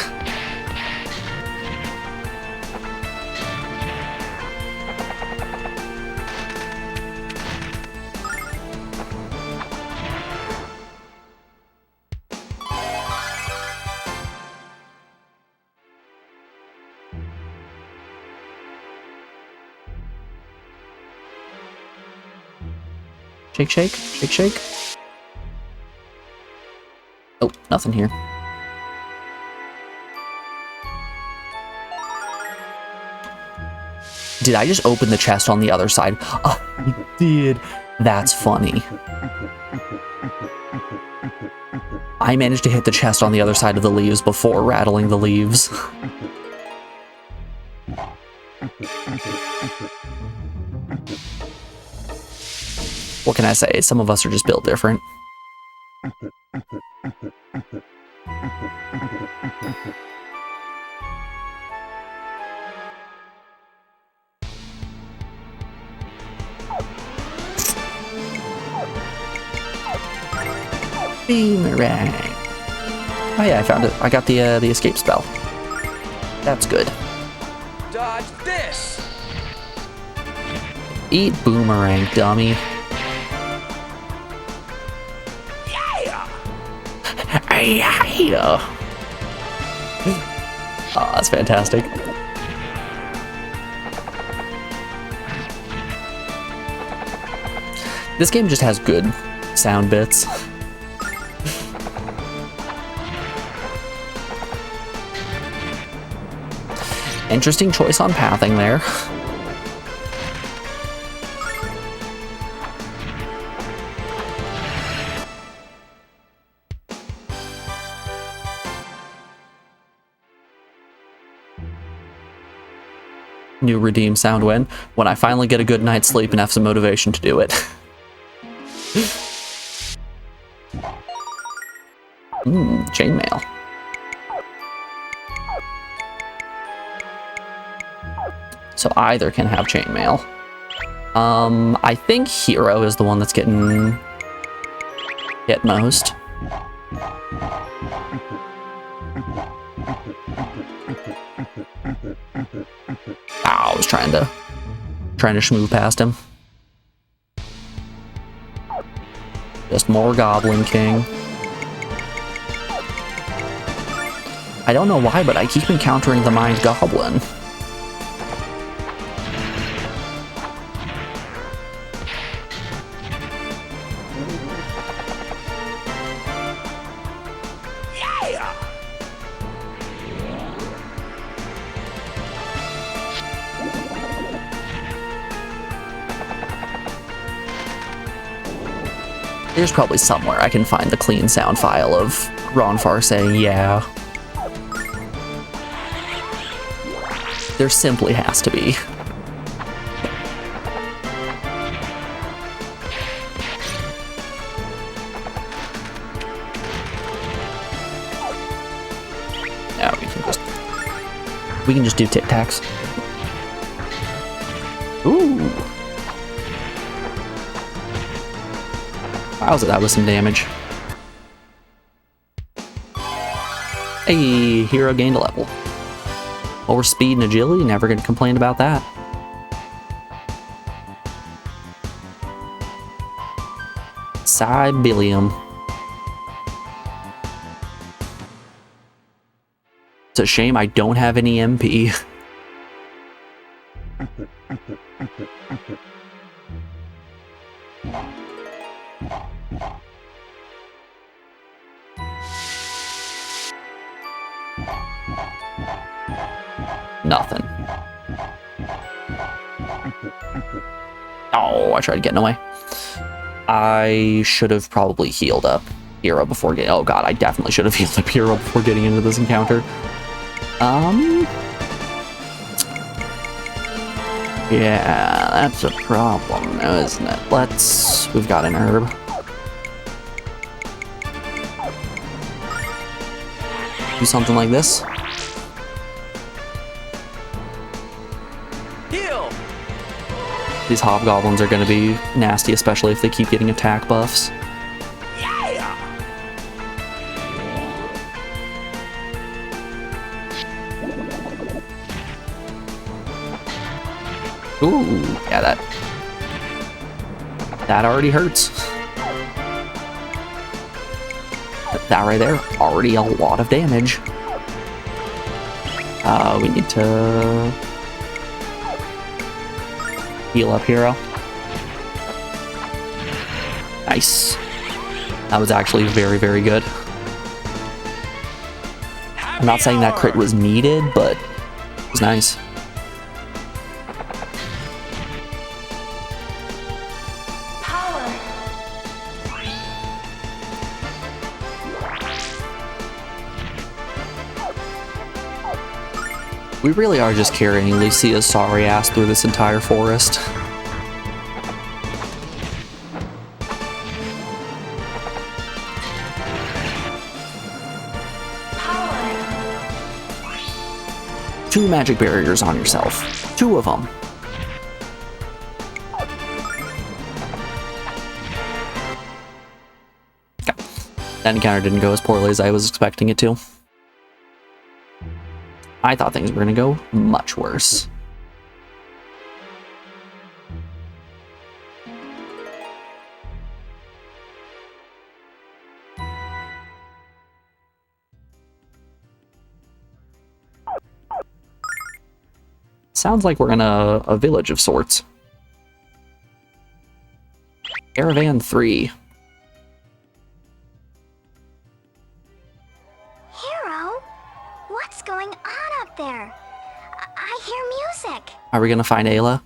Shake, shake, shake, shake. Oh, nothing here. Did I just open the chest on the other side? Oh, I did. That's funny. I managed to hit the chest on the other side of the leaves before rattling the leaves. What can I say? Some of us are just built different. Boomerang. Oh yeah, I found it. I got the escape spell. That's good. Dodge this! Eat boomerang, dummy. Yeah! Yeah. Oh, that's fantastic. This game just has good sound bits. Interesting choice on pathing there. New redeem sound win. When I finally get a good night's sleep and have some motivation to do it. Chainmail. So either can have chainmail. I think Hero is the one that's getting hit most. I was trying to schmoo past him. Just more Goblin King. I don't know why, but I keep encountering the Mind Goblin. There's probably somewhere I can find the clean sound file of Ronfar saying, yeah. There simply has to be. Yeah, we can just do Tic Tacs. Ooh. Wowza, that was some damage. Hey, Hero gained a level. More speed and agility, never gonna complain about that. Sibilium. It's a shame I don't have any MP. Nothing. Oh, I tried getting away. I should have probably healed up Hero before getting... Oh god, I definitely should have healed up Hero before getting into this encounter. Yeah, that's a problem though, isn't it? We've got an herb. Do something like this. These hobgoblins are going to be nasty, especially if they keep getting attack buffs. Yeah! Ooh, yeah, that already hurts. That right there, already a lot of damage. We need to heal up Hero. Nice. That was actually very, very good. I'm not saying that crit was needed, but it was nice. We really are just carrying Lucia's sorry ass through this entire forest. Two magic barriers on yourself. Two of them. Okay. That encounter didn't go as poorly as I was expecting it to. I thought things were going to go much worse. Sounds like we're in a village of sorts. Caravan 3. Hero? What's going on up there? I hear music. Are we going to find Ayla?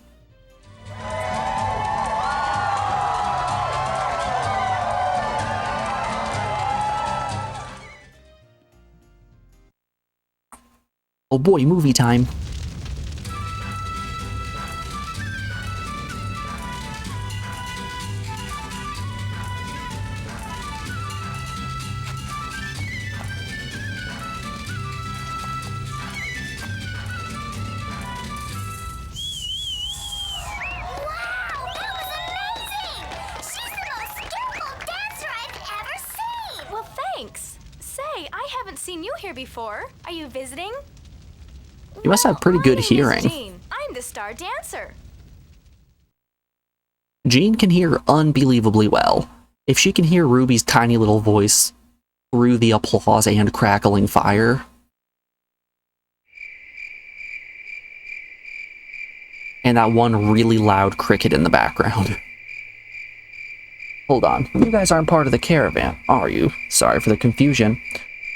Oh boy, movie time. Before. Are you visiting? You must have pretty good hearing. Jean. I'm the star dancer. Jean can hear unbelievably well. If she can hear Ruby's tiny little voice through the applause and crackling fire. And that one really loud cricket in the background. Hold on, you guys aren't part of the caravan, are you? Sorry for the confusion.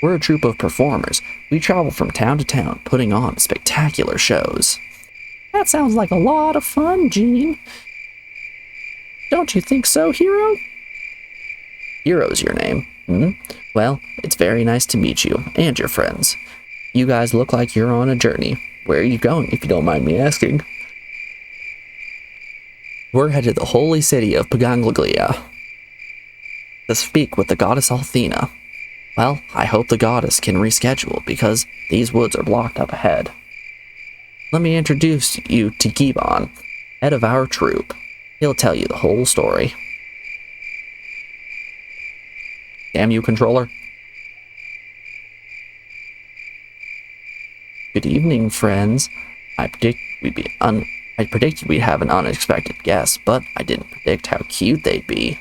We're a troupe of performers. We travel from town to town, putting on spectacular shows. That sounds like a lot of fun, Jean. Don't you think so, Hero? Hero's your name, hmm? Well, it's very nice to meet you, and your friends. You guys look like you're on a journey. Where are you going, if you don't mind me asking? We're headed to the holy city of Paganglia to speak with the goddess Althena. Well, I hope the goddess can reschedule, because these woods are blocked up ahead. Let me introduce you to Gibbon, head of our troop. He'll tell you the whole story. Damn you, controller. Good evening, friends. I predicted we'd have an unexpected guest, but I didn't predict how cute they'd be.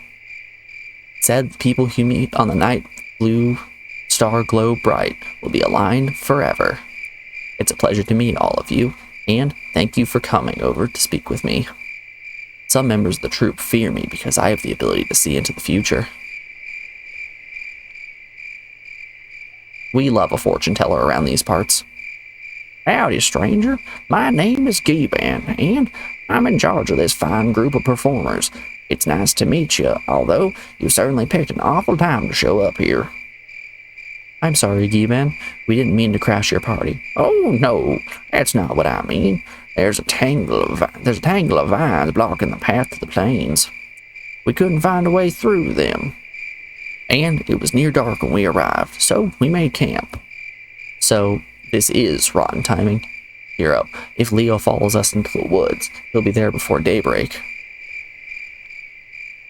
It said the people who meet on the night blue star glow bright will be aligned forever. It's a pleasure to meet all of you, and thank you for coming over to speak with me. Some members of the troop fear me because I have the ability to see into the future. We love a fortune teller around these parts. Howdy, stranger. My name is Gibbon, and I'm in charge of this fine group of performers. It's nice to meet you, although you certainly picked an awful time to show up here. I'm sorry, Gibbon. We didn't mean to crash your party. Oh, no, that's not what I mean. There's a tangle of vines blocking the path to the plains. We couldn't find a way through them. And it was near dark when we arrived, so we made camp. So, this is rotten timing. Hero, if Leo follows us into the woods, he'll be there before daybreak.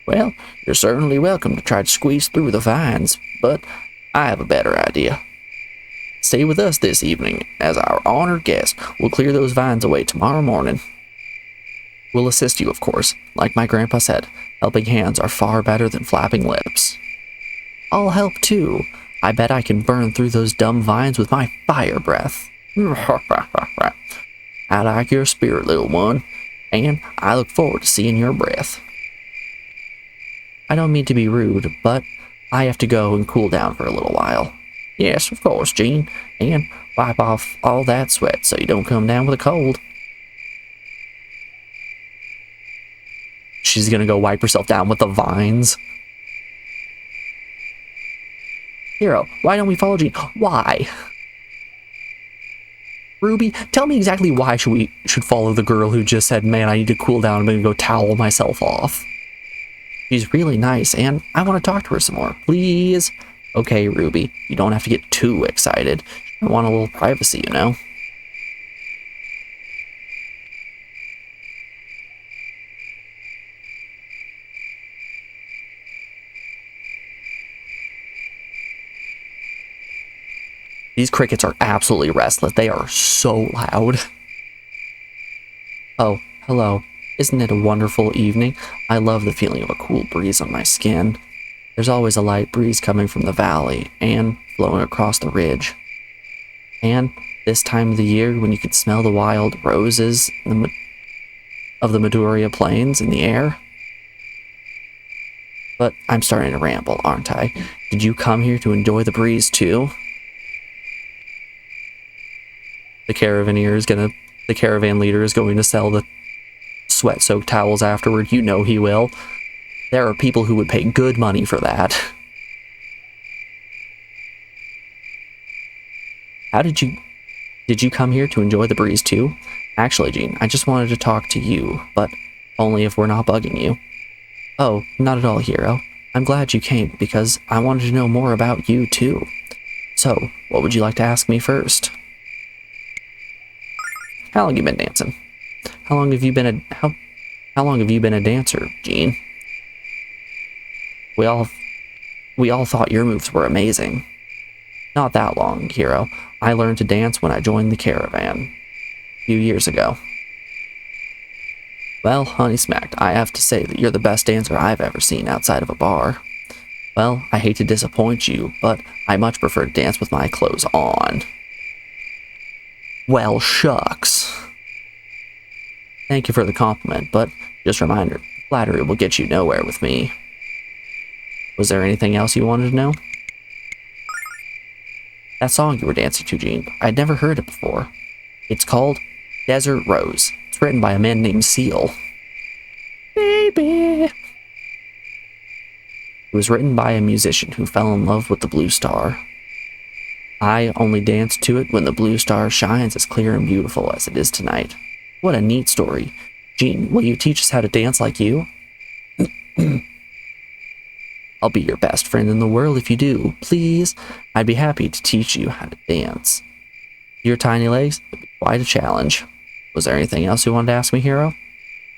Well, you're certainly welcome to try to squeeze through the vines, but I have a better idea. Stay with us this evening, as our honored guest will clear those vines away tomorrow morning. We'll assist you, of course. Like my grandpa said, helping hands are far better than flapping lips. I'll help too. I bet I can burn through those dumb vines with my fire breath. I like your spirit, little one, and I look forward to seeing your breath. I don't mean to be rude, but I have to go and cool down for a little while. Yes, of course, Jean. And wipe off all that sweat so you don't come down with a cold. She's gonna go wipe herself down with the vines. Hero, why don't we follow Jean? Why? Ruby, tell me exactly why we should follow the girl who just said, man, I need to cool down. I'm gonna go towel myself off. She's really nice, and I want to talk to her some more. Please? Okay, Ruby, you don't have to get too excited. I want a little privacy, you know? These crickets are absolutely restless. They are so loud. Oh, hello. Isn't it a wonderful evening? I love the feeling of a cool breeze on my skin. There's always a light breeze coming from the valley and flowing across the ridge. And this time of the year, when you can smell the wild roses of the Maduria Plains in the air. But I'm starting to ramble, aren't I? Did you come here to enjoy the breeze too? The caravan leader is going to sell the sweat-soaked towels afterward. You know he will. There are people who would pay good money for that. Did you come here to enjoy the breeze too? Actually, Jean, I just wanted to talk to you, but only if we're not bugging you. Oh, not at all, Hero. I'm glad you came, because I wanted to know more about you too. So, what would you like to ask me first? How long have you been dancing? How long have you been a dancer, Jean? We all thought your moves were amazing. Not that long, Hero. I learned to dance when I joined the caravan a few years ago. Well, honey smacked, I have to say that you're the best dancer I've ever seen outside of a bar. Well, I hate to disappoint you, but I much prefer to dance with my clothes on. Well, shucks. Thank you for the compliment, but just a reminder, flattery will get you nowhere with me. Was there anything else you wanted to know? That song you were dancing to, Jean, I'd never heard it before. It's called Desert Rose. It's written by a man named Seal. Baby! It was written by a musician who fell in love with the blue star. I only dance to it when the blue star shines as clear and beautiful as it is tonight. What a neat story. Jean, will you teach us how to dance like you? I'll be your best friend in the world if you do. Please, I'd be happy to teach you how to dance. Your tiny legs would be quite a challenge. Was there anything else you wanted to ask me, Hero?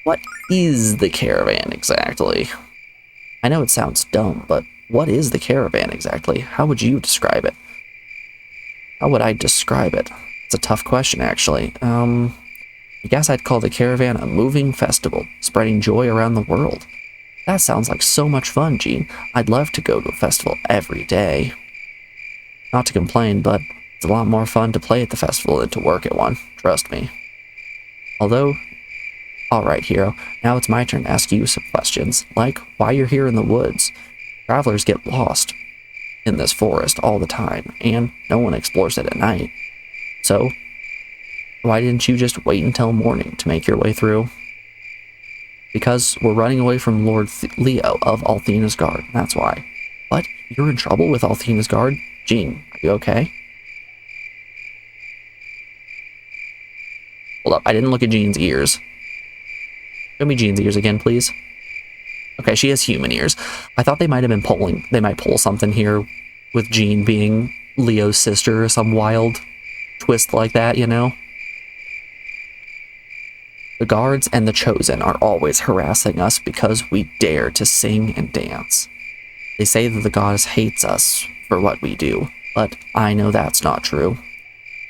What is the caravan exactly? I know it sounds dumb, but what is the caravan exactly? How would you describe it? How would I describe it? It's a tough question, actually. I guess I'd call the caravan a moving festival, spreading joy around the world. That sounds like so much fun, Jean. I'd love to go to a festival every day. Not to complain, but it's a lot more fun to play at the festival than to work at one. Trust me. Although, alright, Hero, now it's my turn to ask you some questions, like why you're here in the woods. Travelers get lost in this forest all the time, and no one explores it at night. So, why didn't you just wait until morning to make your way through? Because we're running away from Lord Leo of Althena's Guard, that's why. What? You're in trouble with Althena's Guard? Jean, are you okay? Hold up, I didn't look at Jean's ears. Show me Jean's ears again, please. Okay, she has human ears. I thought they might have been they might pull something here with Jean being Leo's sister or some wild twist like that, you know? The guards and the chosen are always harassing us because we dare to sing and dance. They say that the goddess hates us for what we do, but I know that's not true.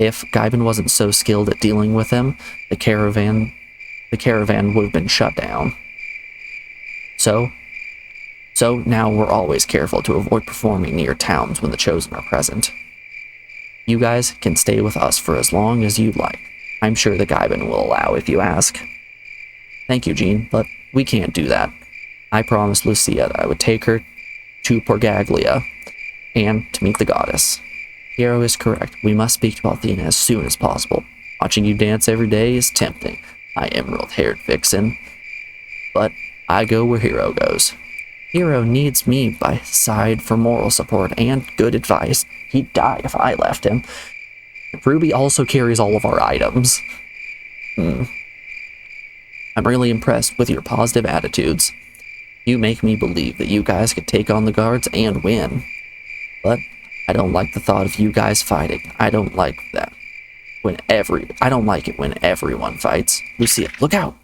If Gaibin wasn't so skilled at dealing with him, the caravan would have been shut down. So now we're always careful to avoid performing near towns when the chosen are present. You guys can stay with us for as long as you'd like. I'm sure the Gaibin will allow if you ask. Thank you, Jean, but we can't do that. I promised Lucia that I would take her to Porgaglia and to meet the goddess. Hero is correct. We must speak to Athena as soon as possible. Watching you dance every day is tempting, my emerald-haired vixen. But I go where Hero goes. Hero needs me by his side for moral support and good advice. He'd die if I left him. Ruby also carries all of our items. I'm really impressed with your positive attitudes. You make me believe that you guys could take on the guards and win. But I don't like the thought of you guys fighting. I don't like that. I don't like it when everyone fights. Lucia, look out!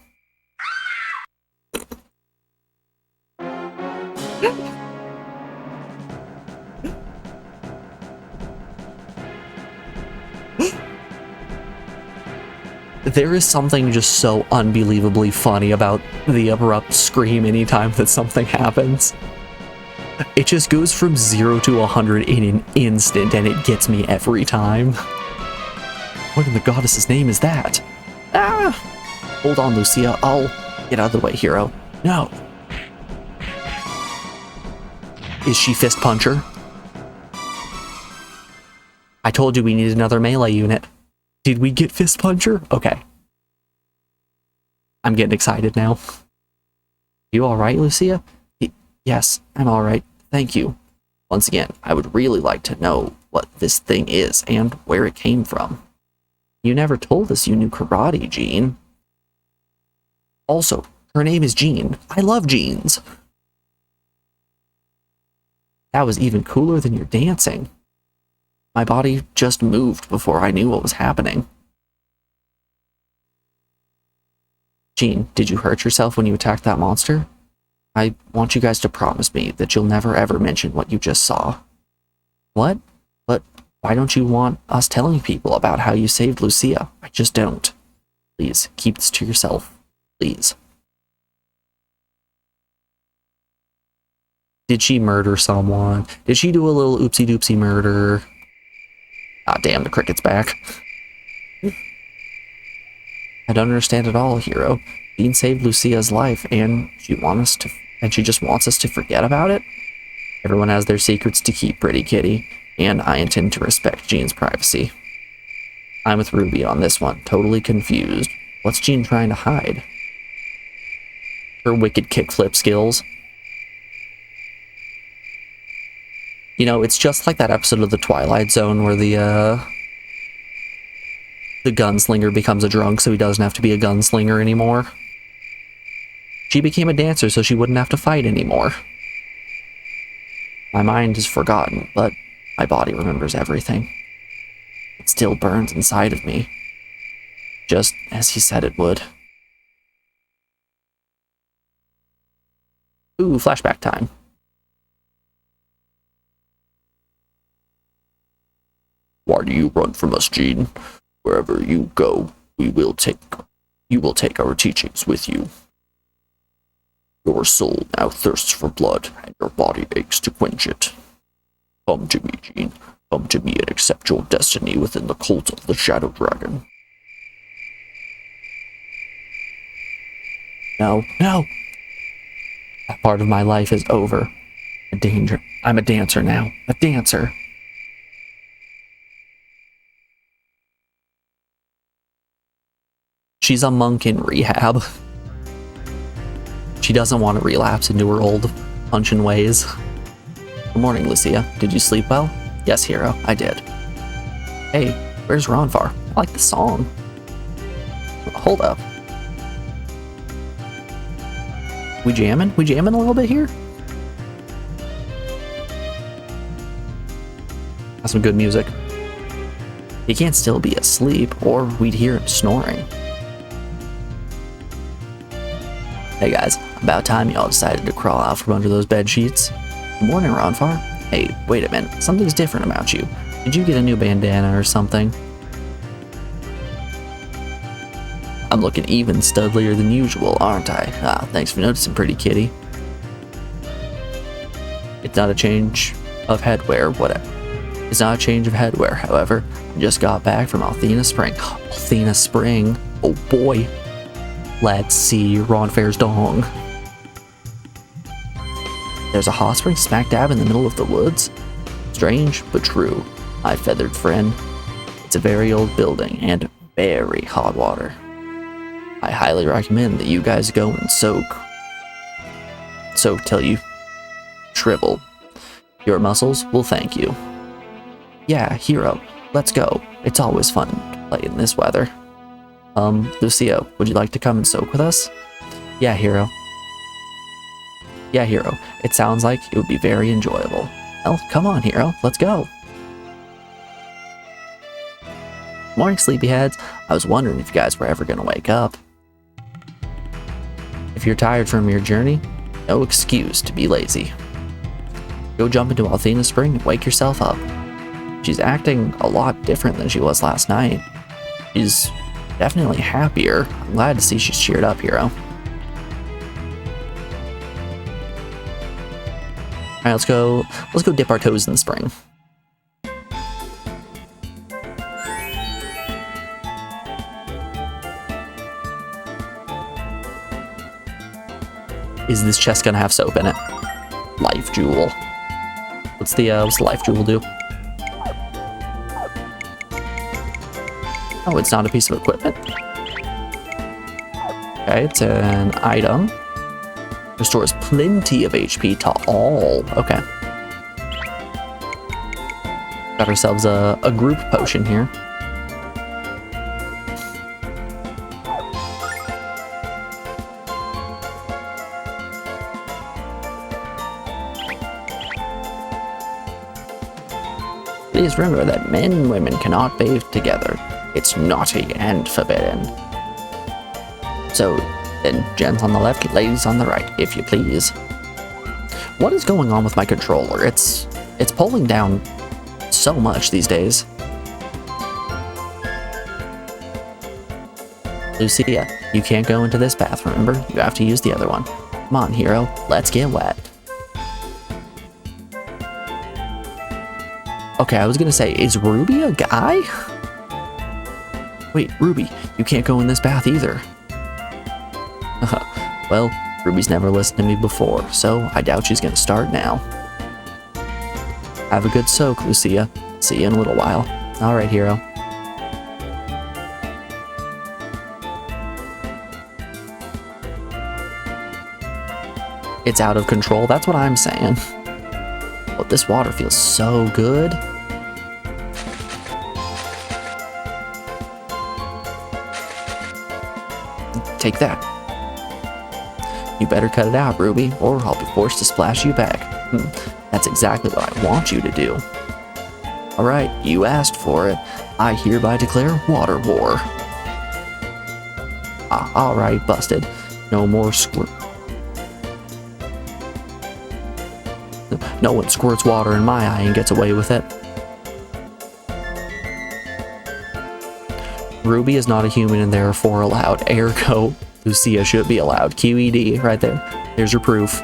There is something just so unbelievably funny about the abrupt scream anytime that something happens. It just goes from 0 to 100 in an instant, and it gets me every time. What in the goddess's name is that? Ah! Hold on, Lucia. I'll get out of the way, Hero. No. Is she Fist Puncher? I told you we need another melee unit. Did we get Fist Puncher? Okay. I'm getting excited now. You alright, Lucia? Yes, I'm alright. Thank you. Once again, I would really like to know what this thing is and where it came from. You never told us you knew karate, Jean. Also, her name is Jean. I love Jeans. That was even cooler than your dancing. My body just moved before I knew what was happening. Jean, did you hurt yourself when you attacked that monster? I want you guys to promise me that you'll never ever mention what you just saw. What? But why don't you want us telling people about how you saved Lucia? I just don't. Please, keep this to yourself. Please. Did she murder someone? Did she do a little oopsie-doopsie murder? Ah, damn, the cricket's back. I don't understand at all, Hero. Jean saved Lucia's life, and she just wants us to forget about it? Everyone has their secrets to keep, pretty kitty, and I intend to respect Jean's privacy. I'm with Ruby on this one, totally confused. What's Jean trying to hide? Her wicked kickflip skills. You know, it's just like that episode of The Twilight Zone where the gunslinger becomes a drunk so he doesn't have to be a gunslinger anymore. She became a dancer so she wouldn't have to fight anymore. My mind is forgotten, but my body remembers everything. It still burns inside of me, just as he said it would. Ooh, flashback time. Why do you run from us, Jean? Wherever you go, you will take our teachings with you. Your soul now thirsts for blood, and your body aches to quench it. Come to me, Jean. Come to me and accept your destiny within the cult of the Shadow Dragon. No, no! That part of my life is over. A danger. I'm a dancer now. A dancer. She's a monk in rehab. She doesn't want to relapse into her old punching ways. Good morning, Lucia. Did you sleep well? Yes, Hero, I did. Hey, where's Ronfar? I like the song. Hold up. We jamming? We jamming a little bit here? That's some good music. He can't still be asleep, or we'd hear him snoring. Hey guys, about time y'all decided to crawl out from under those bed sheets. Good morning, Ronfar. Hey, wait a minute, something's different about you. Did you get a new bandana or something? I'm looking even studlier than usual, aren't I? Ah, thanks for noticing, pretty kitty. It's not a change of headwear, whatever. It's not a change of headwear, however. I just got back from Athena Spring. Athena Spring? Oh boy. Let's see Ronfar's dong. There's a hot spring smack dab in the middle of the woods? Strange, but true, my feathered friend. It's a very old building and very hot water. I highly recommend that you guys go and soak till you shrivel. Your muscles will thank you. Yeah, Hero, let's go. It's always fun to play in this weather. Lucia, would you like to come and soak with us? Yeah, Hero. Yeah, Hero. It sounds like it would be very enjoyable. Well, come on, Hero. Let's go. Morning, sleepyheads. I was wondering if you guys were ever going to wake up. If you're tired from your journey, no excuse to be lazy. Go jump into Althena Spring and wake yourself up. She's acting a lot different than she was last night. She's definitely happier. I'm glad to see she's cheered up, Hero. Alright, let's go dip our toes in the spring. Is this chest gonna have soap in it? Life Jewel. What's the Life Jewel do? Oh, it's not a piece of equipment. Okay, it's an item. Restores plenty of HP to all. Okay. Got ourselves a group potion here. Please remember that men and women cannot bathe together. It's naughty and forbidden. So, then gents on the left, ladies on the right, if you please. What is going on with my controller? It's pulling down so much these days. Lucia, you can't go into this bath, remember? You have to use the other one. Come on, Hero, let's get wet. Okay, I was gonna say, is Ruby a guy? Wait, Ruby, you can't go in this bath either. Well, Ruby's never listened to me before, so I doubt she's gonna start now. Have a good soak, Lucia. See you in a little while. Alright, Hero. It's out of control, that's what I'm saying. But this water feels so good. Take that. You better cut it out, Ruby, or I'll be forced to splash you back. That's exactly what I want you to do. Alright, you asked for it. I hereby declare water war. Alright, busted. No more No one squirts water in my eye and gets away with it. Ruby is not a human and therefore allowed. Ergo, Lucia should be allowed. QED, right there. There's your proof.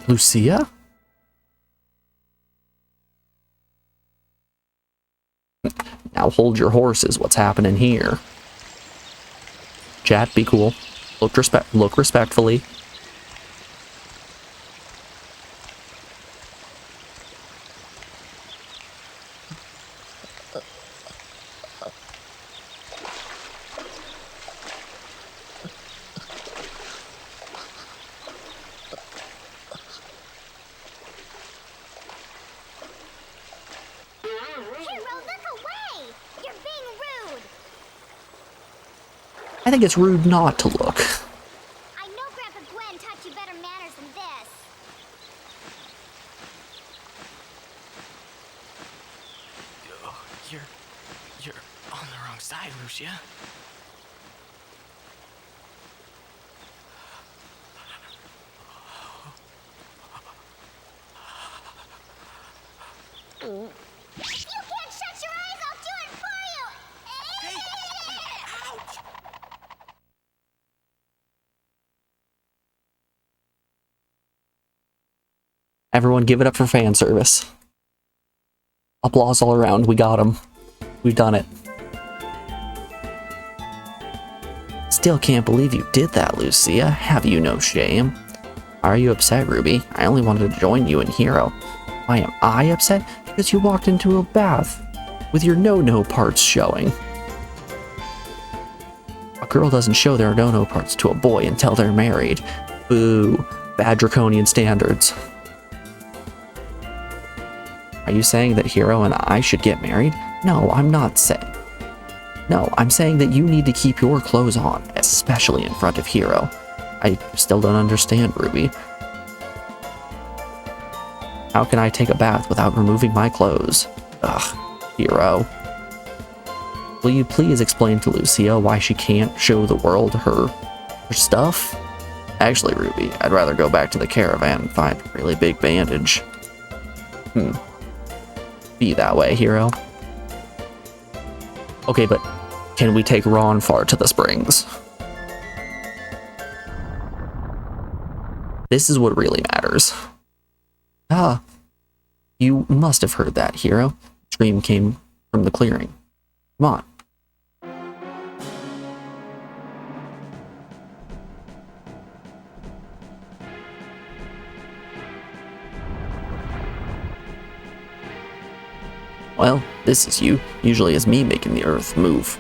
Lucia? Now hold your horses. What's happening here? Chat, be cool. Look respectfully. I think it's rude not to look. I know Grandpa Gwen taught you better manners than this. Oh, you're on the wrong side, Lucia. You can't shut your eyes, I'll do it for you! Hey! Ouch! Everyone give it up for fan service. Applause all around. We got him. We've done it. still can't believe you did that, Lucia. Have you no shame? Why are you upset, Ruby? I only wanted to join you in Hero. Why am I upset? Because you walked into a bath with your no-no parts showing. A girl doesn't show their no-no parts to a boy until they're married. Boo. Bad draconian standards. Are you saying that Hero and I should get married? No, I'm not saying. No, I'm saying that you need to keep your clothes on, especially in front of Hero. I still don't understand, Ruby. How can I take a bath without removing my clothes? Ugh, Hero. Will you please explain to Lucia why she can't show the world her stuff? Actually, Ruby, I'd rather go back to the caravan and find a really big bandage. Be that way, Hero. Okay, but can we take Ron far to the springs? This is what really matters. Ah, you must have heard that, Hero. The scream came from the clearing. Come on. Well, this is you. Usually it's me making the earth move.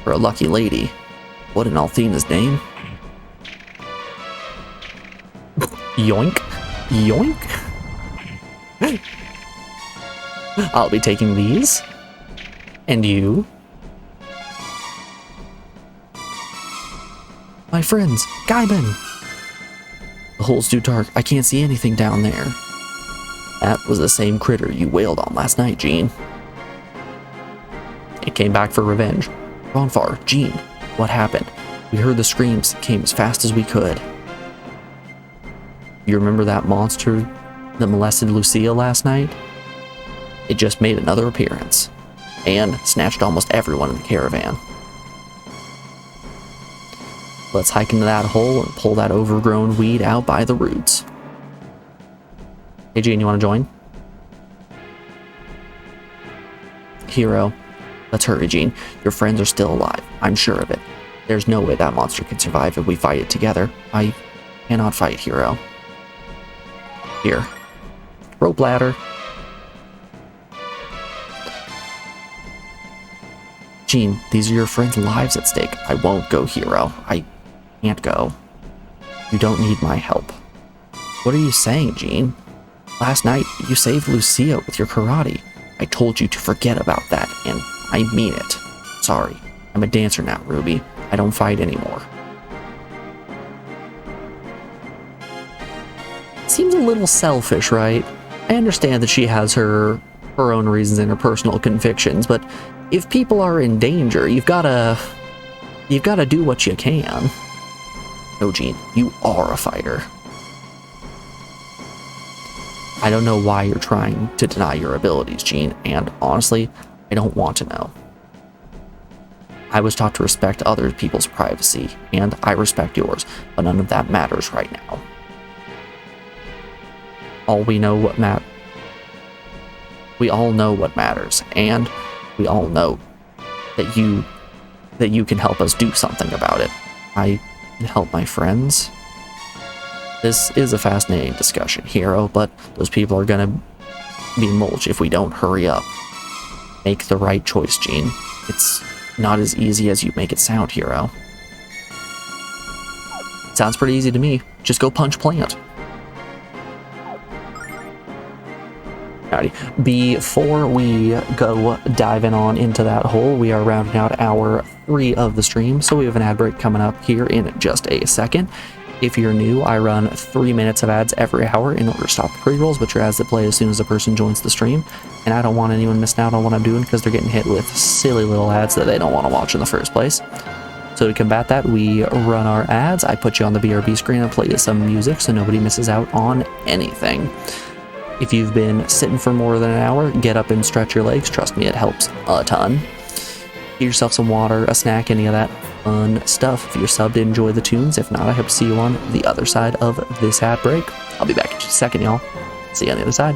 For a lucky lady. What in Althena's name? Yoink. Yoink. I'll be taking these. And you? My friends, Gaiban! The hole's too dark. I can't see anything down there. That was the same critter you wailed on last night, Jean. It came back for revenge. Ronfar, Jean, what happened? We heard the screams, came as fast as we could. You remember that monster that molested Lucia last night? It just made another appearance, and snatched almost everyone in the caravan. Let's hike into that hole and pull that overgrown weed out by the roots. Hey, Jean, you want to join? Hero. Let's hurry, Jean. Your friends are still alive. I'm sure of it. There's no way that monster can survive if we fight it together. I cannot fight, Hero. Here. Rope ladder. Jean, these are your friends' lives at stake. I won't go, Hero. I can't go. You don't need my help. What are you saying, Jean? Last night, you saved Lucia with your karate. I told you to forget about that, and I mean it. Sorry. I'm a dancer now, Ruby. I don't fight anymore. Seems a little selfish, right? I understand that she has her own reasons and her personal convictions, but if people are in danger, you've gotta do what you can. No, Jean, you are a fighter. I don't know why you're trying to deny your abilities, Jean, and honestly, I don't want to know. I was taught to respect other people's privacy, and I respect yours, but none of that matters right now. We all know what matters, and we all know that you can help us do something about it. I can help my friends. This is a fascinating discussion, Hero, but those people are gonna be mulch if we don't hurry up. Make the right choice, Jean. It's not as easy as you make it sound, Hero. Sounds pretty easy to me. Just go punch plant. Alrighty, before we go diving on into that hole, we are rounding out hour 3 of the stream, so we have an ad break coming up here in just a second. If you're new, I run 3 minutes of ads every hour in order to stop the pre-rolls, but your ads that play as soon as a person joins the stream, and I don't want anyone missing out on what I'm doing because they're getting hit with silly little ads that they don't want to watch in the first place. So to combat that, we run our ads. I put you on the BRB screen and play you some music so nobody misses out on anything. If you've been sitting for more than an hour, get up and stretch your legs. Trust me, it helps a ton. Get yourself some water, a snack, any of that fun stuff. If you're subbed, enjoy the tunes. If not, I hope to see you on the other side of this ad break. I'll be back in just a second, y'all. See you on the other side.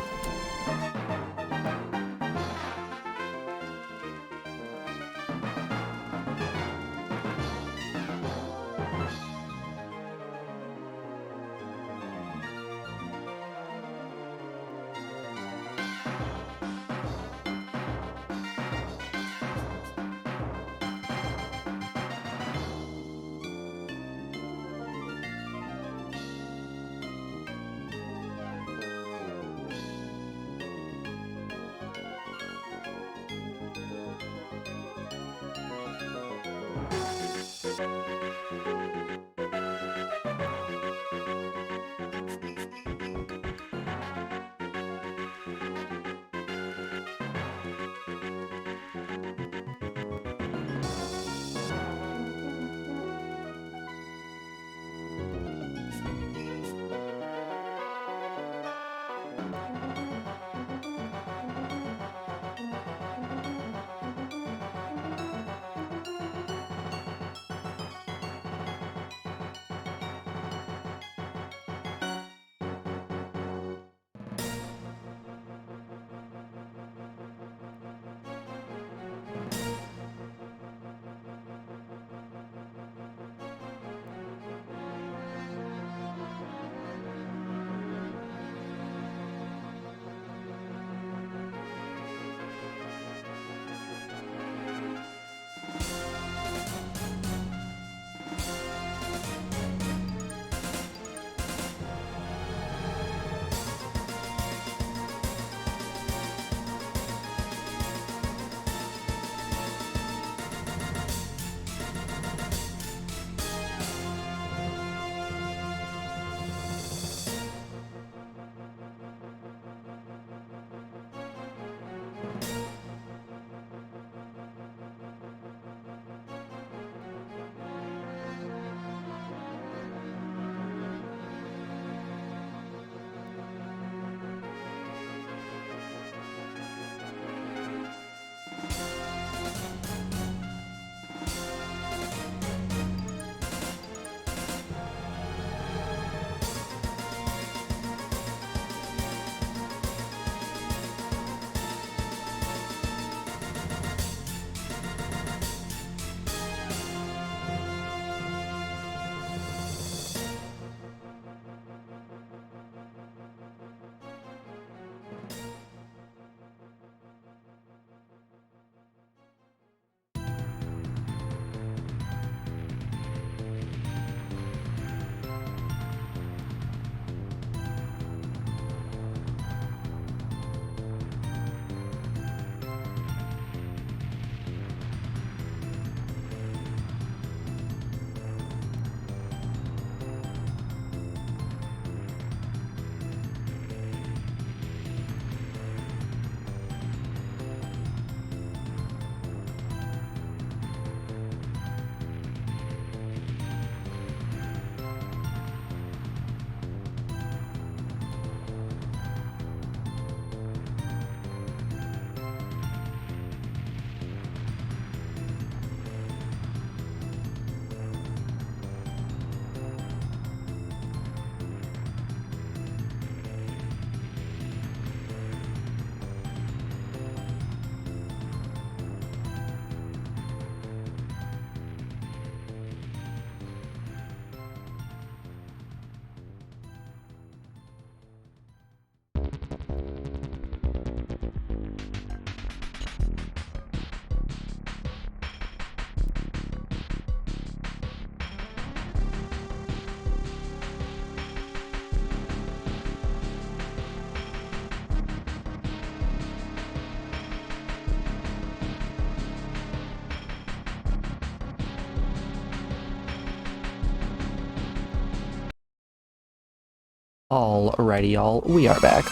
Alrighty, y'all, we are back.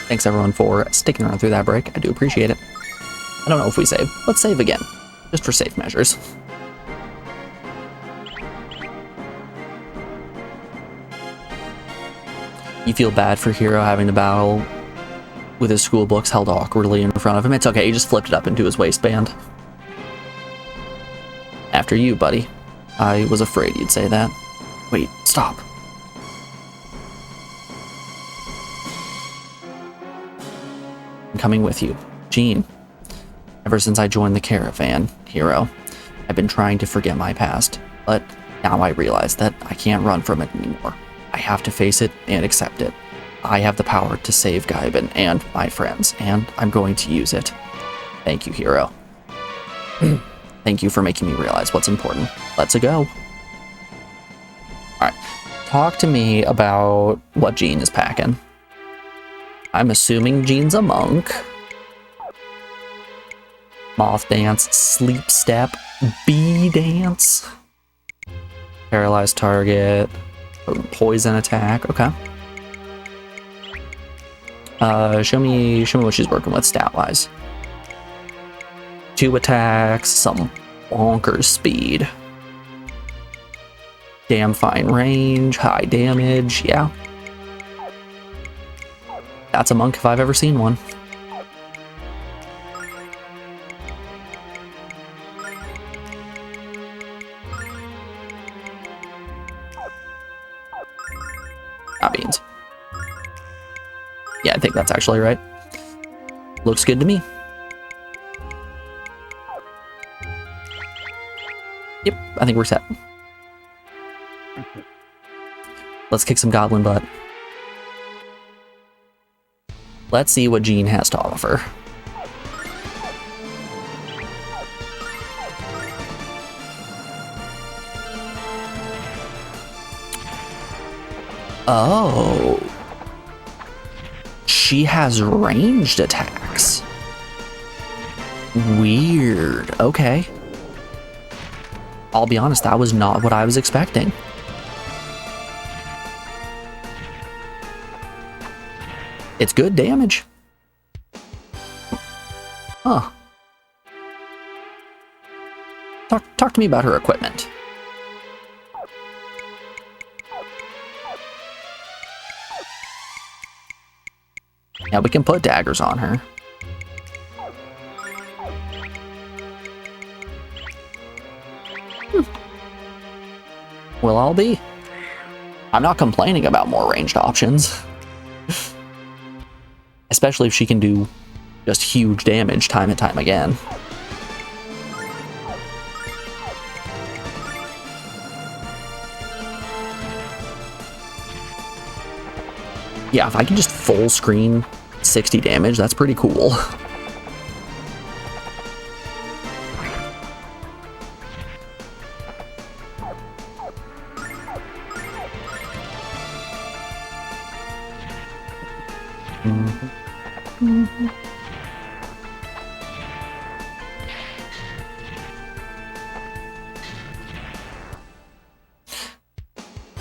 Thanks everyone for sticking around through that break. I do appreciate it. I don't know if we save. Let's save again, just for safe measures. You feel bad for Hero having to battle with his school books held awkwardly in front of him. It's okay, he just flipped it up into his waistband. After you, buddy. I was afraid you'd say that. Wait, stop. I'm coming with you. Jean. Ever since I joined the caravan, Hero, I've been trying to forget my past, but now I realize that I can't run from it anymore. I have to face it and accept it. I have the power to save Gaibin and my friends, and I'm going to use it. Thank you, Hero. Thank you for making me realize what's important. Let's go. Alright, talk to me about what Jean is packing. I'm assuming Jean's a monk. Moth dance, sleep step, bee dance, paralyzed target, poison attack. Okay. Show me what she's working with stat wise. 2 attacks, some bonkers speed, damn fine range, high damage. Yeah, that's a monk if I've ever seen one. Beans. Yeah, I think that's actually right. Looks good to me. Yep, I think we're set. Let's kick some goblin butt. Let's see what Jean has to offer. Oh. She has ranged attacks. Weird. Okay. I'll be honest, that was not what I was expecting. It's good damage. Huh. Talk to me about her equipment. Yeah, we can put daggers on her. Will I'll be. I'm not complaining about more ranged options. Especially if she can do just huge damage time and time again. Yeah, if I can just full screen 60 damage, that's pretty cool.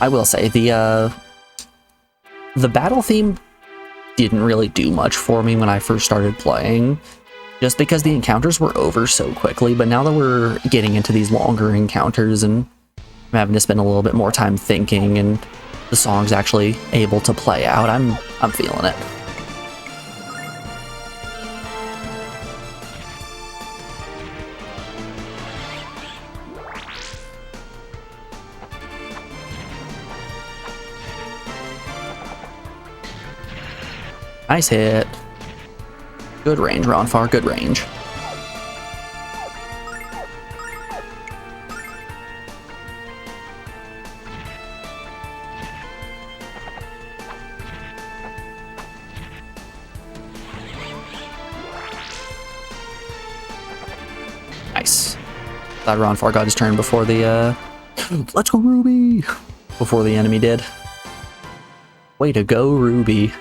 I will say, the battle theme didn't really do much for me when I first started playing, just because the encounters were over so quickly, but now that we're getting into these longer encounters and I'm having to spend a little bit more time thinking and the song's actually able to play out, I'm feeling it. Nice hit. Good range, Ronfar, good range. Nice. Glad Ronfar got his turn before the, let's go, Ruby! Before the enemy did. Way to go, Ruby.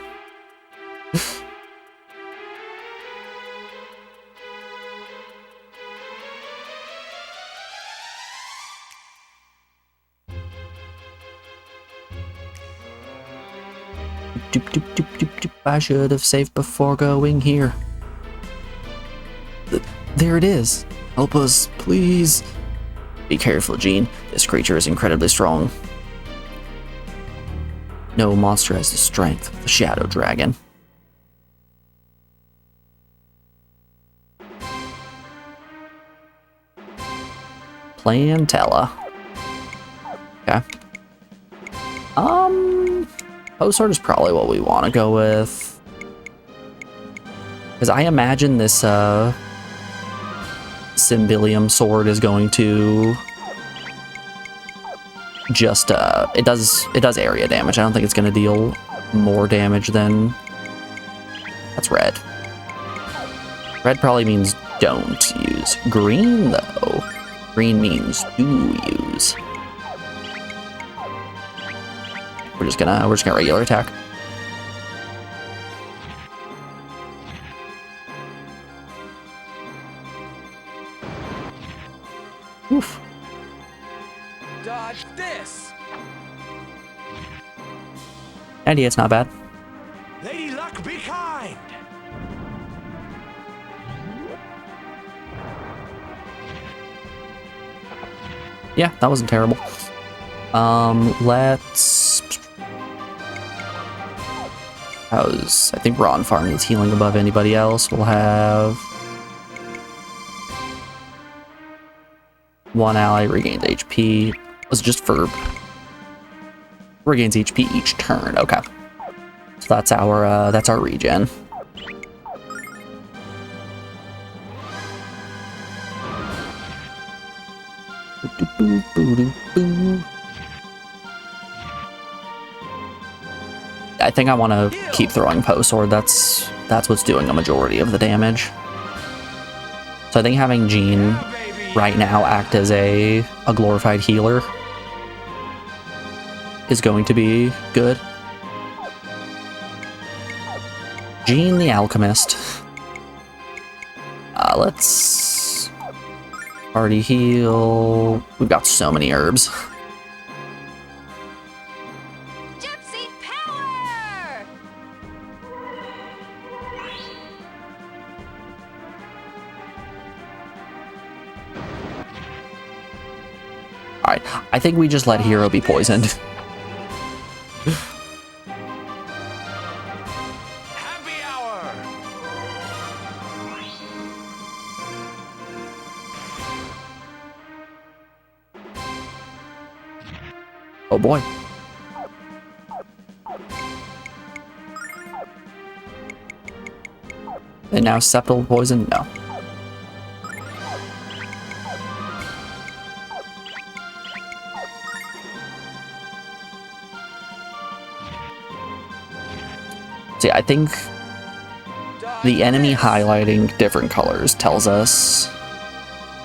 Doop, doop, doop, doop, doop. I should have saved before going here. There it is. Help us, please. Be careful, Jean. This creature is incredibly strong. No monster has the strength of the Shadow Dragon. Plantella. Okay. Post-sword is probably what we want to go with. Because I imagine this, Symbilium sword is going to just, it does area damage. I don't think it's going to deal more damage than... That's red. Red probably means don't use. Green, though. Green means do use. We're just gonna regular attack. Oof. Dodge this! Idea, it's not bad. Lady Luck, be kind! Yeah, that wasn't terrible. Let's... I think Ron Farm needs healing above anybody else. We'll have... One ally regains HP. Was just for... Regains HP each turn. Okay. So that's our regen. I think I want to keep throwing Post Sword. That's what's doing a majority of the damage. So I think having Jean right now act as a glorified healer is going to be good. Jean the Alchemist. Let's already heal. We've got so many herbs. Gypsy power! Alright, I think we just let Hero be poisoned. Happy hour! Oh boy. And now Septal poison? No. See, I think the enemy highlighting different colors tells us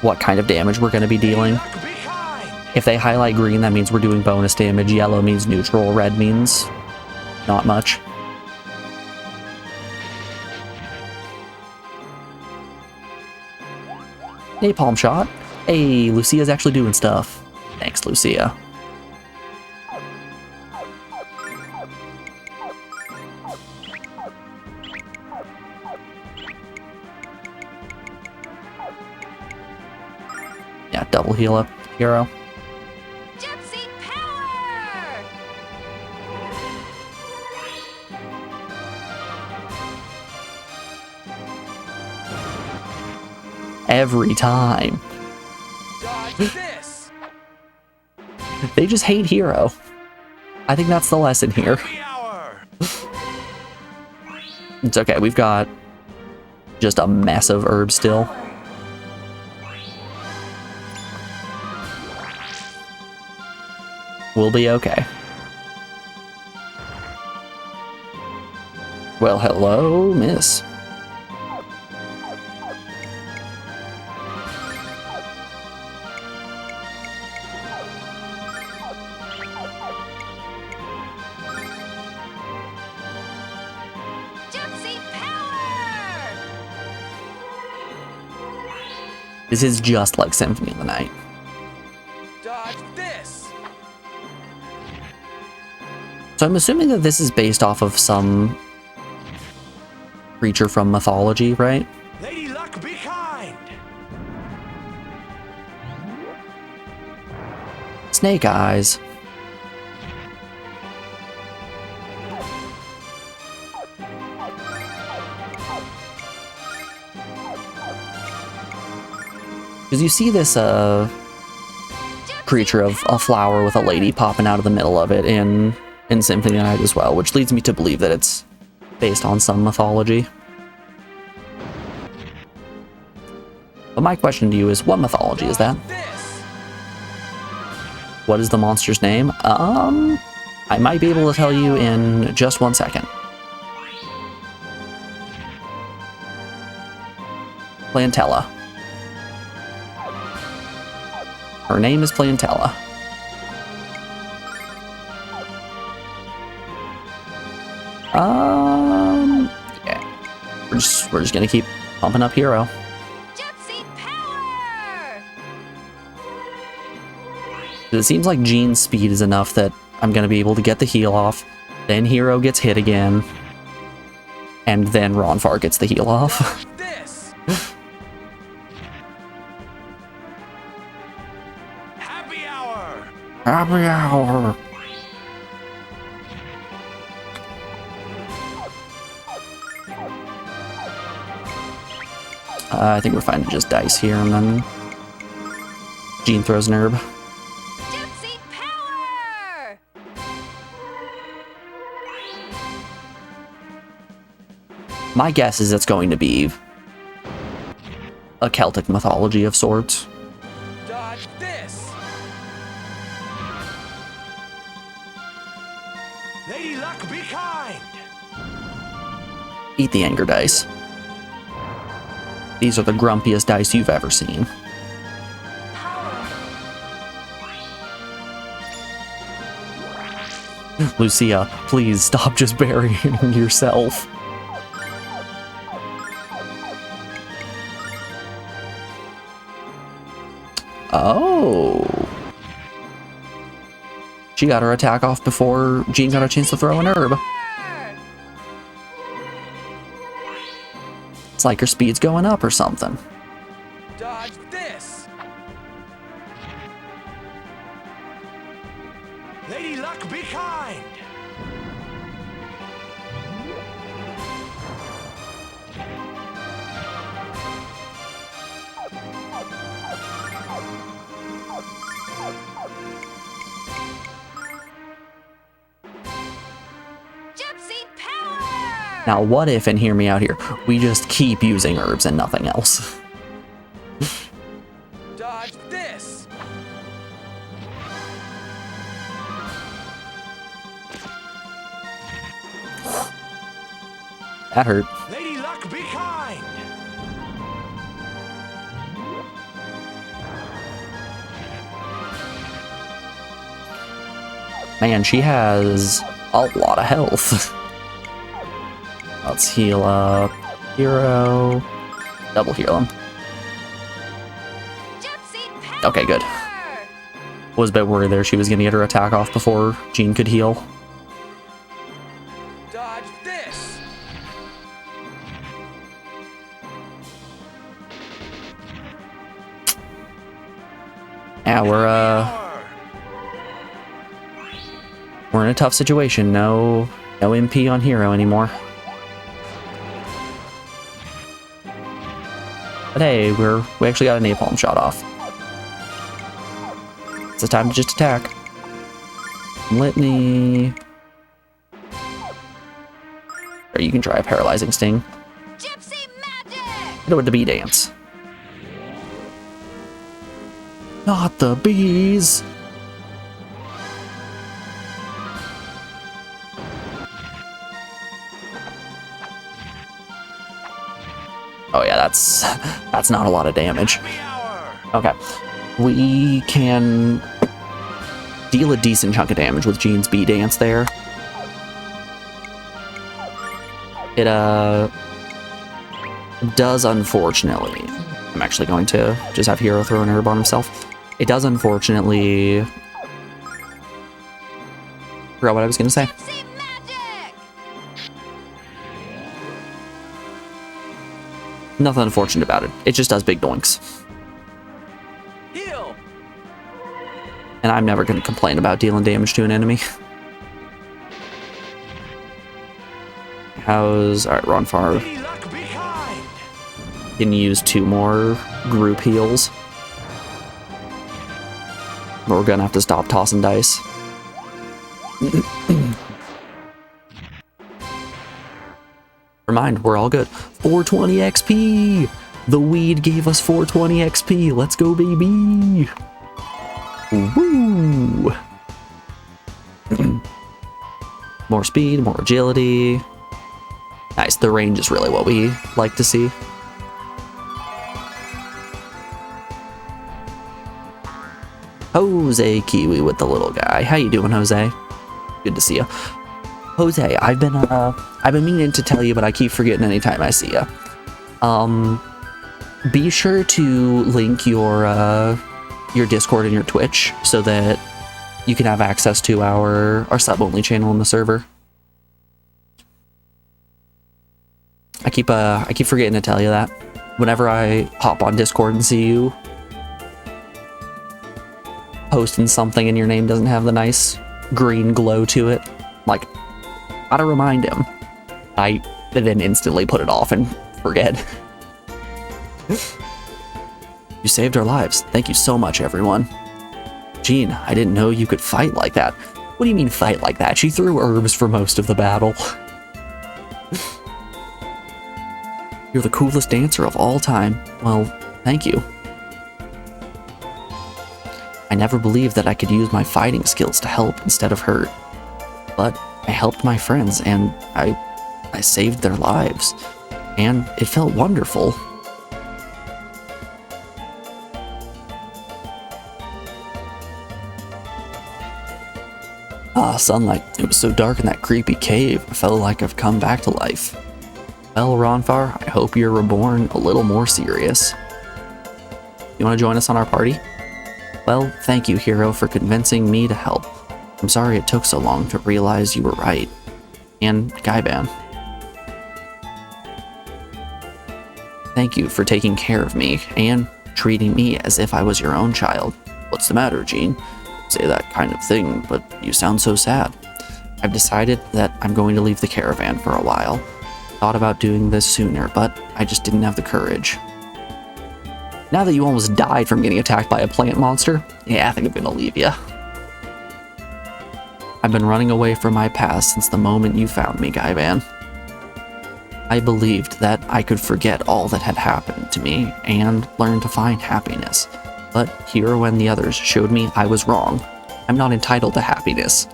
what kind of damage we're going to be dealing. Luck, be kind! If they highlight green, that means we're doing bonus damage. Yellow means neutral. Red means not much. Napalm shot. Hey, Lucia's actually doing stuff. Thanks, Lucia. Yeah, double heal up, Hero. Gypsy power! Every time. Dodge this! They just hate Hero. I think that's the lesson here. Happy hour! It's okay, we've got just a mess of herbs still. We'll be okay. Well, hello, miss. Gypsy power! This is just like Symphony of the Night. Dodge this! So I'm assuming that this is based off of some creature from mythology, right? Lady Luck, be kind. Snake eyes. Because you see this creature of a flower with a lady popping out of the middle of it in Symphony of the Night as well, which leads me to believe that it's based on some mythology. But my question to you is, what mythology is that? What is the monster's name? I might be able to tell you in just 1 second. Plantella. Her name is Plantella. Yeah. We're just gonna keep pumping up Hero. Gypsy power! It seems like Jean's speed is enough that I'm gonna be able to get the heal off. Then Hero gets hit again. And then Ronfar gets the heal off. This. Happy hour. Happy hour. I think we're fine to just dice here, and then Jean throws an herb. Gypsy power! My guess is it's going to be a Celtic mythology of sorts. Dodge this. Lady Luck, be kind. Eat the anger dice. These are the grumpiest dice you've ever seen. Lucia, please stop just burying yourself. Oh. She got her attack off before Jean got a chance to throw an herb. It's like her speed's going up or something. Dodge this. Lady Luck, be kind. Gypsy power! Now what if, and hear me out here, we just keep using herbs and nothing else? Dodge this. That hurt. Lady Luck, be kind. Man, she has a lot of health. Let's heal up Hero. Double heal him. Gypsy power! Okay, good. Was a bit worried there she was gonna get her attack off before Jean could heal. Dodge this. Yeah, we're in a tough situation. No MP on Hero anymore. But hey, we actually got a napalm shot off. It's a time to just attack. Litany. Or you can try a paralyzing sting. Gypsy magic! Hit it with the bee dance. Not the bees. Oh yeah, that's not a lot of damage. Happy hour. Okay. We can deal a decent chunk of damage with Jean's bee dance there. It does, unfortunately. I'm actually going to just have Hero throw an herb on himself. It does unfortunately Forgot what I was gonna say. See magic! Nothing unfortunate about it. It just does big doinks. Heal! And I'm never gonna complain about dealing damage to an enemy. Alright, Ron Farr Be luck behind! can use 2 more group heals. But we're gonna have to stop tossing dice. Never mind, we're all good. 420 XP! The weed gave us 420 XP. Let's go, baby! Woo! More speed, more agility. Nice, the range is really what we like to see. Jose Kiwi with the little guy. How you doing, Jose? Good to see you. Jose, I've been meaning to tell you, but I keep forgetting anytime I see you. Be sure to link your Discord and your Twitch so that you can have access to our sub-only channel in the server. I keep forgetting to tell you that. Whenever I hop on Discord and see you posting something and your name doesn't have the nice green glow to it, like, gotta remind him. I then instantly put it off and forget. You saved our lives. Thank you so much, everyone. Jean, I didn't know you could fight like that. What do you mean fight like that? She threw herbs for most of the battle. You're the coolest dancer of all time. Well, thank you. I never believed that I could use my fighting skills to help instead of hurt. But I helped my friends and I saved their lives. And it felt wonderful. Ah, sunlight. It was so dark in that creepy cave. I felt like I've come back to life. Well, Ronfar, I hope you're reborn a little more serious. You want to join us on our party? Well, thank you, Hero, for convincing me to help. I'm sorry it took so long to realize you were right. And Gaiban. Thank you for taking care of me and treating me as if I was your own child. What's the matter, Jean? Say that kind of thing, but you sound so sad. I've decided that I'm going to leave the caravan for a while. Thought about doing this sooner, but I just didn't have the courage. Now that you almost died from getting attacked by a plant monster, yeah, I think I'm gonna leave you. I've been running away from my past since the moment you found me, Gaiban. I believed that I could forget all that had happened to me and learn to find happiness. But Hero and the others showed me I was wrong. I'm not entitled to happiness.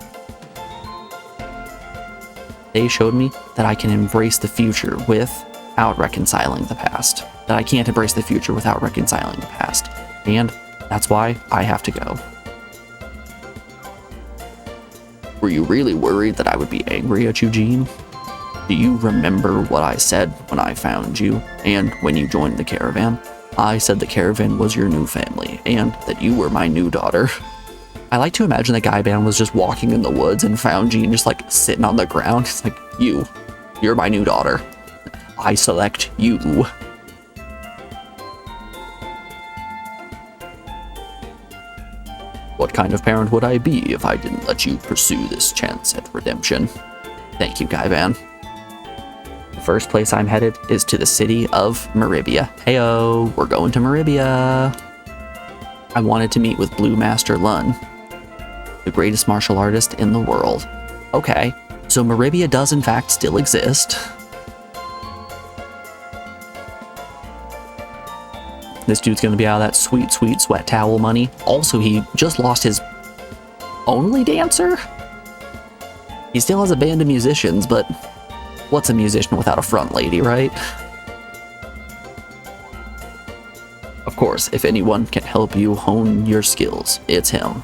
They showed me that I can embrace the future without reconciling the past. That I can't embrace the future without reconciling the past. And that's why I have to go. Were you really worried that I would be angry at you, Jean? Do you remember what I said when I found you and when you joined the caravan? I said the caravan was your new family and that you were my new daughter. I like to imagine that Gaiban was just walking in the woods and found Jean just like sitting on the ground. It's like, you're my new daughter. I select you. What kind of parent would I be if I didn't let you pursue this chance at redemption? Thank you, Gaiban. The first place I'm headed is to the city of Maribia. Heyo, we're going to Maribia. I wanted to meet with Blue Master Lun, the greatest martial artist in the world. Okay, so Maribia does in fact still exist. This dude's gonna be out of that sweet, sweet sweat towel money. Also, he just lost his only dancer? He still has a band of musicians, but what's a musician without a front lady, right? Of course, if anyone can help you hone your skills, it's him.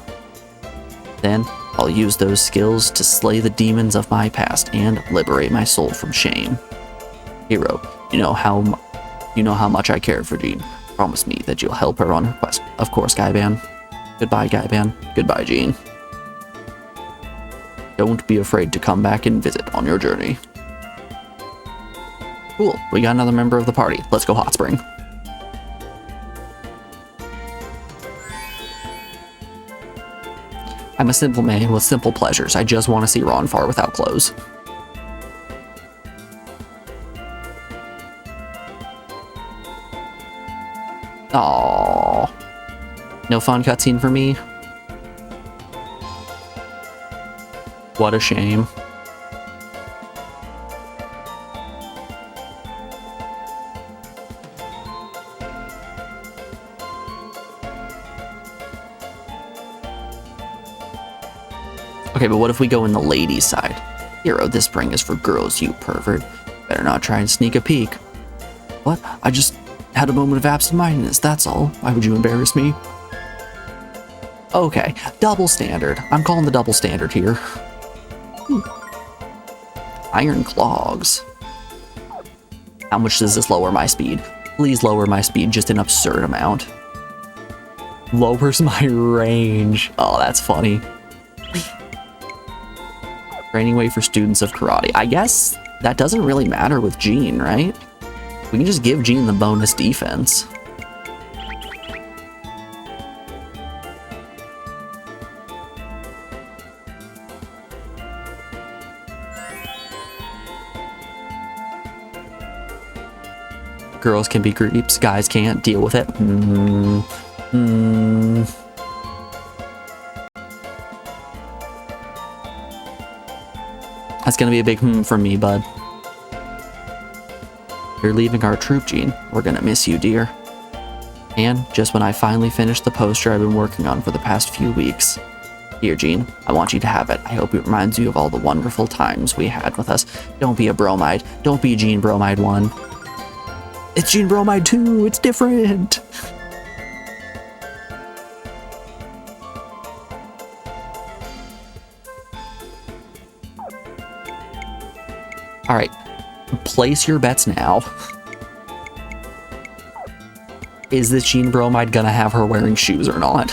Then, I'll use those skills to slay the demons of my past and liberate my soul from shame. Hero, you know how much I care for Jean. Promise me that you'll help her on her quest. Of course, Gaiban. Goodbye, Gaiban. Goodbye, Jean. Don't be afraid to come back and visit on your journey. Cool, we got another member of the party. Let's go hot spring. I'm a simple man with simple pleasures. I just want to see Ron Far without clothes. Aww. No fun cutscene for me? What a shame. Okay, but what if we go in the ladies' side? Hero, this spring is for girls, you pervert. Better not try and sneak a peek. What? I just had a moment of absent-mindedness, that's all. Why would you embarrass me? Okay, double standard. I'm calling the double standard here. Iron clogs. How much does this lower my speed? Please lower my speed just an absurd amount. Lowers my range. Oh, that's funny. Training way for students of karate. I guess that doesn't really matter with Jean, right? We can just give Jean the bonus defense. Girls can be creeps, guys can't deal with it. That's gonna be a big from me, bud. You're leaving our troop, Jean. We're gonna miss you, dear. And just when I finally finished the poster I've been working on for the past few weeks. Here, Jean, I want you to have it. I hope it reminds you of all the wonderful times we had with us. Don't be a bromide. Don't be Jean Bromide 1. It's Jean Bromide 2. It's different. All right, place your bets now. Is this Jean Bromide gonna have her wearing shoes or not?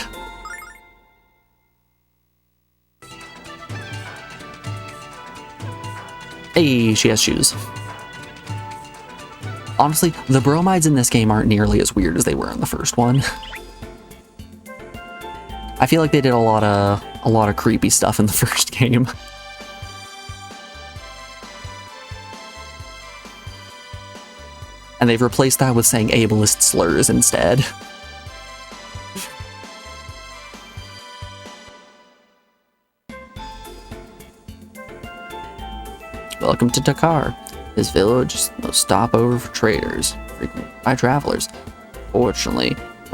Hey, she has shoes. Honestly, the bromides in this game aren't nearly as weird as they were in the first one. I feel like they did a lot of creepy stuff in the first game. And they've replaced that with saying ableist slurs instead. Welcome to Dakar. This village is no stopover for traders, frequented by travelers. Unfortunately, the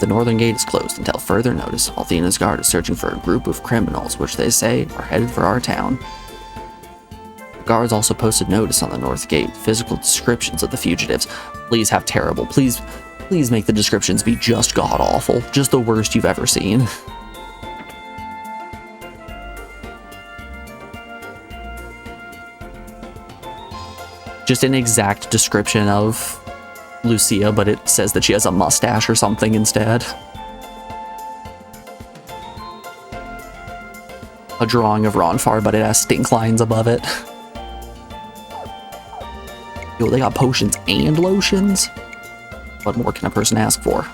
northern gate is closed until further notice. Althena's guard is searching for a group of criminals, which they say are headed for our town. The guards also posted notice on the north gate, physical descriptions of the fugitives. Please have terrible. Please make the descriptions be just god-awful. Just the worst you've ever seen. Just an exact description of Lucia, but it says that she has a mustache or something instead. A drawing of Ronfar, but it has stink lines above it. Yo, they got potions and lotions? What more can a person ask for?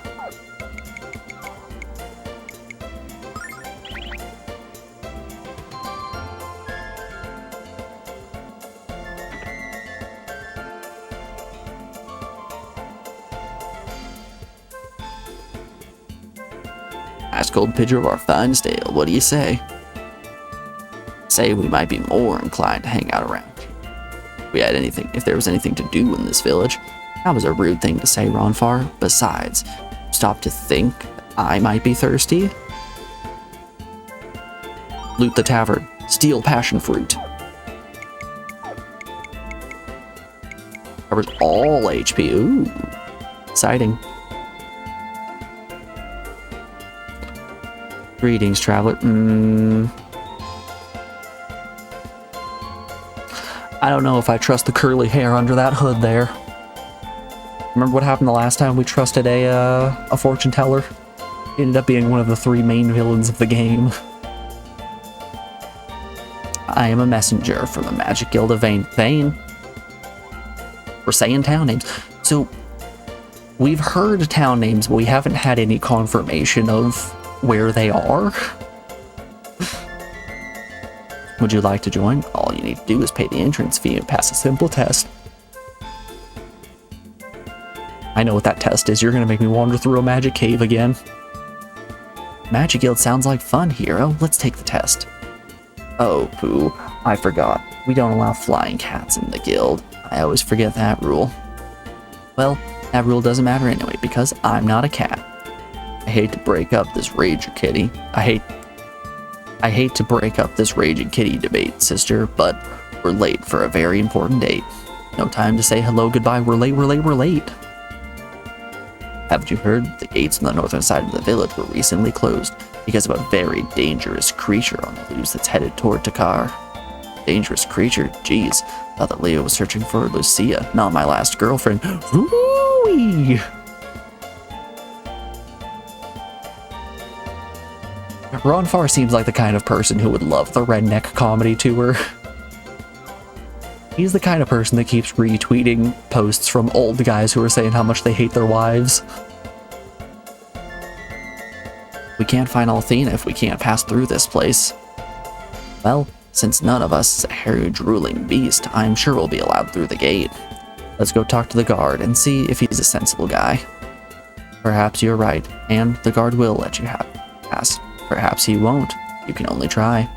Ice cold pitcher of our finest ale, what do you say? Say we might be more inclined to hang out around here. If there was anything to do in this village, that was a rude thing to say, Ronfar. Besides, stop to think that I might be thirsty. Loot the tavern, steal passion fruit. Covers all HP, ooh, exciting. Greetings, traveler. I don't know if I trust the curly hair under that hood there. Remember what happened the last time we trusted a fortune teller? He ended up being one of the 3 main villains of the game. I am a messenger from the Magic Guild of Vane. We're saying town names. So, we've heard town names, but we haven't had any confirmation of where they are. Would you like to join? All you need to do is pay the entrance fee and pass a simple test. I know what that test is. You're going to make me wander through a magic cave again. Magic Guild sounds like fun, hero. Let's take the test. Oh, poo. I forgot. We don't allow flying cats in the guild. I always forget that rule. Well, that rule doesn't matter anyway, because I'm not a cat. I hate to break up this raging kitty. I hate to break up this raging kitty debate, sister, but we're late for a very important date. No time to say hello, goodbye. We're late, we're late, we're late. Haven't you heard? The gates on the northern side of the village were recently closed because of a very dangerous creature on the loose that's headed toward Takar. Dangerous creature? Jeez. Thought that Leo was searching for Lucia, not my last girlfriend. Ooh-wee! Ron Farr seems like the kind of person who would love the redneck comedy tour. He's the kind of person that keeps retweeting posts from old guys who are saying how much they hate their wives. We can't find Althena if we can't pass through this place. Well, since none of us is a hairy drooling beast, I'm sure we'll be allowed through the gate. Let's go talk to the guard and see if he's a sensible guy. Perhaps you're right, and the guard will let you pass. Perhaps he won't. You can only try.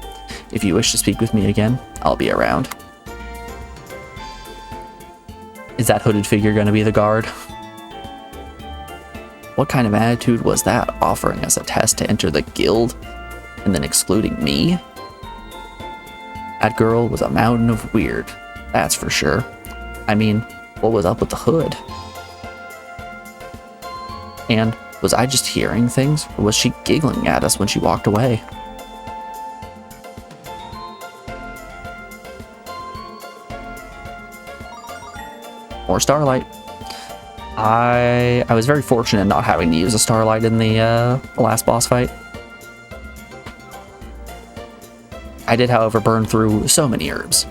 If you wish to speak with me again, I'll be around. Is that hooded figure going to be the guard? What kind of attitude was that, offering us a test to enter the guild and then excluding me? That girl was a mountain of weird, that's for sure. I mean, what was up with the hood? And was I just hearing things, or was she giggling at us when she walked away? More starlight. I was very fortunate not having to use a starlight in the last boss fight. I did, however, burn through so many herbs.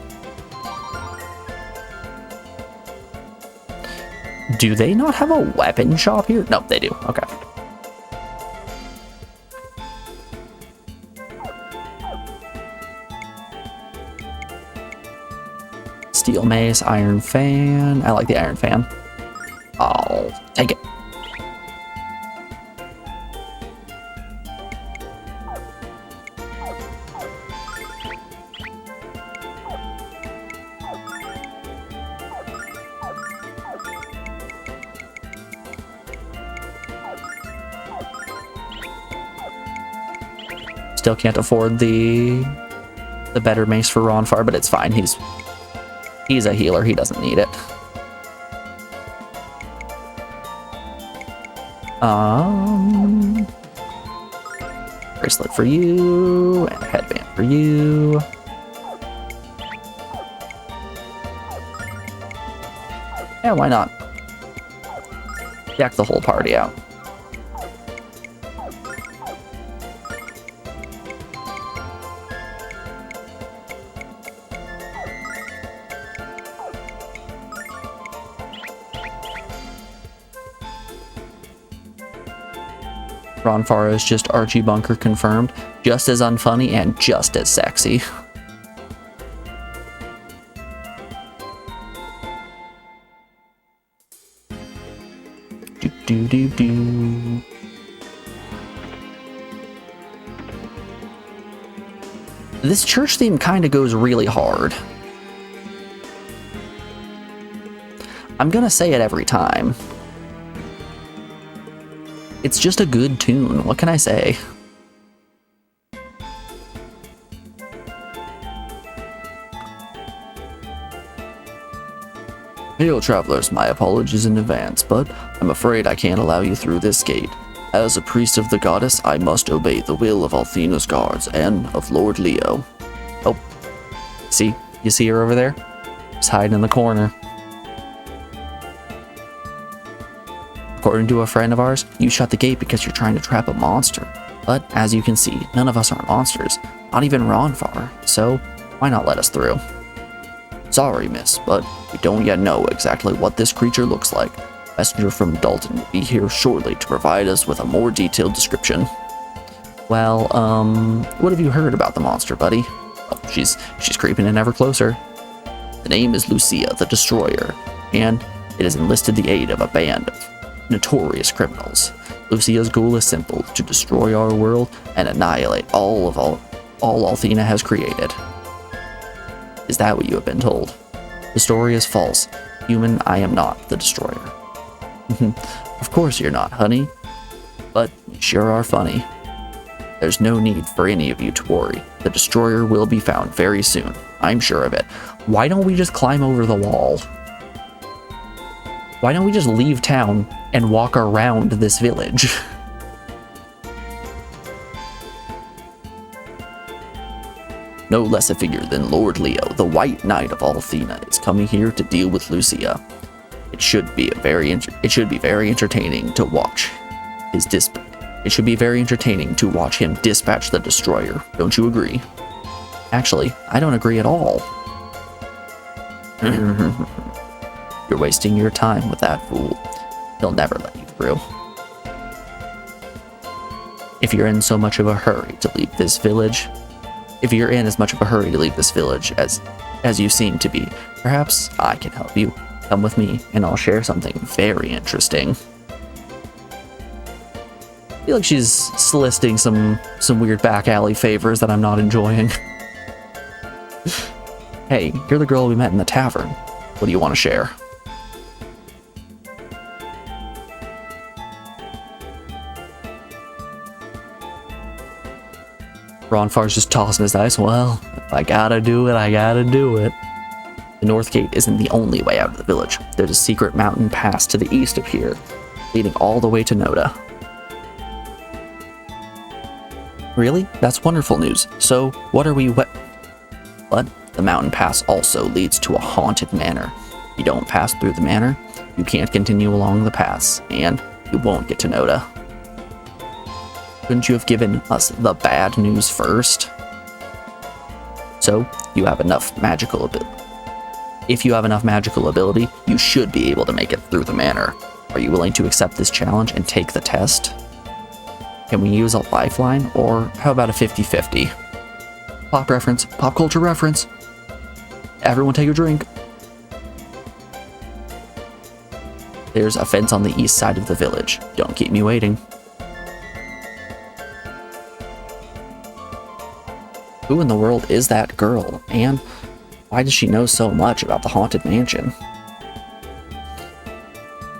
Do they not have a weapon shop here? No, they do. Okay. Steel mace, iron fan. I like the iron fan. I'll take it. Still can't afford the better mace for Ronfar, but it's fine. He's a healer. He doesn't need it. Bracelet for you, and a headband for you. Yeah, why not? Yak the whole party out. Ronfar is just Archie Bunker confirmed, just as unfunny and just as sexy. Do. This church theme kind of goes really hard. I'm gonna say it every time. It's just a good tune. What can I say? Hail, travelers. My apologies in advance, but I'm afraid I can't allow you through this gate. As a priest of the goddess, I must obey the will of Althena's guards and of Lord Leo. Oh, see? You see her over there? She's hiding in the corner. According to a friend of ours, you shut the gate because you're trying to trap a monster. But as you can see, none of us are monsters, not even Ronfar. So, Why not let us through? Sorry, miss, but we don't yet know exactly what this creature looks like. Messenger from Dalton will be here shortly to provide us with a more detailed description. Well, what have you heard about the monster, buddy? Oh, she's creeping in ever closer. The name is Lucia, the Destroyer, and it has enlisted the aid of a band of notorious criminals. Lucia's goal is simple: to destroy our world and annihilate all Althena has created. Is that what you have been told? The story is false. Human, I am not the Destroyer. Of course you're not, honey. But you sure are funny. There's no need for any of you to worry. The Destroyer will be found very soon. I'm sure of it. Why don't we just climb over the wall? Why don't we just leave town and walk around this village? No less a figure than Lord Leo, the White Knight of Althena, is coming here to deal with Lucia. It should be very entertaining to watch It should be very entertaining to watch him dispatch the Destroyer. Don't you agree? Actually, I don't agree at all. You're wasting your time with that fool. He'll never let you through. If you're in as much of a hurry to leave this village as you seem to be, perhaps I can help you. Come with me, and I'll share something very interesting. I feel like she's soliciting some weird back alley favors that I'm not enjoying. Hey, you're the girl we met in the tavern. What do you want to share? Ronfar's just tossing his dice. Well, if I gotta do it, I gotta do it. The North Gate isn't the only way out of the village. There's a secret mountain pass to the east of here, leading all the way to Noda. Really? That's wonderful news. So, what are we But the mountain pass also leads to a haunted manor. If you don't pass through the manor, you can't continue along the pass, and you won't get to Noda. Couldn't you have given us the bad news first? So, you have enough magical ability. If you have enough magical ability, you should be able to make it through the manor. Are you willing to accept this challenge and take the test? Can we use a lifeline, or how about a 50-50? Pop culture reference. Everyone take a drink. There's a fence on the east side of the village. Don't keep me waiting. Who in the world is that girl, and why does she know so much about the haunted mansion?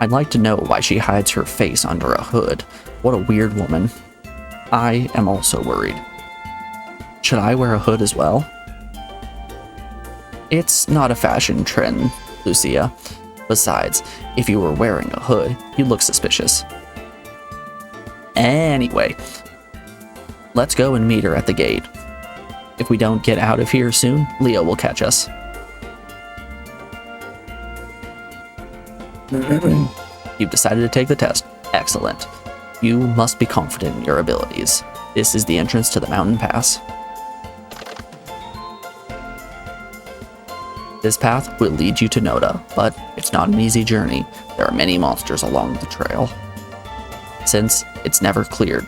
I'd like to know why she hides her face under a hood. What a weird woman. I am also worried. Should I wear a hood as well? It's not a fashion trend, Lucia. Besides, if you were wearing a hood, you'd look suspicious. Anyway, let's go and meet her at the gate. If we don't get out of here soon, Leo will catch us. You've decided to take the test. Excellent. You must be confident in your abilities. This is the entrance to the mountain pass. This path will lead you to Noda, but it's not an easy journey. There are many monsters along the trail, since it's never cleared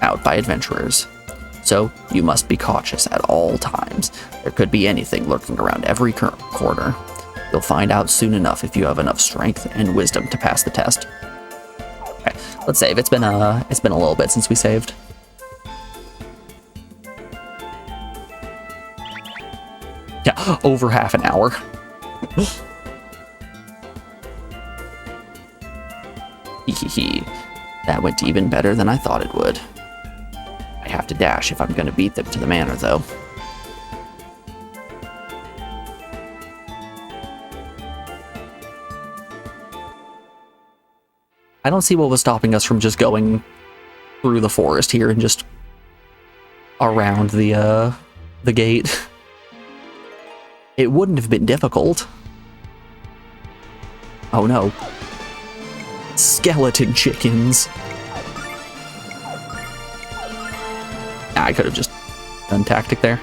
out by adventurers. So, you must be cautious at all times. There could be anything lurking around every corner. You'll find out soon enough if you have enough strength and wisdom to pass the test. Okay, let's save. It's been a little bit since we saved. Yeah, over half an hour. Hehehe. That went even better than I thought it would. I have to dash if I'm going to beat them to the manor, though. I don't see what was stopping us from just going through the forest here and just around the gate. It wouldn't have been difficult. Oh no. Skeleton chickens. I could have just done tactic there.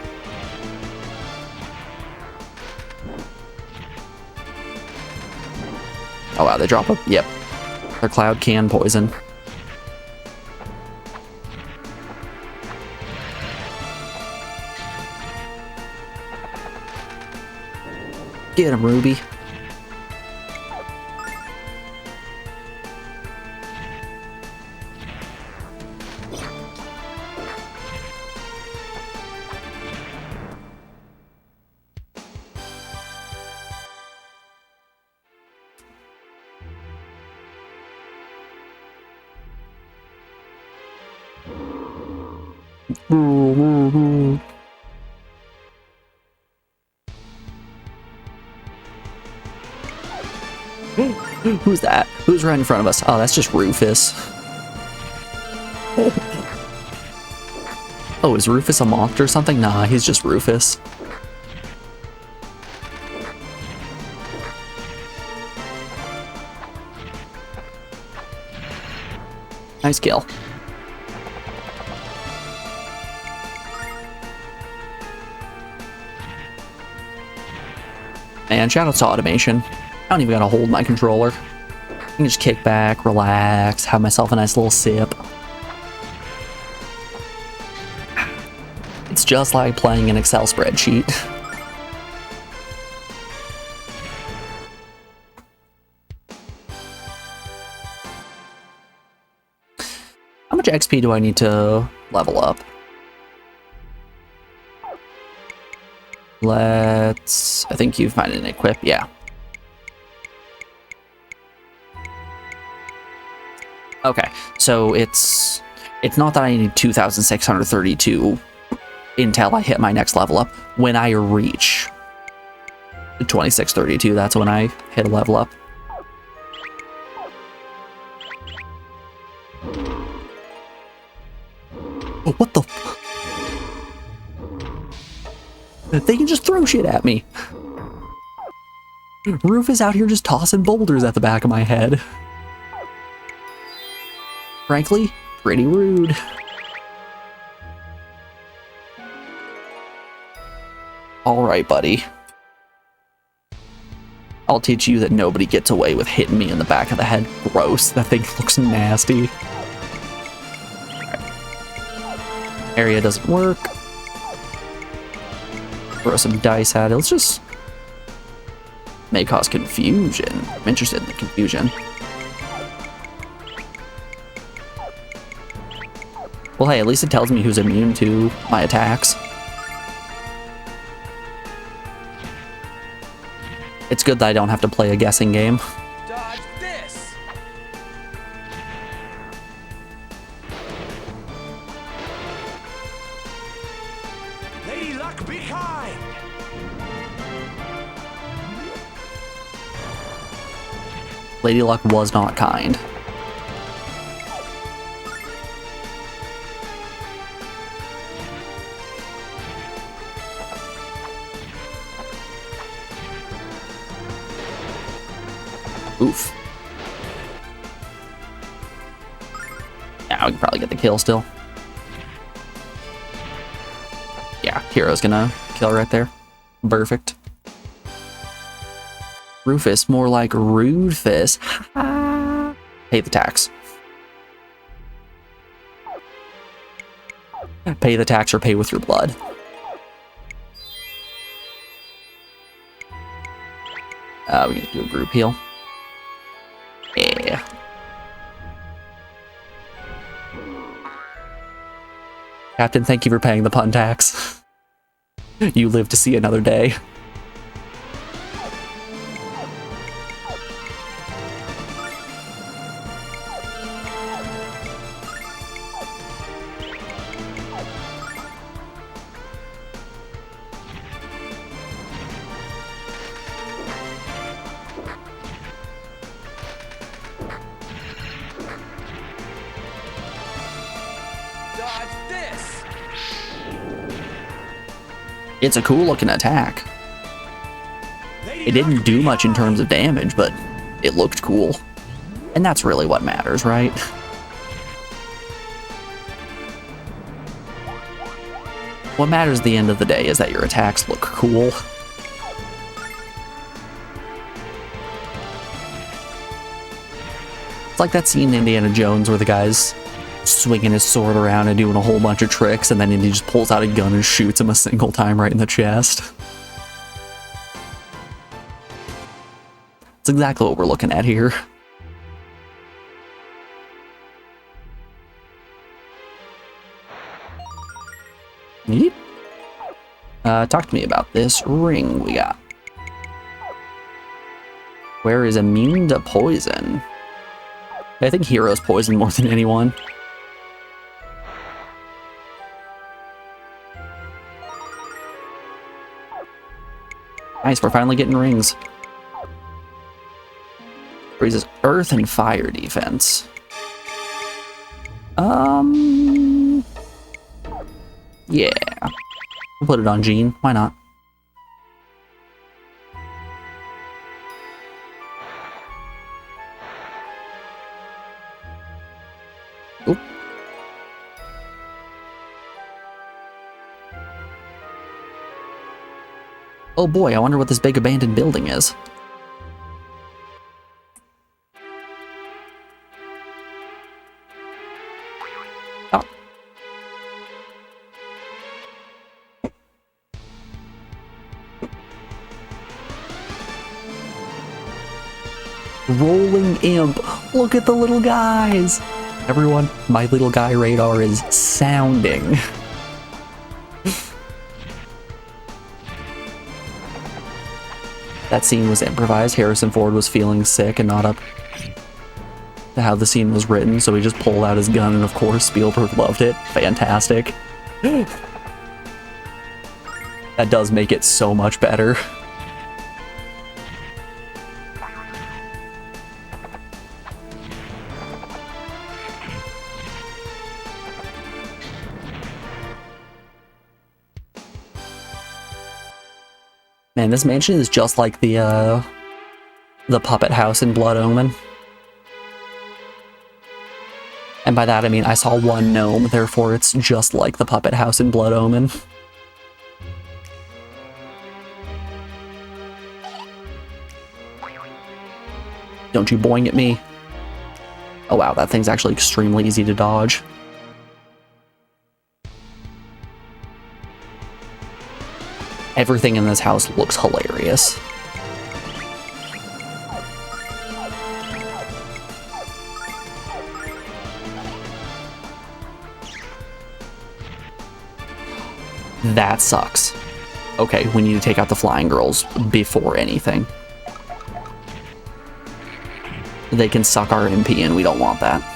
Oh wow, they drop a, yep. Their cloud can poison. Get him, Ruby. Who's that? Who's right in front of us? Oh, that's just Rufus. Oh, is Rufus a monster or something? Nah, he's just Rufus. Nice kill. Man, shoutouts to automation. I don't even gotta hold my controller. I can just kick back, relax, have myself a nice little sip. It's just like playing an Excel spreadsheet. How much XP do I need to level up? Let's... I think you find an equip, yeah. Okay, so it's not that I need 2,632 until I hit my next level up. When I reach 2632, that's when I hit a level up. Oh, what the? They can just throw shit at me. Rufus out here just tossing boulders at the back of my head. Frankly, pretty rude. Alright, buddy. I'll teach you that nobody gets away with hitting me in the back of the head. Gross. That thing looks nasty. Right. Area doesn't work. Throw some dice at it. Let's just... may cause confusion. I'm interested in the confusion. Well, hey, at least it tells me who's immune to my attacks. It's good that I don't have to play a guessing game. Dodge this! Lady Luck, be kind! Lady Luck was not kind. Oof. Yeah, we can probably get the kill still. Yeah, Hero's gonna kill right there. Perfect. Rufus, more like Rufus. Pay the tax. Pay the tax or pay with your blood. We can do a group heal. Yeah. Captain, thank you for paying the pun tax. You live to see another day. It's a cool looking attack. It didn't do much in terms of damage, but it looked cool. And that's really what matters, right? What matters at the end of the day is that your attacks look cool. like that scene in Indiana Jones where the guy's swinging his sword around and doing a whole bunch of tricks, and then he just pulls out a gun and shoots him a single time right in the chest. That's exactly what we're looking at here. Neat. Talk to me about this ring we got. Where is immune to poison? I think Hero's poison more than anyone. Nice, we're finally getting rings. Raises earth and fire defense. Yeah. We'll put it on Jean. Why not? Oop. Oh boy, I wonder what this big abandoned building is. Oh. Rolling imp. Look at the little guys. Everyone, my little guy radar is sounding. That scene was improvised. Harrison Ford was feeling sick and not up to how the scene was written, so he just pulled out his gun, and of course Spielberg loved it. Fantastic. That does make it so much better. Man, this mansion is just like the puppet house in Blood Omen. And by that I mean I saw one gnome, therefore it's just like the puppet house in Blood Omen. Don't you boing at me. Oh wow, that thing's actually extremely easy to dodge. Everything in this house looks hilarious. That sucks. Okay, we need to take out the flying girls before anything. They can suck our MP and we don't want that.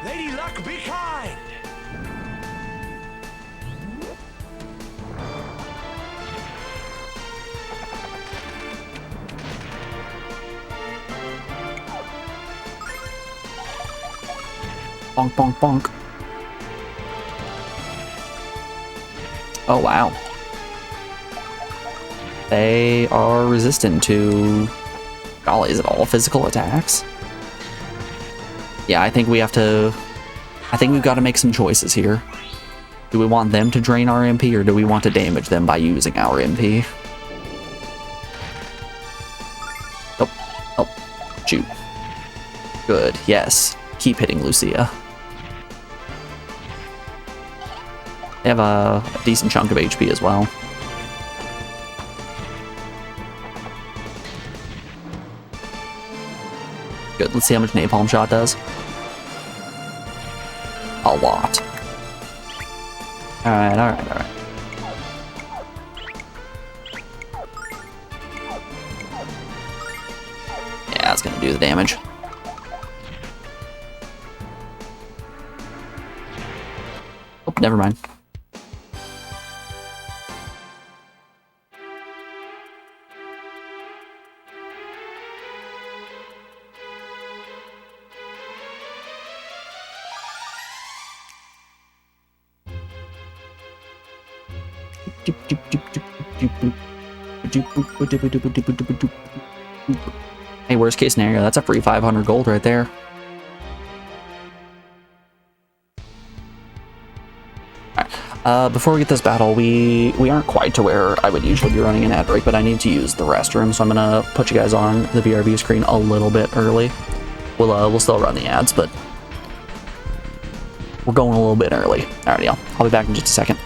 Lady Luck, be kind! Bonk, bonk, bonk. Oh, wow. They are resistant to... Golly, is it all physical attacks? Yeah, I think we have to... I think we've got to make some choices here. Do we want them to drain our MP, or do we want to damage them by using our MP? Oh, oh, shoot. Good, yes. Keep hitting Lucia. They have a decent chunk of HP as well. Good, let's see how much Napalm Shot does. A lot. Alright, alright, alright. Yeah, that's gonna do the damage. Oh, never mind. Hey, worst case scenario, that's a free 500 gold right there. Alright. Before we get this battle, we aren't quite to where I would usually be running an ad break, but I need to use the restroom, so I'm gonna put you guys on the VRV screen a little bit early. We'll still run the ads, but we're going a little bit early. Alright, y'all. I'll be back in just a second.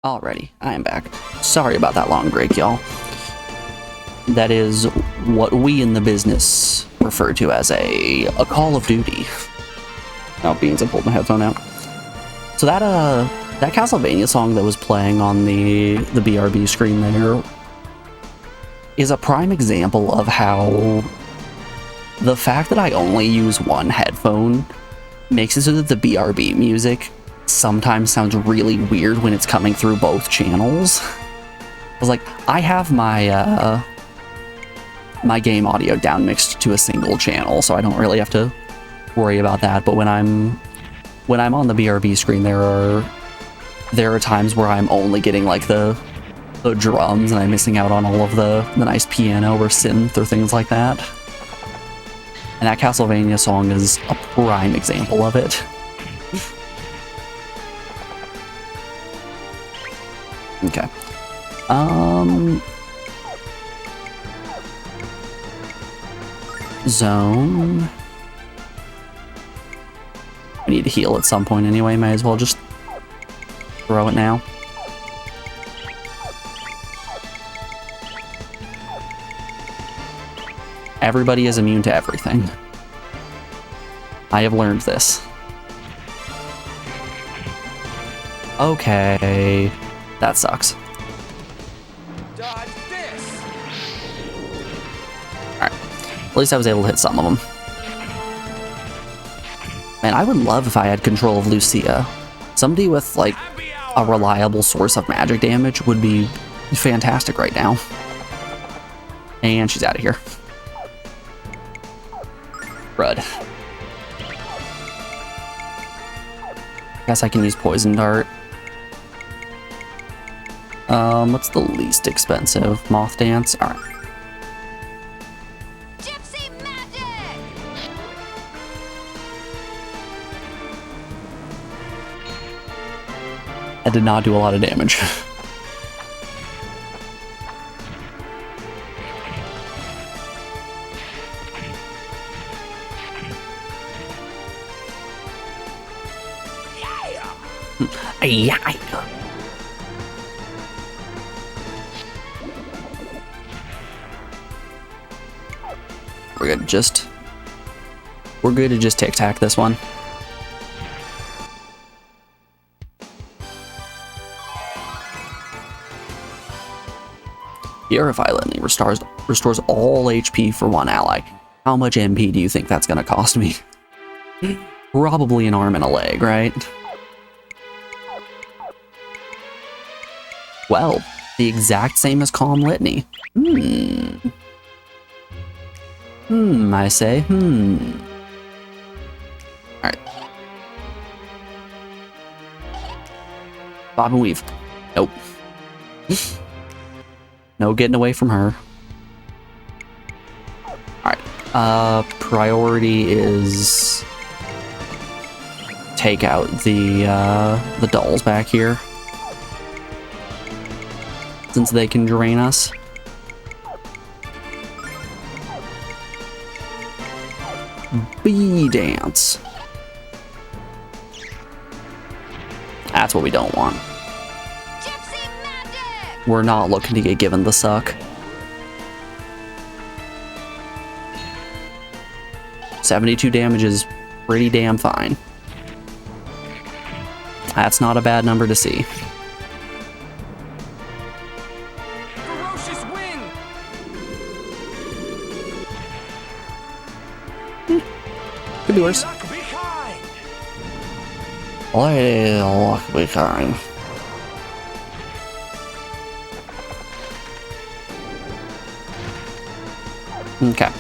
Alrighty, I am back. Sorry about that long break, y'all. That is what we in the business refer to as a Call of Duty. Oh, beans, I pulled my headphone out. So that Castlevania song that was playing on the BRB screen there is a prime example of how the fact that I only use one headphone makes it so that the BRB music sometimes sounds really weird when it's coming through both channels. I was like, I have my my game audio down mixed to a single channel, so I don't really have to worry about that. But when I'm on the BRB screen, there are times where I'm only getting like the drums, and I'm missing out on all of the nice piano or synth or things like that. And that Castlevania song is a prime example of it. Okay. Zone. I need to heal at some point anyway, may as well just throw it now. Everybody is immune to everything. I have learned this. Okay. That sucks. Dodge this. Alright. At least I was able to hit some of them. Man, I would love if I had control of Lucia. Somebody with, like, a reliable source of magic damage would be fantastic right now. And she's out of here. Crud. Guess I can use Poison Dart. What's the least expensive? Moth Dance? Alright. Gypsy magic! I did not do a lot of damage. Yeah. We're good to just tic-tac this one. Purify Lightning restores all HP for one ally. How much MP do you think that's gonna cost me? Probably an arm and a leg, right? Well, the exact same as Calm Litany. I say, Alright. Bob and weave. Nope. No getting away from her. Alright. Priority is take out the dolls back here, since they can drain us. Bee dance. That's what we don't want. Gypsy magic! We're not looking to get given the suck. 72 damage is pretty damn fine. That's not a bad number to see. Ferocious wind. Could be worse. Luck behind. Luck behind. Okay.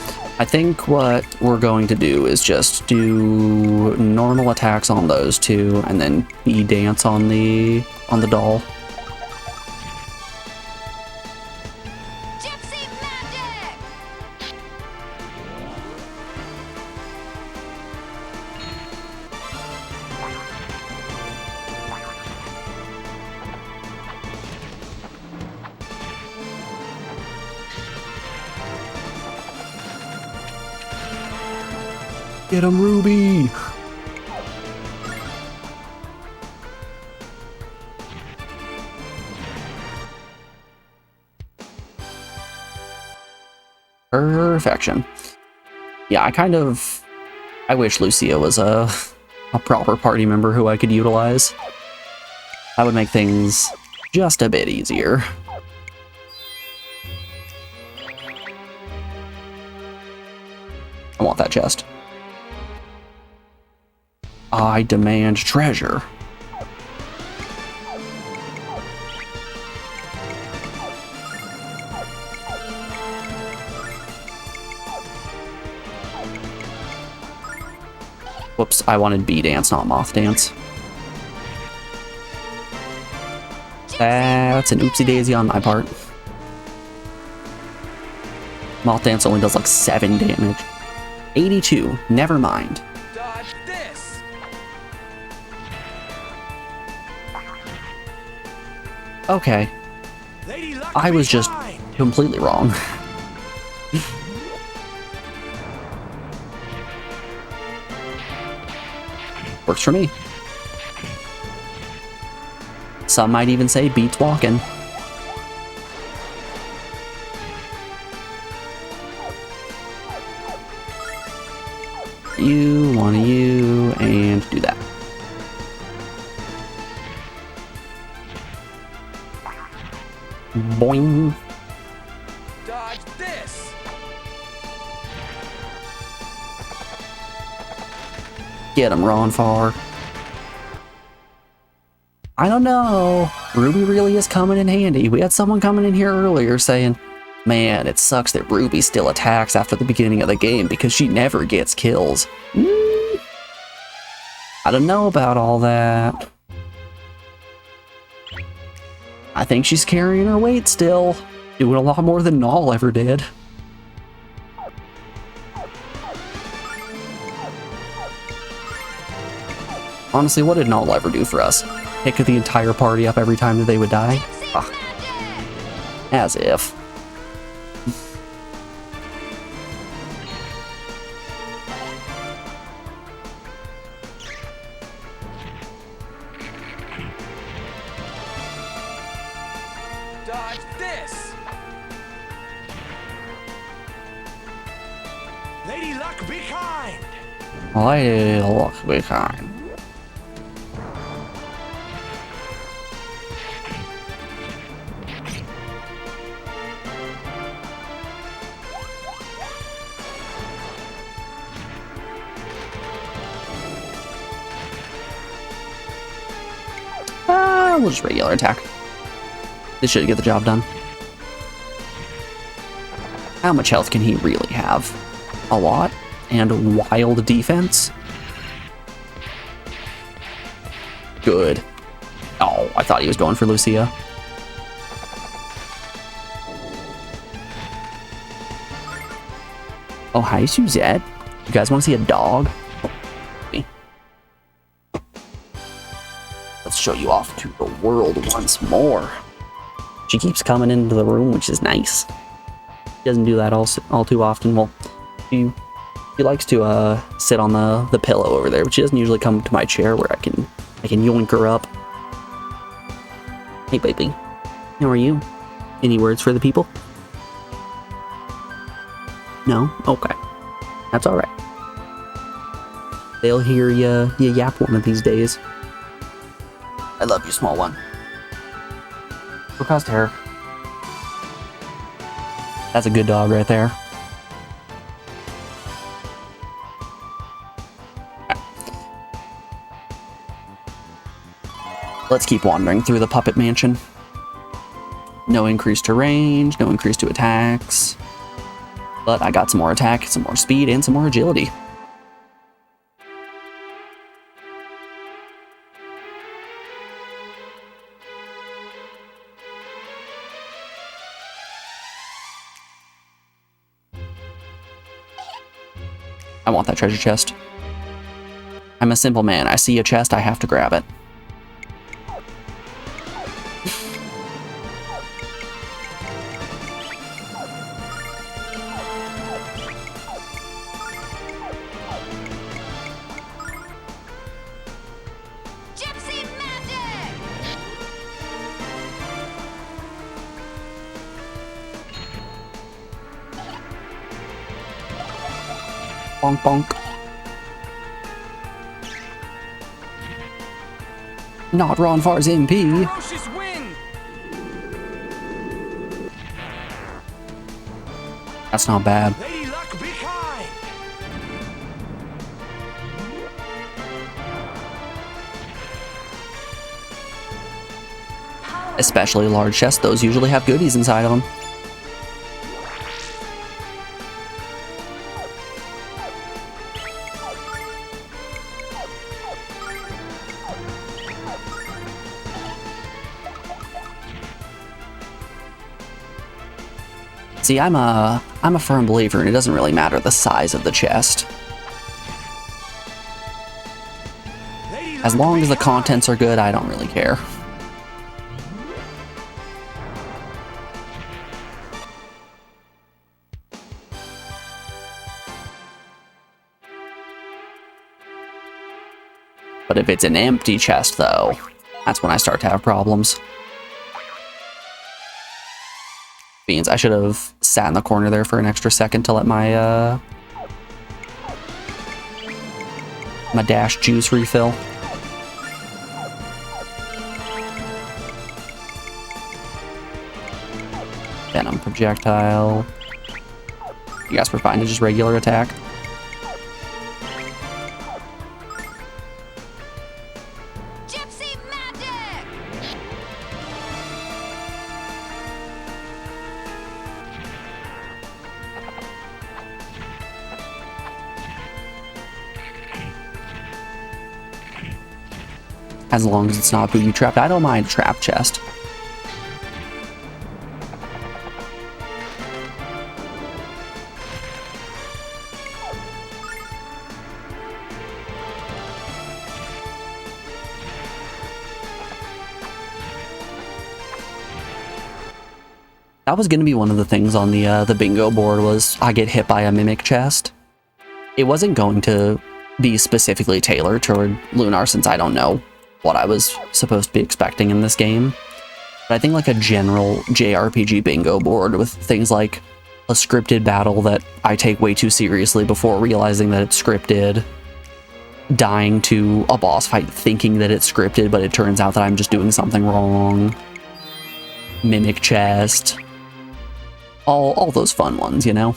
I think what we're going to do is just do normal attacks on those two, and then bee dance on the doll. Gypsy magic! Get him, Ruby! Perfection. Yeah, I wish Lucia was a proper party member who I could utilize. That would make things just a bit easier. I want that chest. I demand treasure. Whoops, I wanted bee dance, not moth dance. That's an oopsie daisy on my part. Moth dance only does like 7 damage. 82, never mind. Dodge this. Okay, Lady Luck, I was be just kind. completely wrong. Works for me. Some might even say beats walking. You want to you and do that. Boing. Dodge this. Get him, Ron Farr. I don't know. Ruby really is coming in handy. We had someone coming in here earlier saying, man, it sucks that Ruby still attacks after the beginning of the game because she never gets kills. I don't know about all that. I think she's carrying her weight still, doing a lot more than Null ever did. Honestly, what did Null ever do for us? Pick the entire party up every time that they would die? Ah, as if. Dodge this. Lady Luck, be kind. I look behind. We'll just regular attack. This should get the job done. How much health can he really have? A lot. And wild defense? Good. Oh, I thought he was going for Lucia. Oh, hi, Suzette. You guys want to see a dog? Let's show you off to the world once more. She keeps coming into the room, which is nice. She doesn't do that all too often. Well, she likes to sit on the pillow over there, but she doesn't usually come to my chair where I can yoink her up. Hey, baby. How are you? Any words for the people? No? Okay. That's alright. They'll hear you yap one of these days. I love you, small one. Look how's hair. That's a good dog right there. Let's keep wandering through the puppet mansion. No increase to range, no increase to attacks. But I got some more attack, some more speed, and some more agility. I want that treasure chest. I'm a simple man. I see a chest, I have to grab it. Gypsy magic! Bonk bonk. Not Ron Far's MP. Ferocious wind! That's not bad. Lady Luck, be kind! Especially large chests, those usually have goodies inside of them. See, I'm a firm believer, and it doesn't really matter the size of the chest. Lady As Luck, long be as the kind! contents are good, I don't really care. But if it's an empty chest, though, that's when I start to have problems. Beans, I should have sat in the corner there for an extra second to let my, my dash juice refill. Venom projectile. You guys were fine to just regular attack. Gypsy magic! As long as it's not booby trapped, I don't mind a trap chest. That was going to be one of the things on the bingo board was I get hit by a mimic chest. It wasn't going to be specifically tailored toward Lunar since I don't know what I was supposed to be expecting in this game. But I think like a general JRPG bingo board with things like a scripted battle that I take way too seriously before realizing that it's scripted, dying to a boss fight thinking that it's scripted but it turns out that I'm just doing something wrong, mimic chest, all those fun ones, you know?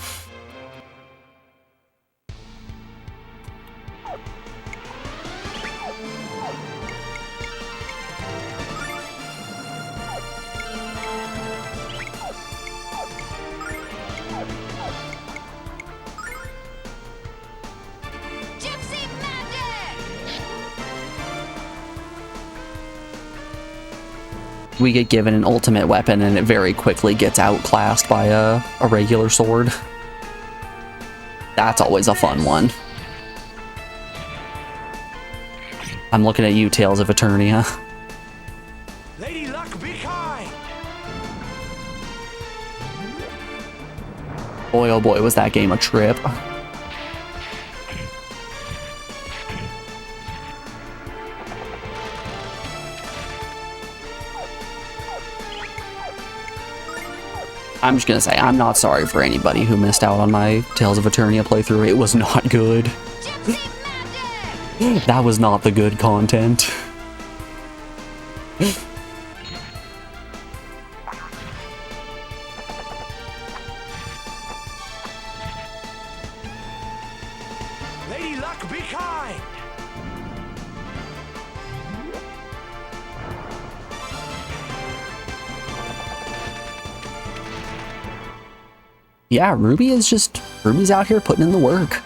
Gypsy magic! We get given an ultimate weapon and it very quickly gets outclassed by a regular sword. That's always a fun one. I'm looking at you, Tales of Eternia. Lady Luck, be kind! Boy, oh boy, was that game a trip. I'm just gonna say, I'm not sorry for anybody who missed out on my Tales of Eternia playthrough. It was not good. Gypsy magic! That was not the good content. Lady Luck, be kind! Yeah, Ruby's out here putting in the work.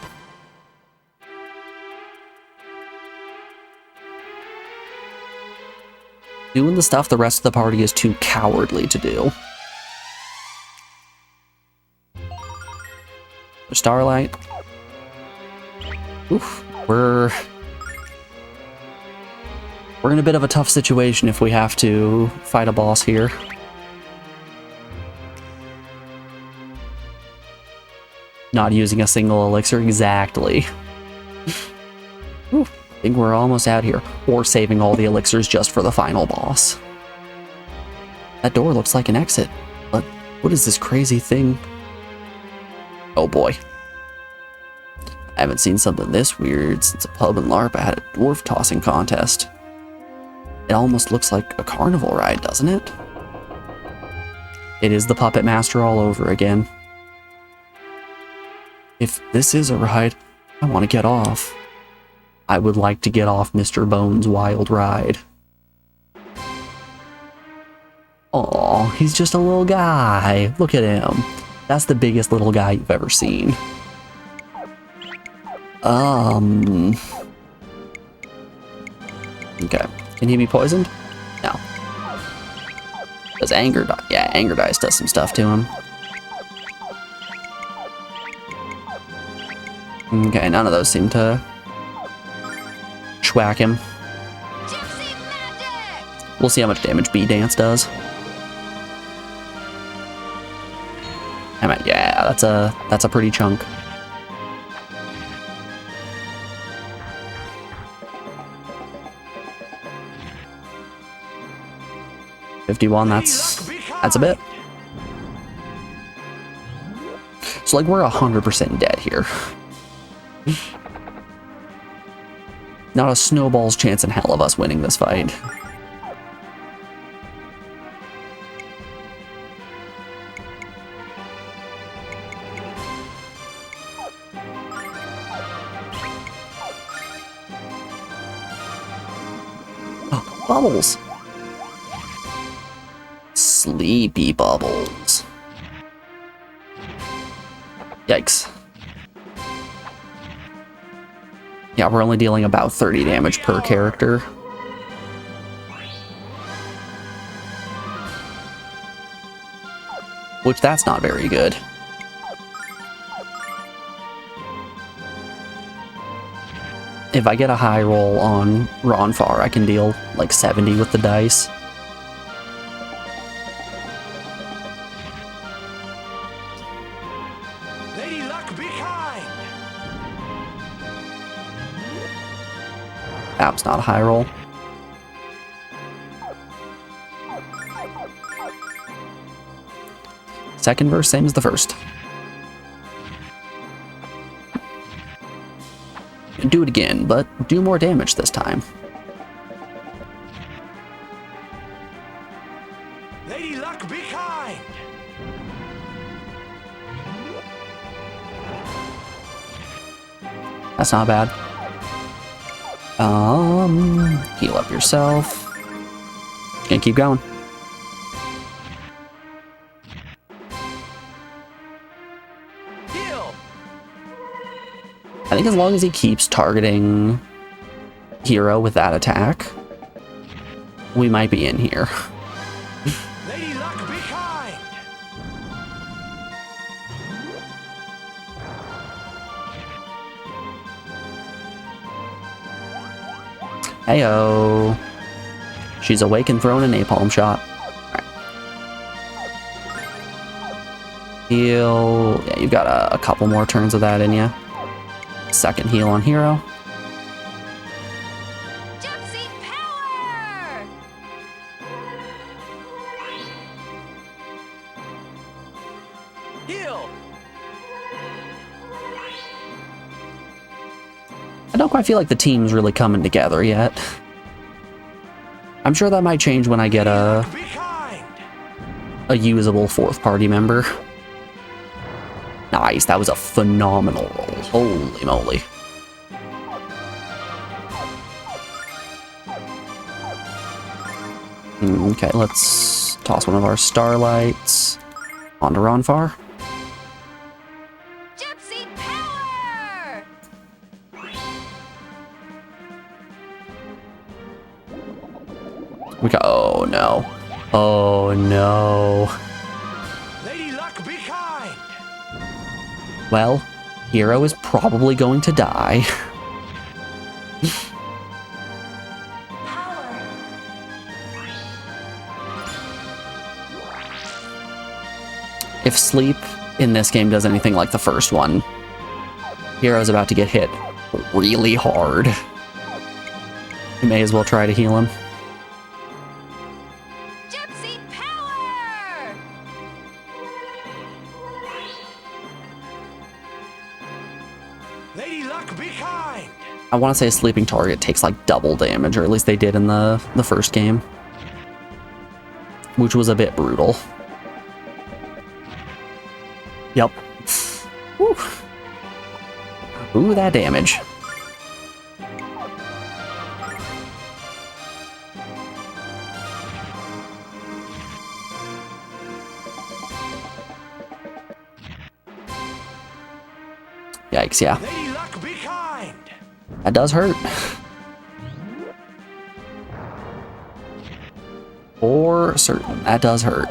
Doing the stuff the rest of the party is too cowardly to do. Starlight. Oof, we're in a bit of a tough situation if we have to fight a boss here. Not using a single elixir, exactly. Ooh, I think we're almost out here. Or saving all the elixirs just for the final boss. That door looks like an exit. But what is this crazy thing? Oh boy. I haven't seen something this weird since a pub in LARPA had a dwarf tossing contest. It almost looks like a carnival ride, doesn't it? It is the Puppet Master all over again. If this is a ride, I want to get off. I would like to get off Mr. Bones' wild ride. Aw, he's just a little guy. Look at him. That's the biggest little guy you've ever seen. Okay. Can he be poisoned? No. Does anger die? Yeah, anger dice does some stuff to him. Okay, none of those seem to schwack him. We'll see how much damage Bee Dance does. I mean, yeah, that's a pretty chunk. $51, that's a bit. So like we're 100% dead here. Not a snowball's chance in hell of us winning this fight. Oh, bubbles. Sleepy bubbles. Yikes. Yeah, we're only dealing about 30 damage per character. Which, that's not very good. If I get a high roll on Ronfar, I can deal like 70 with the dice. Lady Luck, be kind. That was not a high roll. Second verse, same as the first. Do it again, but do more damage this time. Lady Luck, be kind. That's not bad. Heal up yourself. Gonna keep going. Heal. I think as long as he keeps targeting Hero with that attack, we might be in here. Lady Luck, be kind. Heyo. She's awake and throwing a napalm shot. Alright. Heal. Yeah, you've got a couple more turns of that in you. Second heal on Hero. Gypsy power! Heal. I don't quite feel like the team's really coming together yet. I'm sure that might change when I get a Be kind. usable fourth party member. Nice, that was a phenomenal roll. Holy moly. Okay, let's toss one of our starlights onto Ronfar. Gypsy power! We got, oh no. Oh no. Lady Luck, be kind. Well, Hero is probably going to die. If sleep in this game does anything like the first one, Hero's about to get hit really hard. You may as well try to heal him. Gypsy power! Lady Luck, be kind. I want to say a sleeping target takes like double damage, or at least they did in the first game, which was a bit brutal. Yep. Whew. Ooh, that damage. Yikes, yeah. Lady Luck, be kind. That does hurt. For certain, that does hurt.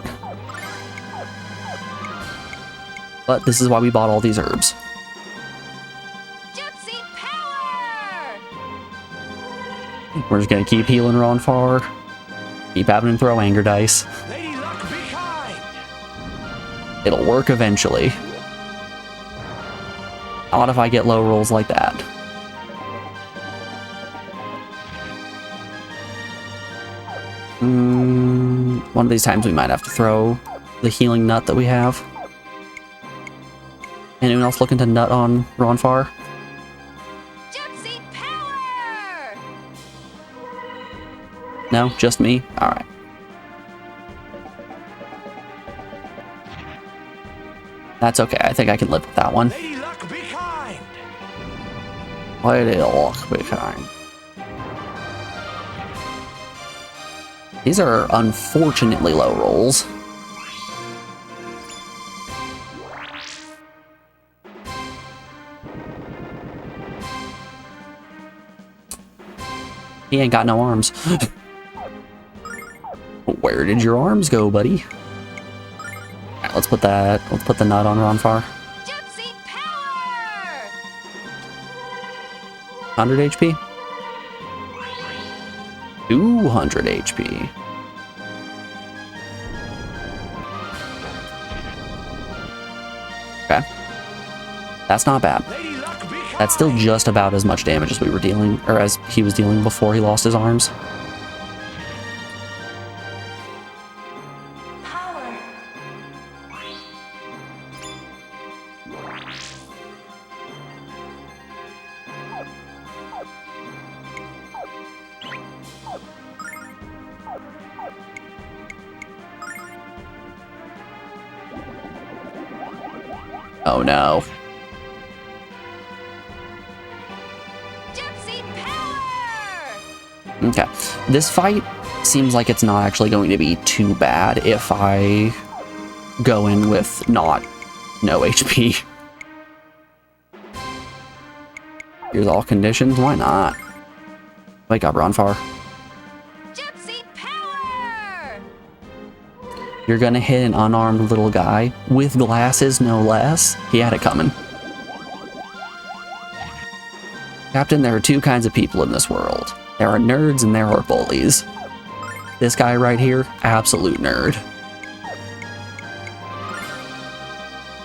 But this is why we bought all these herbs. Gypsy power! We're just gonna keep healing Ron far. Keep having him throw anger dice. Lady Luck, be kind. It'll work eventually. Not if I get low rolls like that. One of these times we might have to throw the healing nut that we have. Anyone else looking to nut on Ronfar? Gypsy power! No? Just me? Alright. That's okay. I think I can live with that one. Lady Luck, be kind. Lady Luck, be kind. These are unfortunately low rolls. He ain't got no arms. Where did your arms go, buddy? Alright, let's put the nut on Ronfar. Gypsy power! 100 HP? 200 HP. Okay. That's not bad. Lady Luck, be kind. That's still just about as much damage as we were dealing, or as he was dealing before he lost his arms. Power. Oh no. Gypsy power! Okay. This fight seems like it's not actually going to be too bad if I go in with no HP. Here's all conditions. Why not? Wake up, Ronfar. Gypsy power! You're gonna hit an unarmed little guy with glasses, no less. He had it coming. Captain, there are two kinds of people in this world. There are nerds and there are bullies. This guy right here, absolute nerd.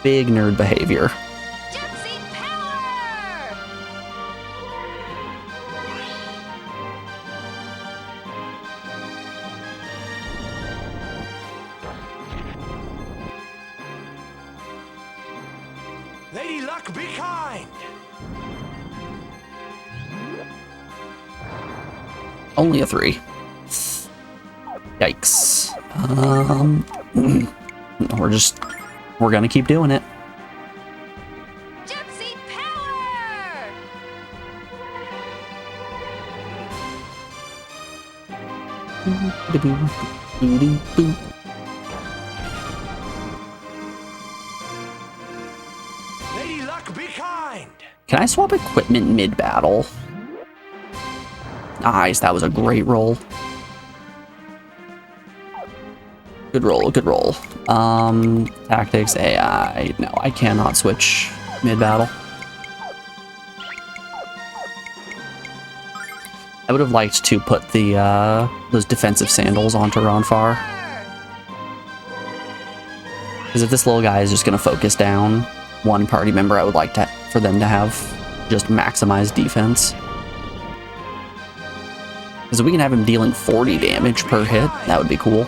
Big nerd behavior. Gypsy power! Lady Luck, be kind. Only a 3. Yikes. We're gonna keep doing it. Gypsy power! Lady Luck, be kind. Can I swap equipment mid-battle? Nice, that was a great roll. Good roll, good roll. Tactics, AI. No, I cannot switch mid-battle. I would have liked to put the those defensive sandals onto Ronfar. Because if this little guy is just going to focus down one party member, I would like for them to have just maximized defense. Because if we can have him dealing 40 damage per hit, that would be cool.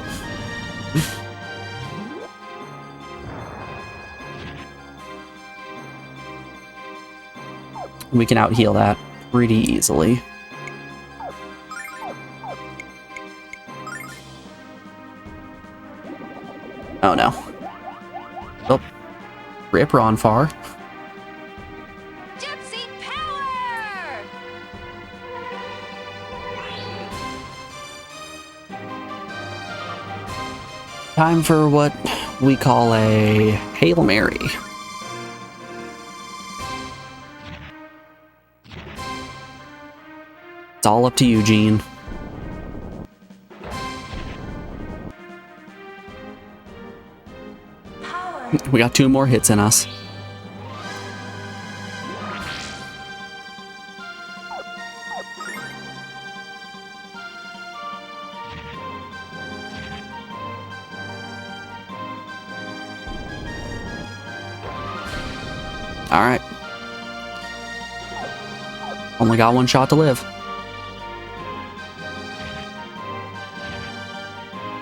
We can out heal that pretty easily. Oh no. Oh. Rip Ronfar. Gypsy power! Time for what we call a Hail Mary. It's all up to you, Gene. We got 2 more hits in us. All right. Only got 1 shot to live.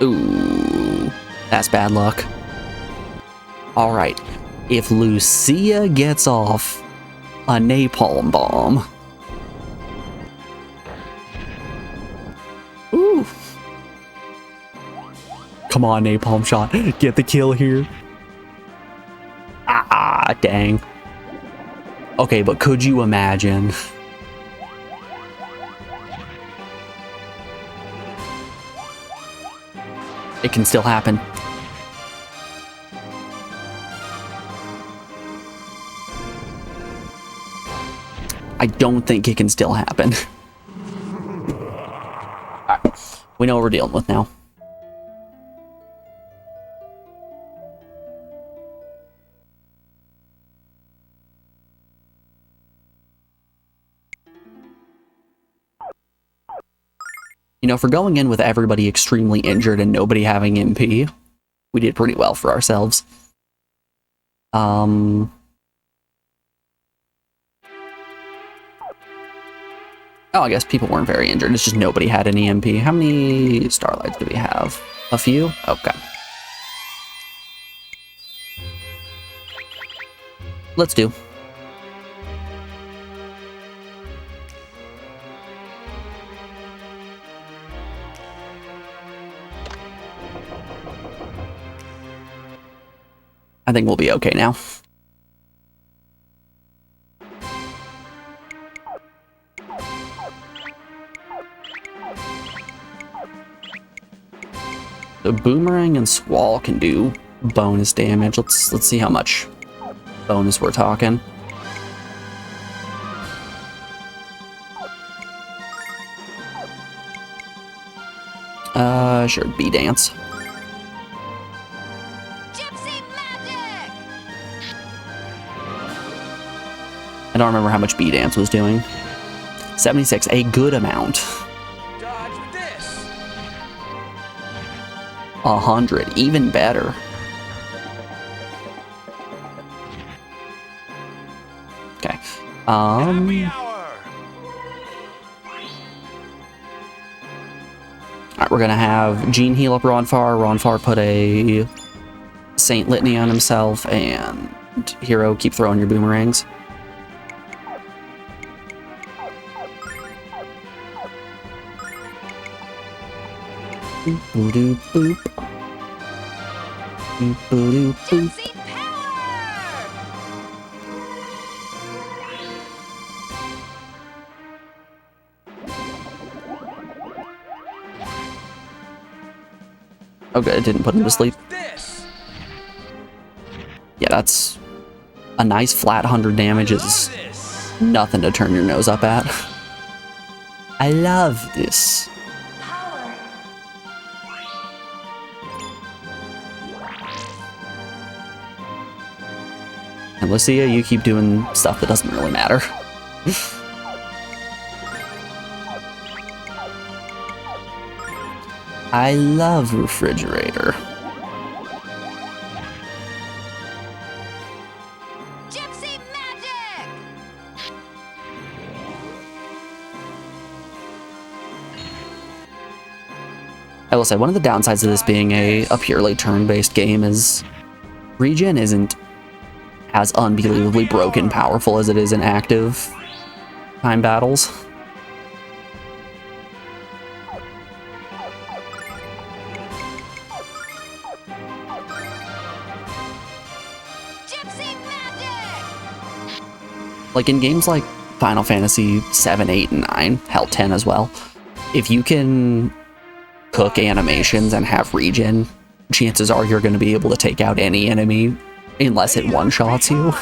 Ooh, that's bad luck. All right. If Lucia gets off a napalm bomb. Ooh. Come on, napalm shot. Get the kill here. Ah, dang. Okay, but could you imagine? It can still happen. I don't think it can still happen. Alright, we know what we're dealing with now. You know, for going in with everybody extremely injured and nobody having MP, we did pretty well for ourselves. Oh, I guess people weren't very injured. It's just nobody had any MP. How many starlights do we have? A few? Okay. Let's do. I think we'll be okay now. The boomerang and squall can do bonus damage. Let's see how much bonus we're talking. Sure, bee dance. Gypsy magic! I don't remember how much bee dance was doing. 76, a good amount. Dodge this! 100, even better. Okay. Happy hour! Alright, we're gonna have Gene heal up Ronfar. Ronfar put a Saint Litany on himself, and Hero, keep throwing your boomerangs. Boop, boop, boop. Boop, boop, boop. Gypsy power! Oh good, it didn't put him to sleep. This! Yeah, that's a nice flat 100 damage is This! nothing to turn your nose up at. I love this. Power! And Lucia, you keep doing stuff that doesn't really matter. I love refrigerator. Gypsy magic! I will say, one of the downsides of this being a purely turn-based game is regen isn't as unbelievably broken powerful as it is in active. time battles. Like in games like Final Fantasy 7, 8, and 9, hell 10 as well, if you can cook animations and have regen, chances are you're going to be able to take out any enemy unless it one-shots you.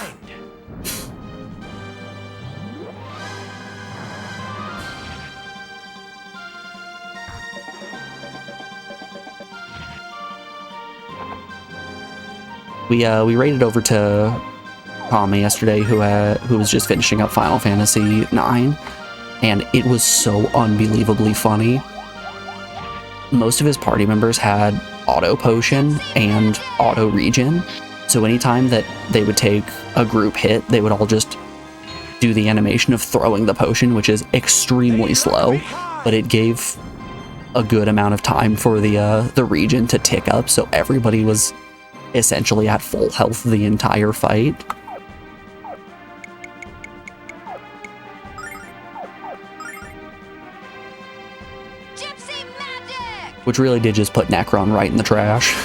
We raided over to Tommy yesterday, who was just finishing up Final Fantasy 9, and it was so unbelievably funny. Most of his party members had auto potion and auto regen, so anytime that they would take a group hit, they would all just do the animation of throwing the potion, which is extremely slow, but it gave a good amount of time for the regen to tick up, so everybody was essentially at full health the entire fight. Which really did just put Necron right in the trash.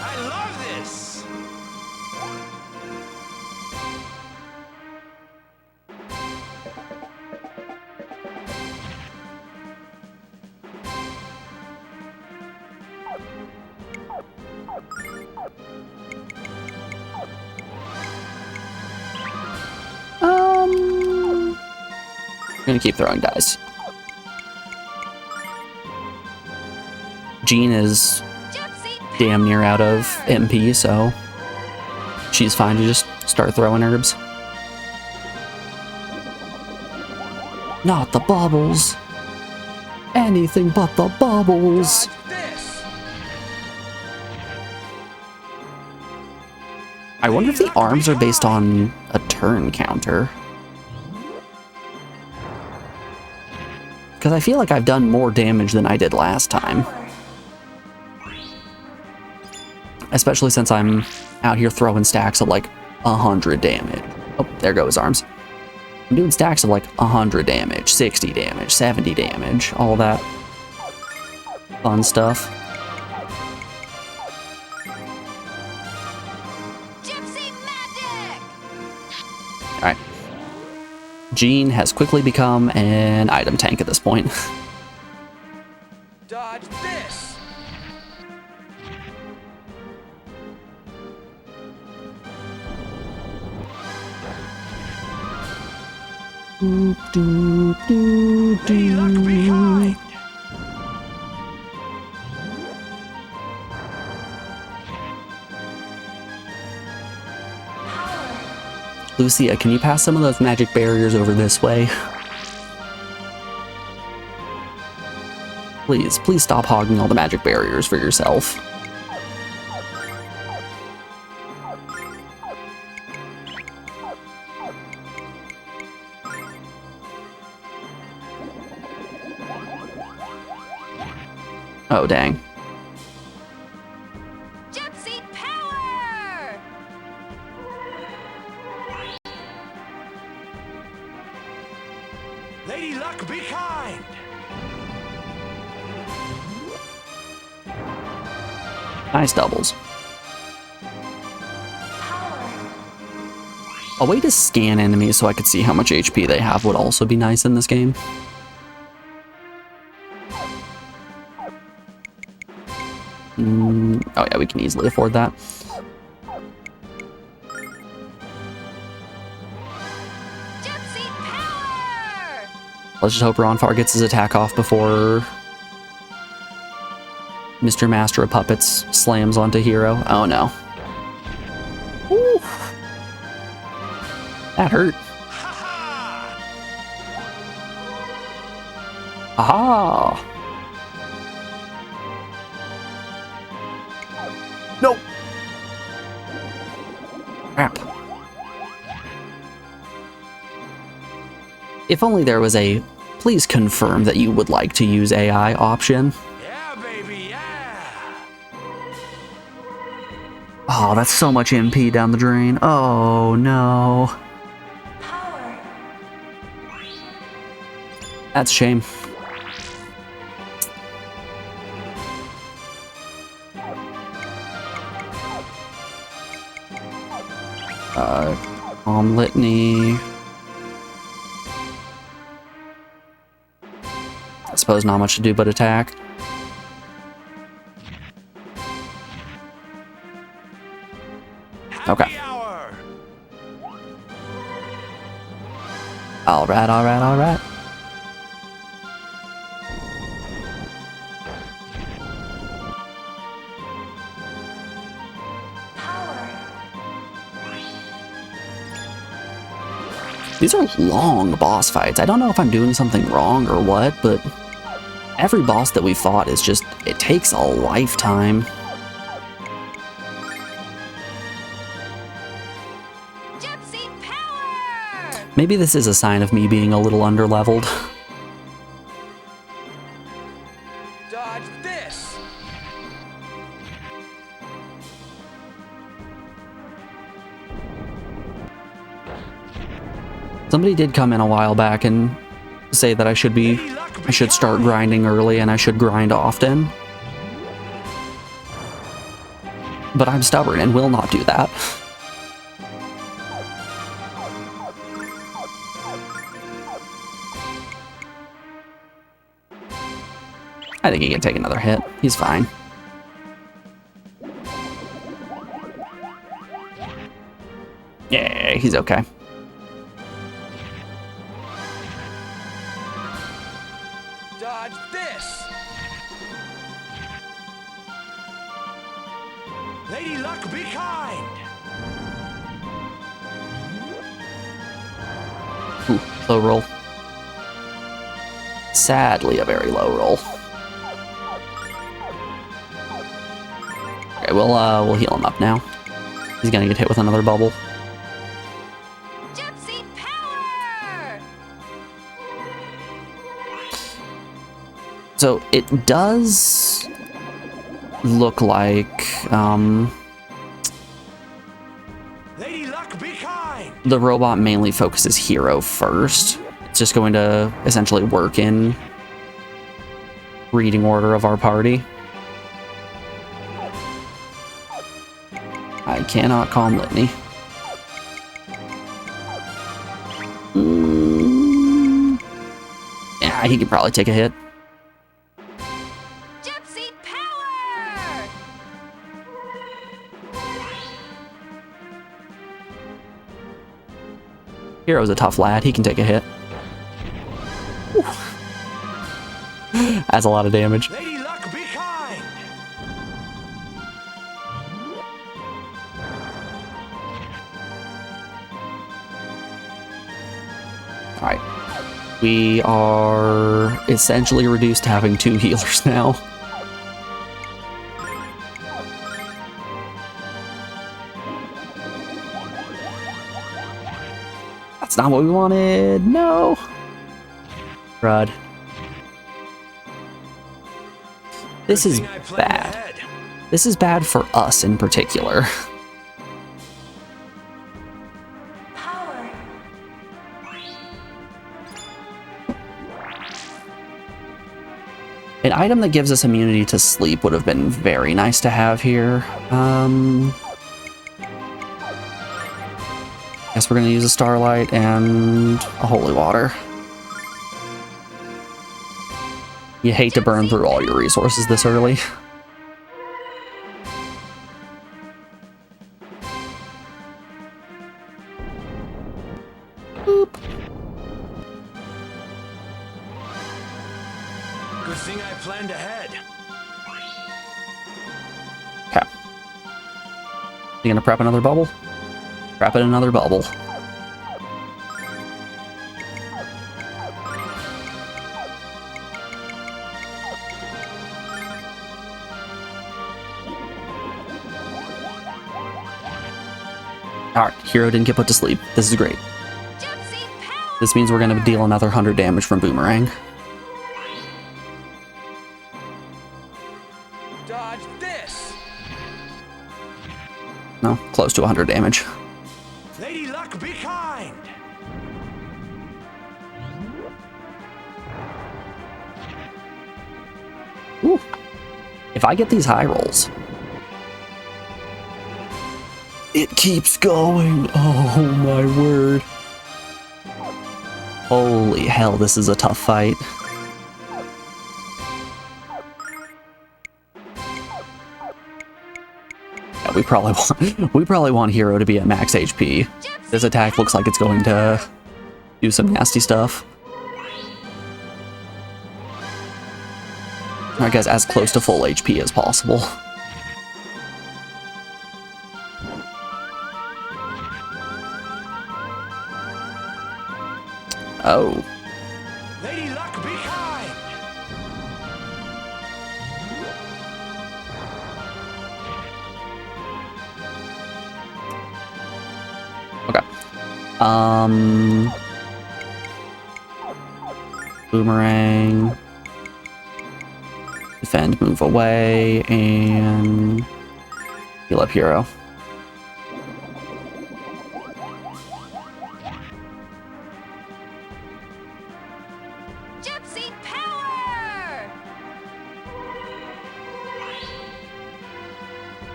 I love this. I'm gonna keep throwing dice. Jean is damn near out of MP, so she's fine to just start throwing herbs. Not the bubbles. Anything but the bubbles. Dodge this. I wonder if the arms are based on a turn counter. Because I feel like I've done more damage than I did last time. Especially since I'm out here throwing stacks of like 100 damage. Oh, there go his arms. I'm doing stacks of like 100 damage, 60 damage, 70 damage, all that fun stuff. Alright. Jean has quickly become an item tank at this point. Dodge this. Hey, look behind. Lucia, can you pass some of those magic barriers over this way? Please, please stop hogging all the magic barriers for yourself. Oh, dang. Lady Luck, be kind. Nice doubles. A way to scan enemies so I could see how much HP they have would also be nice in this game. Oh yeah, we can easily afford that. Let's just hope Ronfar gets his attack off before Mr. Master of Puppets slams onto Hero. Oh no. Woo. That hurt. Aha! Nope. Crap. If only there was a please confirm that you would like to use AI option. Yeah, baby, yeah. Oh, that's so much MP down the drain. Oh, no. Power. That's a shame. Litany. I suppose not much to do but attack. Okay. Happy hour. Alright, alright, alright. Power. These are long boss fights. I don't know if I'm doing something wrong or what, but every boss that we fought is just, it takes a lifetime. Gypsy power! Maybe this is a sign of me being a little underleveled. Dodge this. Somebody did come in a while back and say that I should start grinding early and I should grind often. But I'm stubborn and will not do that. I think he can take another hit. He's fine. Yeah, he's okay. Dodge this. Lady Luck, be kind. Ooh, low roll. Sadly, a very low roll. Okay, we'll heal him up now. He's gonna get hit with another bubble. Gypsy power! So it does look like Lady Luck, be kind. the robot mainly focuses hero first. It's just going to essentially work in reading order of our party. I cannot calm Litany. Yeah, he could probably take a hit. Gypsy power! Hero's a tough lad. He can take a hit. Whew. That's a lot of damage. Lady Luck, be kind. Alright. We are essentially reduced to having 2 healers now. That's not what we wanted. No. Crud. This is Good thing I planned bad. ahead. This is bad for us in particular. Power. An item that gives us immunity to sleep would have been very nice to have here. Guess we're gonna use a starlight and a holy water. You hate to burn through all your resources this early. Boop. Good thing I planned ahead. Okay. You gonna prep another bubble? Prep in another bubble. Alright, hero didn't get put to sleep. This is great. Gypsy power! This means we're gonna deal another 100 damage from Boomerang. Dodge this. No, close to 100 damage. Lady Luck, be kind! Ooh. If I get these high rolls, it keeps going. Oh my word. Holy hell, this is a tough fight. Yeah, we probably want Hero to be at max HP. This attack looks like it's going to do some nasty stuff. Alright guys, as close to full HP as possible. Oh. Lady Luck, be kind! Okay. Boomerang. Defend, move away, and heal up Hero. Gypsy power!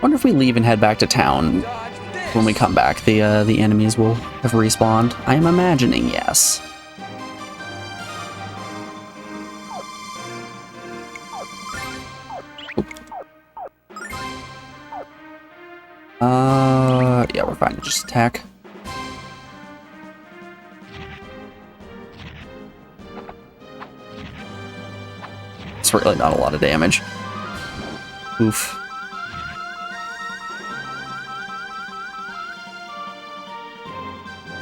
Wonder if we leave and head back to town. When we come back, the enemies will have respawned. I am imagining yes. Yeah, we're fine to just attack. It's really not a lot of damage. Oof.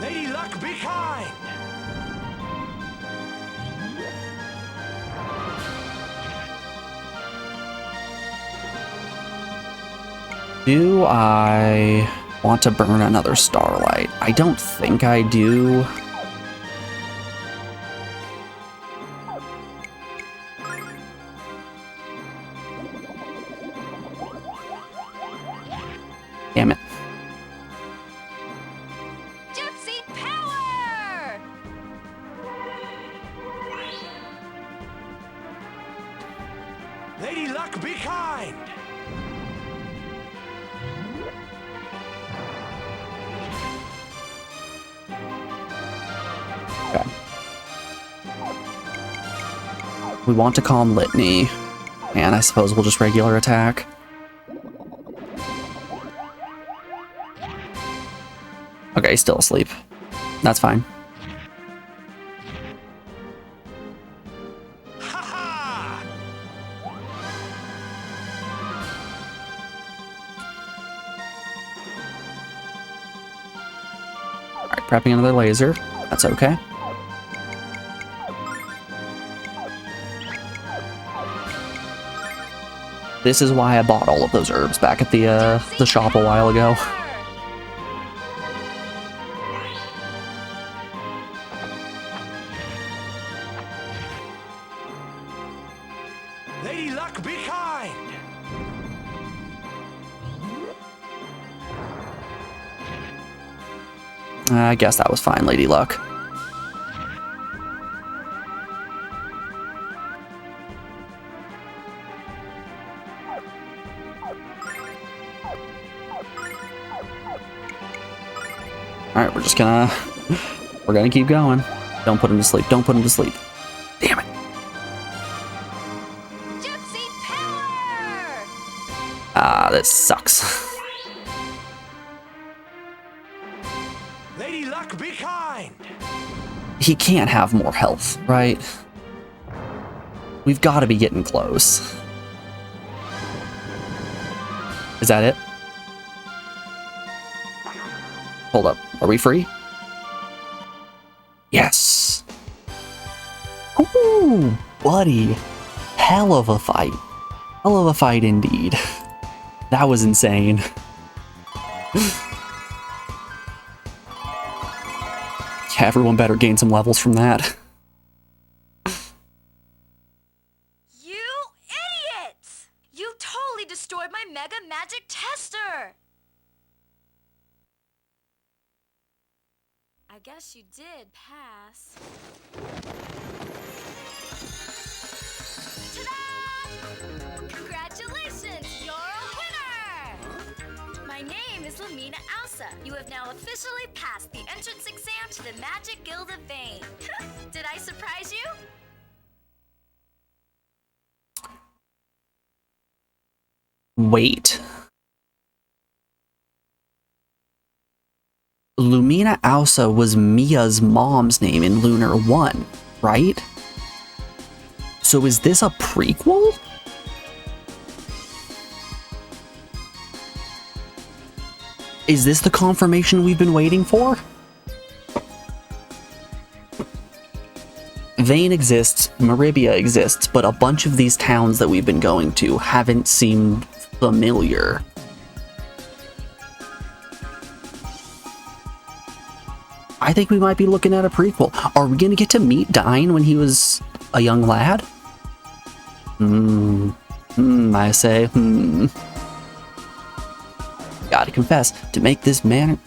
Lady Luck, be kind! Do I want to burn another starlight? I don't think I do. Damn it. Gypsy power! Lady Luck, be kind! Okay. We want to calm Litany, and I suppose we'll just regular attack. Okay, he's still asleep. That's fine. Ha ha! Alright, prepping another laser. That's okay. This is why I bought all of those herbs back at the shop a while ago. Lady Luck, be kind! I guess that was fine, Lady Luck. Alright, we're gonna keep going. Don't put him to sleep, don't put him to sleep. Damn it. Gypsy power! Ah, this sucks. Lady Luck, be kind! He can't have more health, right? We've got to be getting close. Is that it? Hold up. Are we free? Yes. Ooh, buddy. Hell of a fight. Hell of a fight indeed. That was insane. Yeah, everyone better gain some levels from that. You idiots! You totally destroyed my Mega Magic Tester! I guess you did pass. Ta-da! Congratulations! You're a winner! My name is Lumina Alsa. You have now officially passed the entrance exam to the Magic Guild of Vane. Did I surprise you? Wait. Lumina Alsa was Mia's mom's name in Lunar 1, right? So is this a prequel? Is this the confirmation we've been waiting for? Vane exists, Maribia exists, but a bunch of these towns that we've been going to haven't seemed familiar. I think we might be looking at a prequel. Are we going to get to meet Dine when he was a young lad? I say, Gotta confess, to make this manor...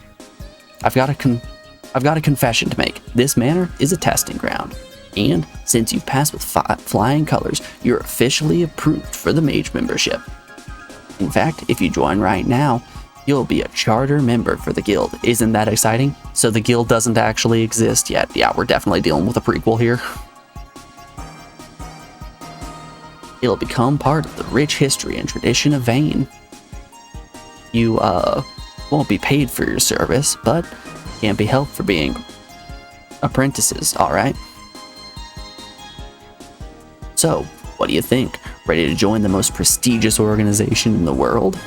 I've got a confession to make. This manor is a testing ground. And since you passed with flying colors, you're officially approved for the mage membership. In fact, if you join right now, you'll be a charter member for the guild. Isn't that exciting? So the guild doesn't actually exist yet. Yeah, we're definitely dealing with a prequel here. It'll become part of the rich history and tradition of Vane. You, won't be paid for your service, but can't be helped for being apprentices, alright? So, what do you think? Ready to join the most prestigious organization in the world?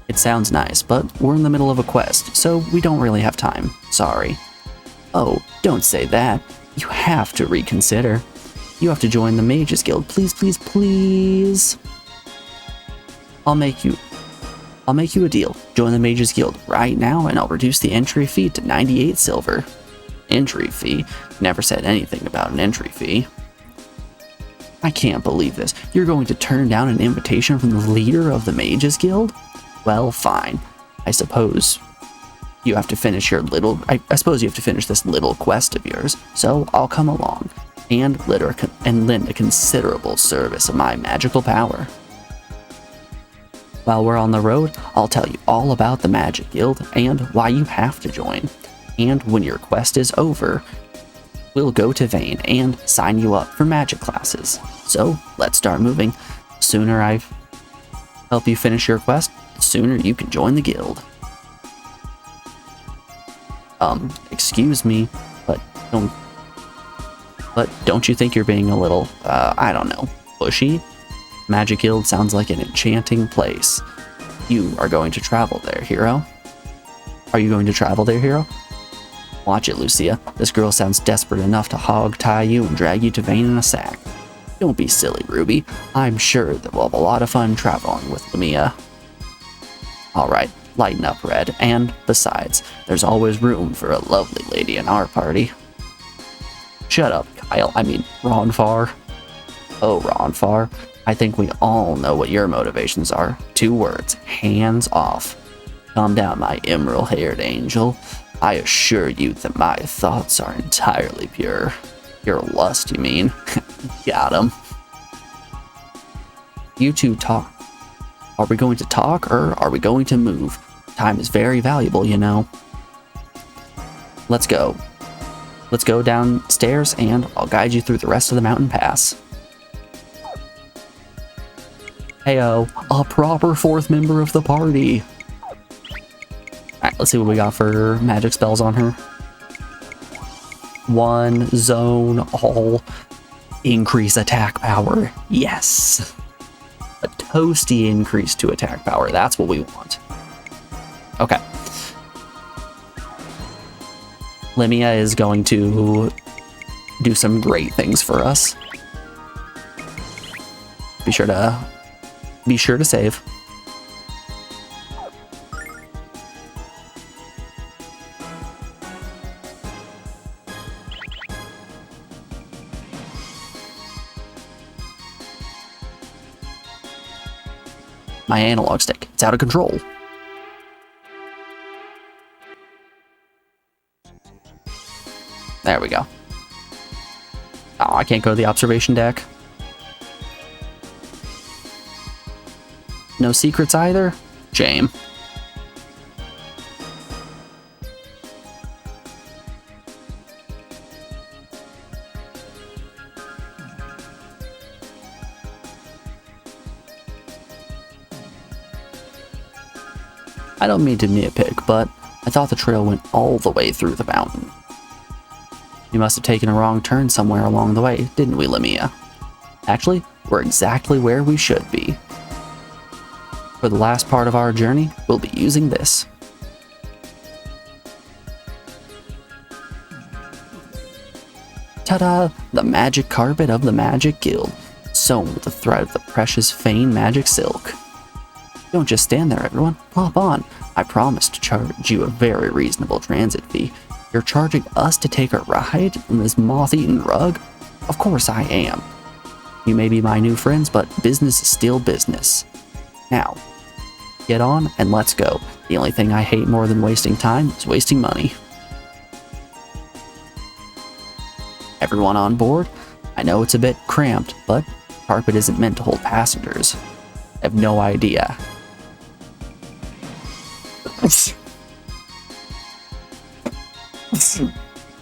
It sounds nice, but we're in the middle of a quest, so we don't really have time. Sorry. Oh, don't say that. You have to reconsider. You have to join the Mages Guild. Please, please, please. I'll make you a deal. Join the Mages Guild right now, and I'll reduce the entry fee to 98 silver. Entry fee? Never said anything about an entry fee. I can't believe this. You're going to turn down an invitation from the leader of the Mages Guild? Well, fine. I suppose you have to finish your little... I suppose you have to finish this little quest of yours, so I'll come along and lend a considerable service of my magical power. While we're on the road, I'll tell you all about the Magic Guild and why you have to join. And when your quest is over, we'll go to Vane and sign you up for magic classes. So, let's start moving. The sooner I help you finish your quest, the sooner you can join the guild. Excuse me, but don't you think you're being a little, I don't know, pushy? Magic Guild sounds like an enchanting place. You are going to travel there, hero. Are you going to travel there, hero? Watch it, Lucia. This girl sounds desperate enough to hog-tie you and drag you to Vane in a sack. Don't be silly, Ruby. I'm sure that we'll have a lot of fun traveling with Lumia. Alright, lighten up, Red. And, besides, there's always room for a lovely lady in our party. Shut up, Kyle. I mean, Ronfar. Oh, Ronfar. I think we all know what your motivations are. 2 words. Hands off. Calm down, my emerald-haired angel. I assure you that my thoughts are entirely pure. Your lust, you mean? Got him. You two talk. Are we going to talk or are we going to move? Time is very valuable, you know. Let's go. Let's go downstairs and I'll guide you through the rest of the mountain pass. Heyo, a proper 4th member of the party. Alright, let's see what we got for magic spells on her. 1 zone all. Increase attack power. Yes. A toasty increase to attack power. That's what we want. Okay. Limia is going to do some great things for us. Be sure to save. My analog stick. It's out of control. There we go. Oh, I can't go to the observation deck. No secrets either? Shame. I don't mean to nitpick, but I thought the trail went all the way through the mountain. We must have taken a wrong turn somewhere along the way, didn't we, Lamia? Actually, we're exactly where we should be. For the last part of our journey, we'll be using this. Ta-da! The magic carpet of the Magic Guild, sewn with the thread of the precious Fane magic silk. Don't just stand there, everyone. Hop on. I promise to charge you a very reasonable transit fee. You're charging us to take a ride in this moth-eaten rug? Of course I am. You may be my new friends, but business is still business. Now, get on and let's go. The only thing I hate more than wasting time is wasting money. Everyone on board? I know it's a bit cramped, but carpet isn't meant to hold passengers. I have no idea.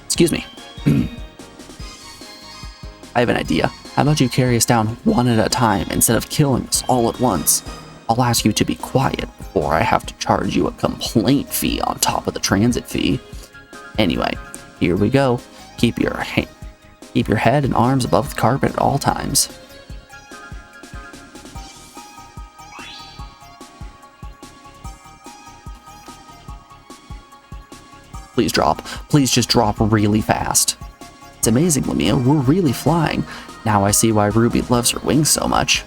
Excuse me. I have an idea. How about you carry us down one at a time instead of killing us all at once? I'll ask you to be quiet before I have to charge you a complaint fee on top of the transit fee. Anyway, here we go. Keep your head and arms above the carpet at all times. Please drop. Please just drop really fast. It's amazing, Lamia. We're really flying. Now I see why Ruby loves her wings so much.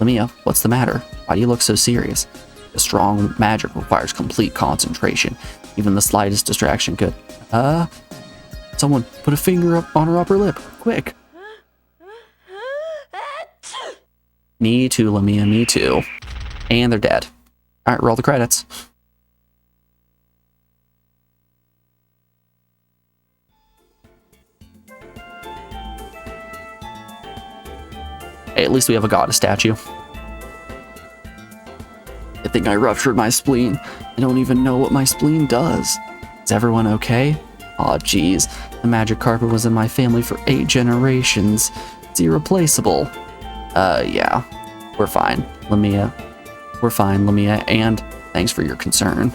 Lamia, what's the matter? Why do you look so serious? The strong magic requires complete concentration. Even the slightest distraction could... Someone put a finger up on her upper lip. Quick. Me too, Lamia. Me too. And they're dead. Alright, roll the credits. Hey, at least we have a goddess statue. I think I ruptured my spleen. I don't even know what my spleen does. Is everyone okay? Aw, geez. The magic carpet was in my family for 8 generations. It's irreplaceable. Yeah. We're fine, Lamia. We're fine, Lamia, and thanks for your concern.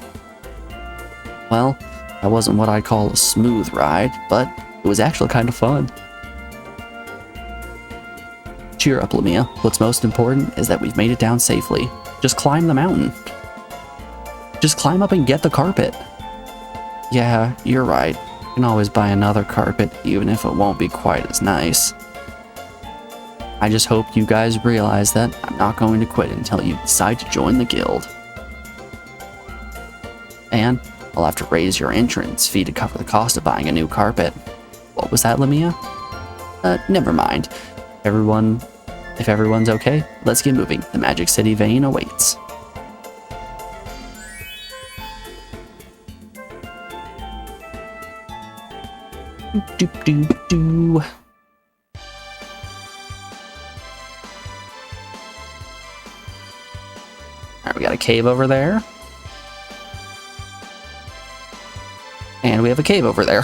Well, that wasn't what I'd call a smooth ride, but it was actually kind of fun. Cheer up, Lamia. What's most important is that we've made it down safely. Just climb the mountain. Just climb up and get the carpet. Yeah, you're right. You can always buy another carpet, even if it won't be quite as nice. I just hope you guys realize that I'm not going to quit until you decide to join the guild. And I'll have to raise your entrance fee to cover the cost of buying a new carpet. What was that, Lamia? Never mind. If everyone's okay, let's get moving. The Magic City vein awaits. Doop doop doo. Alright, we got a cave over there. And we have a cave over there.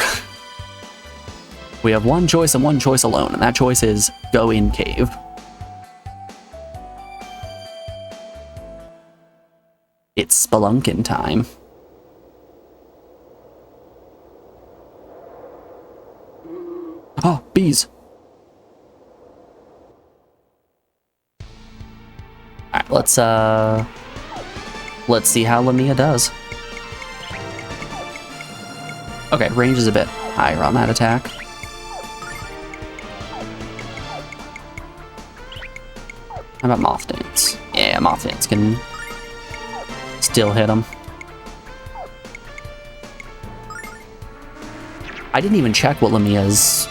We have one choice and one choice alone, and that choice is go in cave. It's spelunking time. Oh, bees. Alright, let's see how Lamia does. Okay, range is a bit higher on that attack. How about Moth Dance? Yeah, Moth Dance can still hit him. I didn't even check what Lamia's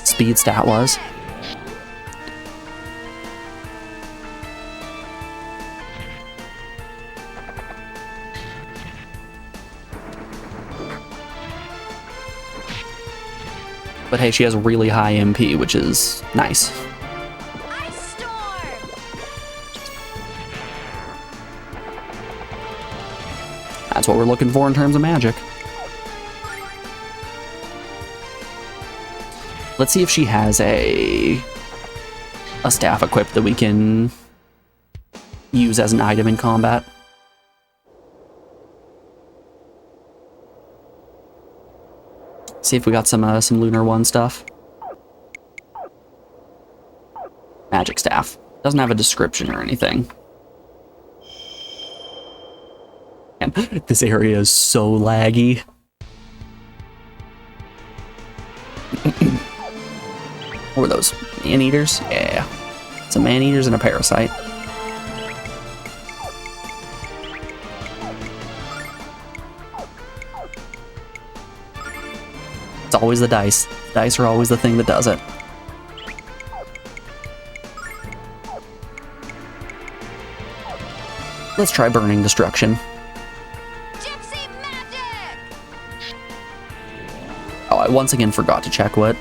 speed stat was. But hey, she has really high MP, which is nice. Ice storm. That's what we're looking for in terms of magic. Let's see if she has a staff equipped that we can use as an item in combat. See if we got some Lunar 1 stuff. Magic staff. Doesn't have a description or anything. And this area is so laggy. What were those? Man-eaters? Yeah. Some man-eaters and a parasite. It's always the dice. Dice are always the thing that does it. Let's try Burning Destruction. Gypsy magic. Oh, I once again forgot to check what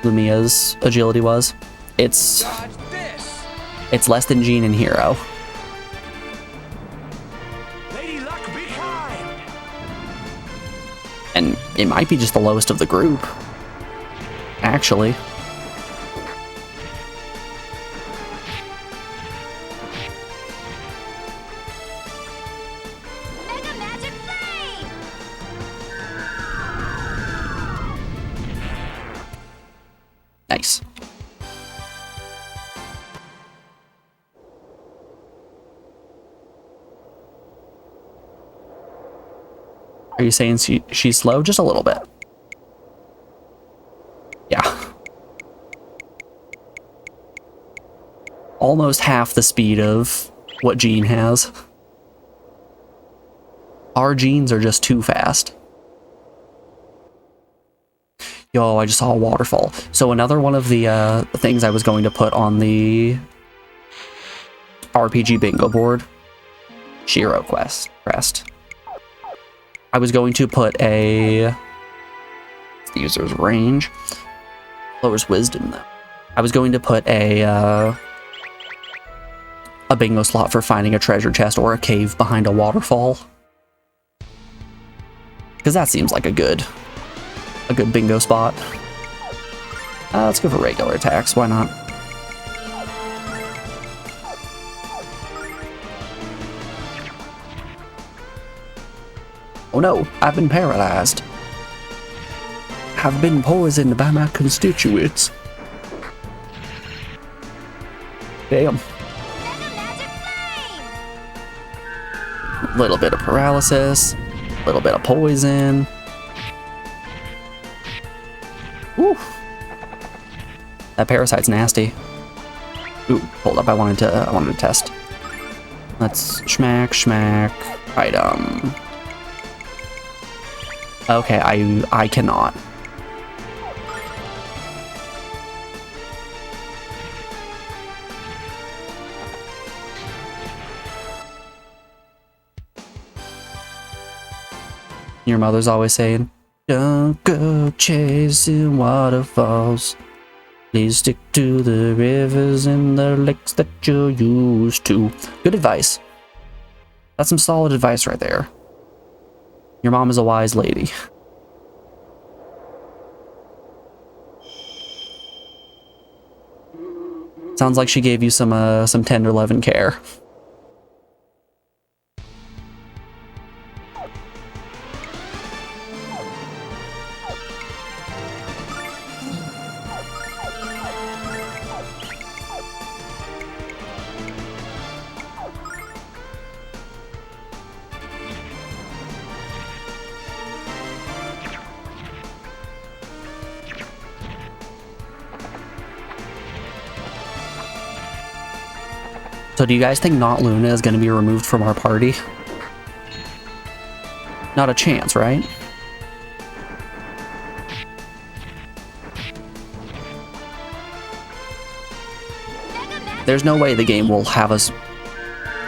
Lumia's agility was. It's less than Jean and Hero. Lady Luck, be kind. And it might be just the lowest of the group. Actually. Mega magic flame. Nice. Are you saying she's slow? Just a little bit. Yeah. Almost half the speed of what Jean has. Our Jeans are just too fast. Yo, I just saw a waterfall. So another one of the things I was going to put on the RPG bingo board, Shiro Crest. I was going to put the user's range. Lowers wisdom though. I was going to put a bingo slot for finding a treasure chest or a cave behind a waterfall. Because that seems like a good bingo spot. Let's go for regular attacks, why not? Oh no, I've been paralyzed. Have been poisoned by my constituents. Damn. Mega magic flame. Little bit of paralysis, little bit of poison. Woo. That parasite's nasty. Ooh, hold up, I wanted to test. Let's schmack, item. Okay, I cannot. Your mother's always saying, don't go chasing waterfalls. Please stick to the rivers and the lakes that you're used to. Good advice. That's some solid advice right there. Your mom is a wise lady. Sounds like she gave you some tender love and care. So do you guys think Not Luna is going to be removed from our party? Not a chance, right? There's no way the game will have us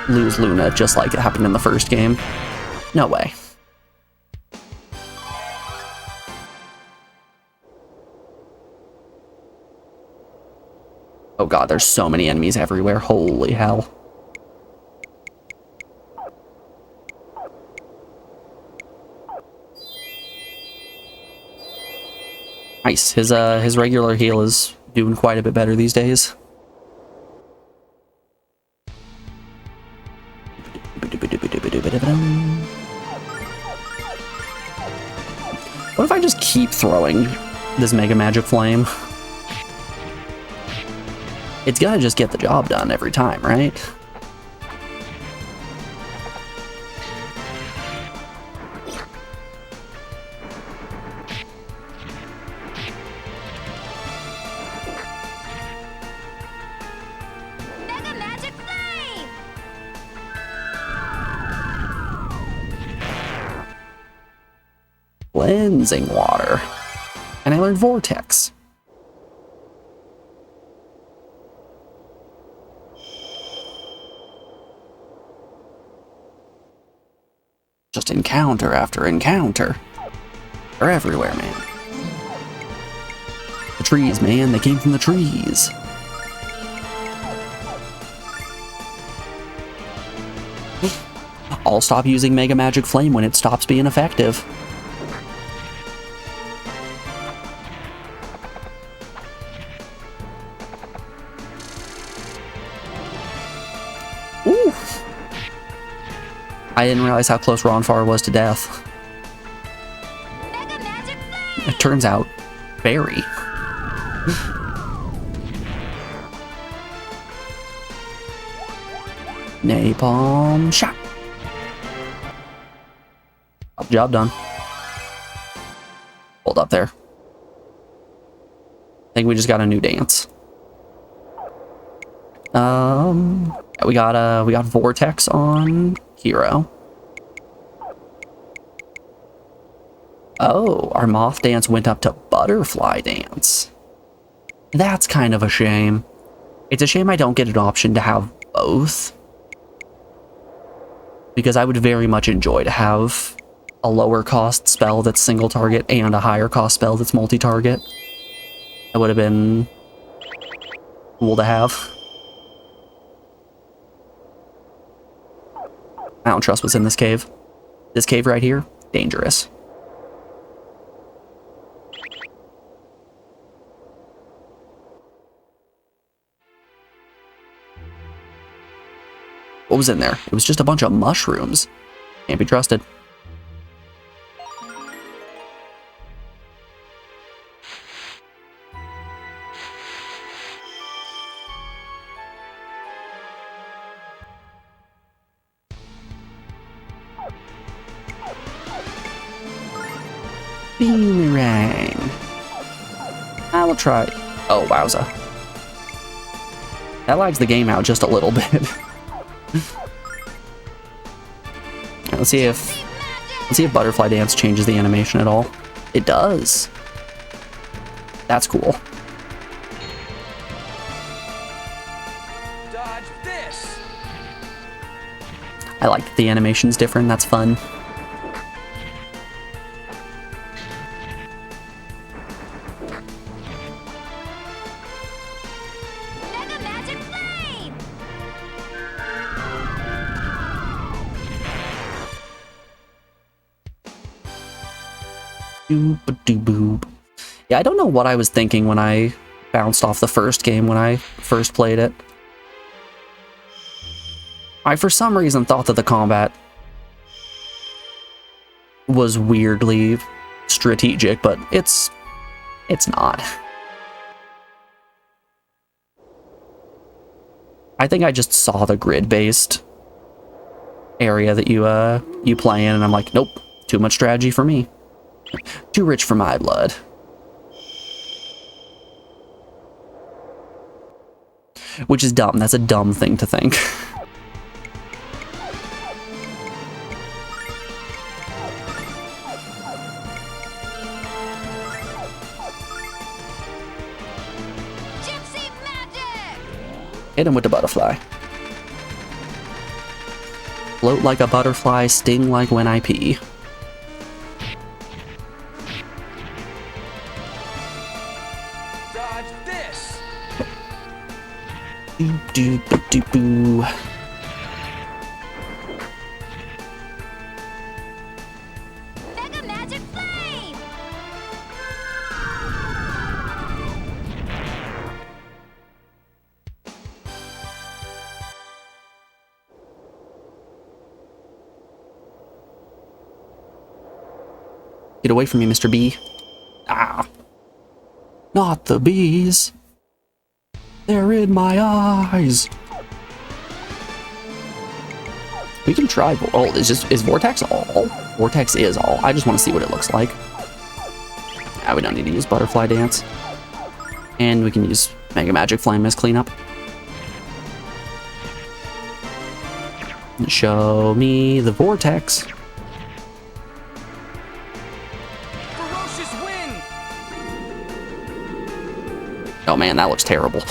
lose Luna just like it happened in the first game. No way. Oh god, there's so many enemies everywhere. Holy hell. Nice. His regular heal is doing quite a bit better these days. What if I just keep throwing this Mega Magic Flame? It's gonna just get the job done every time, right? Mega Magic Flame! Cleansing water. And I learned Vortex. Just encounter after encounter. They're everywhere, man. The trees, man, they came from the trees. I'll stop using Mega Magic Flame when it stops being effective. Ooh. I didn't realize how close Ronfar was to death. Mega Magic Flame! It turns out, very. Napalm shot. Job done. Hold up there. I think we just got a new dance. We got Vortex on Hero. Oh, our Moth Dance went up to Butterfly Dance. That's kind of a shame. It's a shame I don't get an option to have both. Because I would very much enjoy to have a lower cost spell that's single target and a higher cost spell that's multi-target. That would have been cool to have. I don't trust what's in this cave. This cave right here, dangerous. What was in there? It was just a bunch of mushrooms. Can't be trusted. Boomerang. I will try. Oh, wowza. That lags the game out just a little bit. Let's see if Butterfly Dance changes the animation at all. It does. That's cool. Dodge this. I like that the animation's different. That's fun. Mega Magic Flame! Doop-a-doo-boop. Yeah, I don't know what I was thinking when I bounced off the first game when I first played it. I, for some reason, thought that the combat was weirdly strategic, but it's not. I think I just saw the grid-based area that you play in, and I'm like, nope, too much strategy for me. Too rich for my blood. Which is dumb. That's a dumb thing to think. Gypsy Magic! Hit him with the butterfly. Float like a butterfly, sting like when I pee. Dodge this. Ba-doop-a-doop-boo. Mega Magic Flame! Get away from me, Mr. B. Ah. Not the bees. They're in my eyes. We can try. Oh, is Vortex all? Vortex is all. I just want to see what it looks like. Yeah, we don't need to use Butterfly Dance. And we can use Mega Magic Flame as cleanup. Show me the Vortex. Ferocious wind! Oh man, that looks terrible.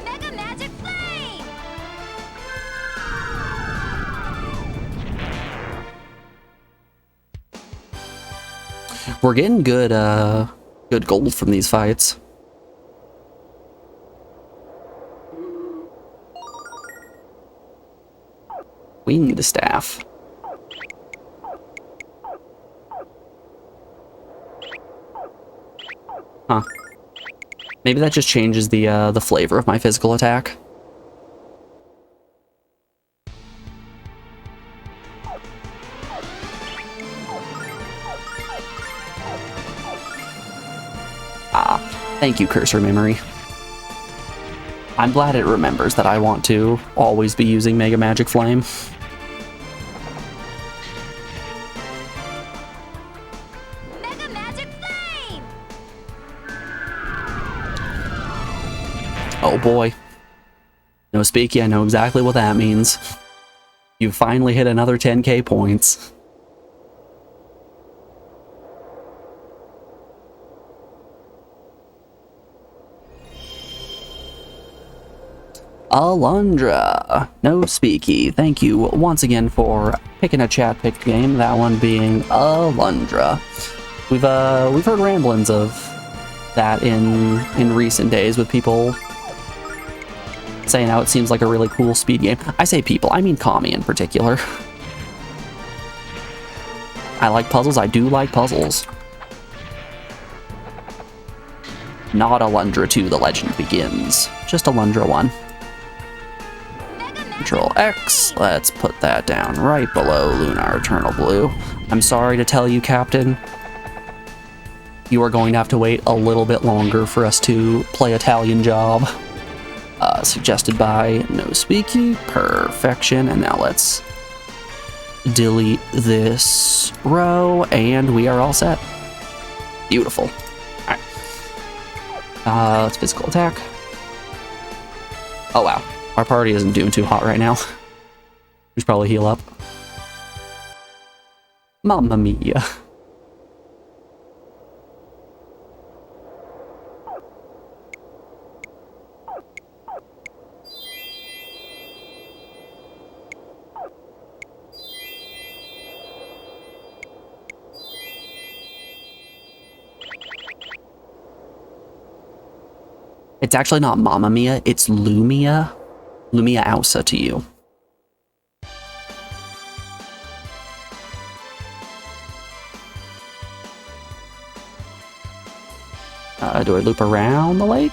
Mega Magic Flame! We're getting good, good gold from these fights. Winged staff. Huh. Maybe that just changes the flavor of my physical attack. Ah, thank you, cursor memory. I'm glad it remembers that I want to always be using Mega Magic Flame. Mega Magic Flame! Oh boy. No speaky, I know exactly what that means. You finally hit another 10k points. Alundra. No speaky. Thank you once again for picking a chat pick game, that one being Alundra. We've heard ramblings of that in recent days with people saying how it seems like a really cool speed game. I say people, I mean Kami in particular. I like puzzles, I do like puzzles. Not Alundra 2, The Legend Begins. Just Alundra 1. Control X, let's put that down right below Lunar Eternal Blue. I'm sorry to tell you, Captain, you are going to have to wait a little bit longer for us to play Italian Job. Suggested by No Speaky, perfection, and now let's delete this row, and we are all set. Beautiful. Alright. Let's physical attack. Oh wow. Our party isn't doing too hot right now. We should probably heal up. Mamma mia. It's actually not Mamma Mia, it's Lumia. Lumia Ausa to you. Do I loop around the lake?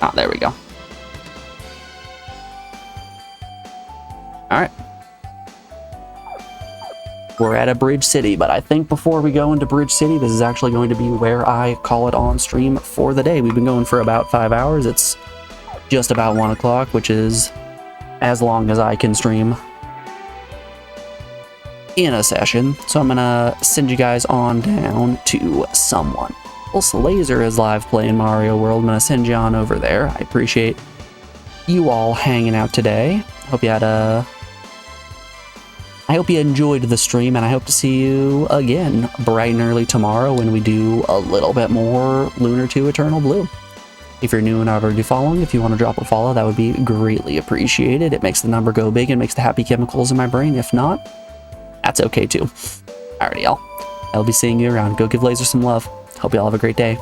Ah, there we go. Alright. We're at a Bridge City, but I think before we go into Bridge City, this is actually going to be where I call it on stream for the day. We've been going for about 5 hours. It's just about 1 o'clock, which is as long as I can stream in a session. So I'm gonna send you guys on down to someone. Also, Laser is live playing Mario World. I'm gonna send you on over there. I appreciate you all hanging out today. Hope you had I hope you enjoyed the stream, and I hope to see you again bright and early tomorrow when we do a little bit more Lunar 2 Eternal Blue. If you're new and not already following, if you want to drop a follow, that would be greatly appreciated. It makes the number go big and makes the happy chemicals in my brain. If not, that's okay too. Alrighty, y'all. I'll be seeing you around. Go give Laser some love. Hope you all have a great day.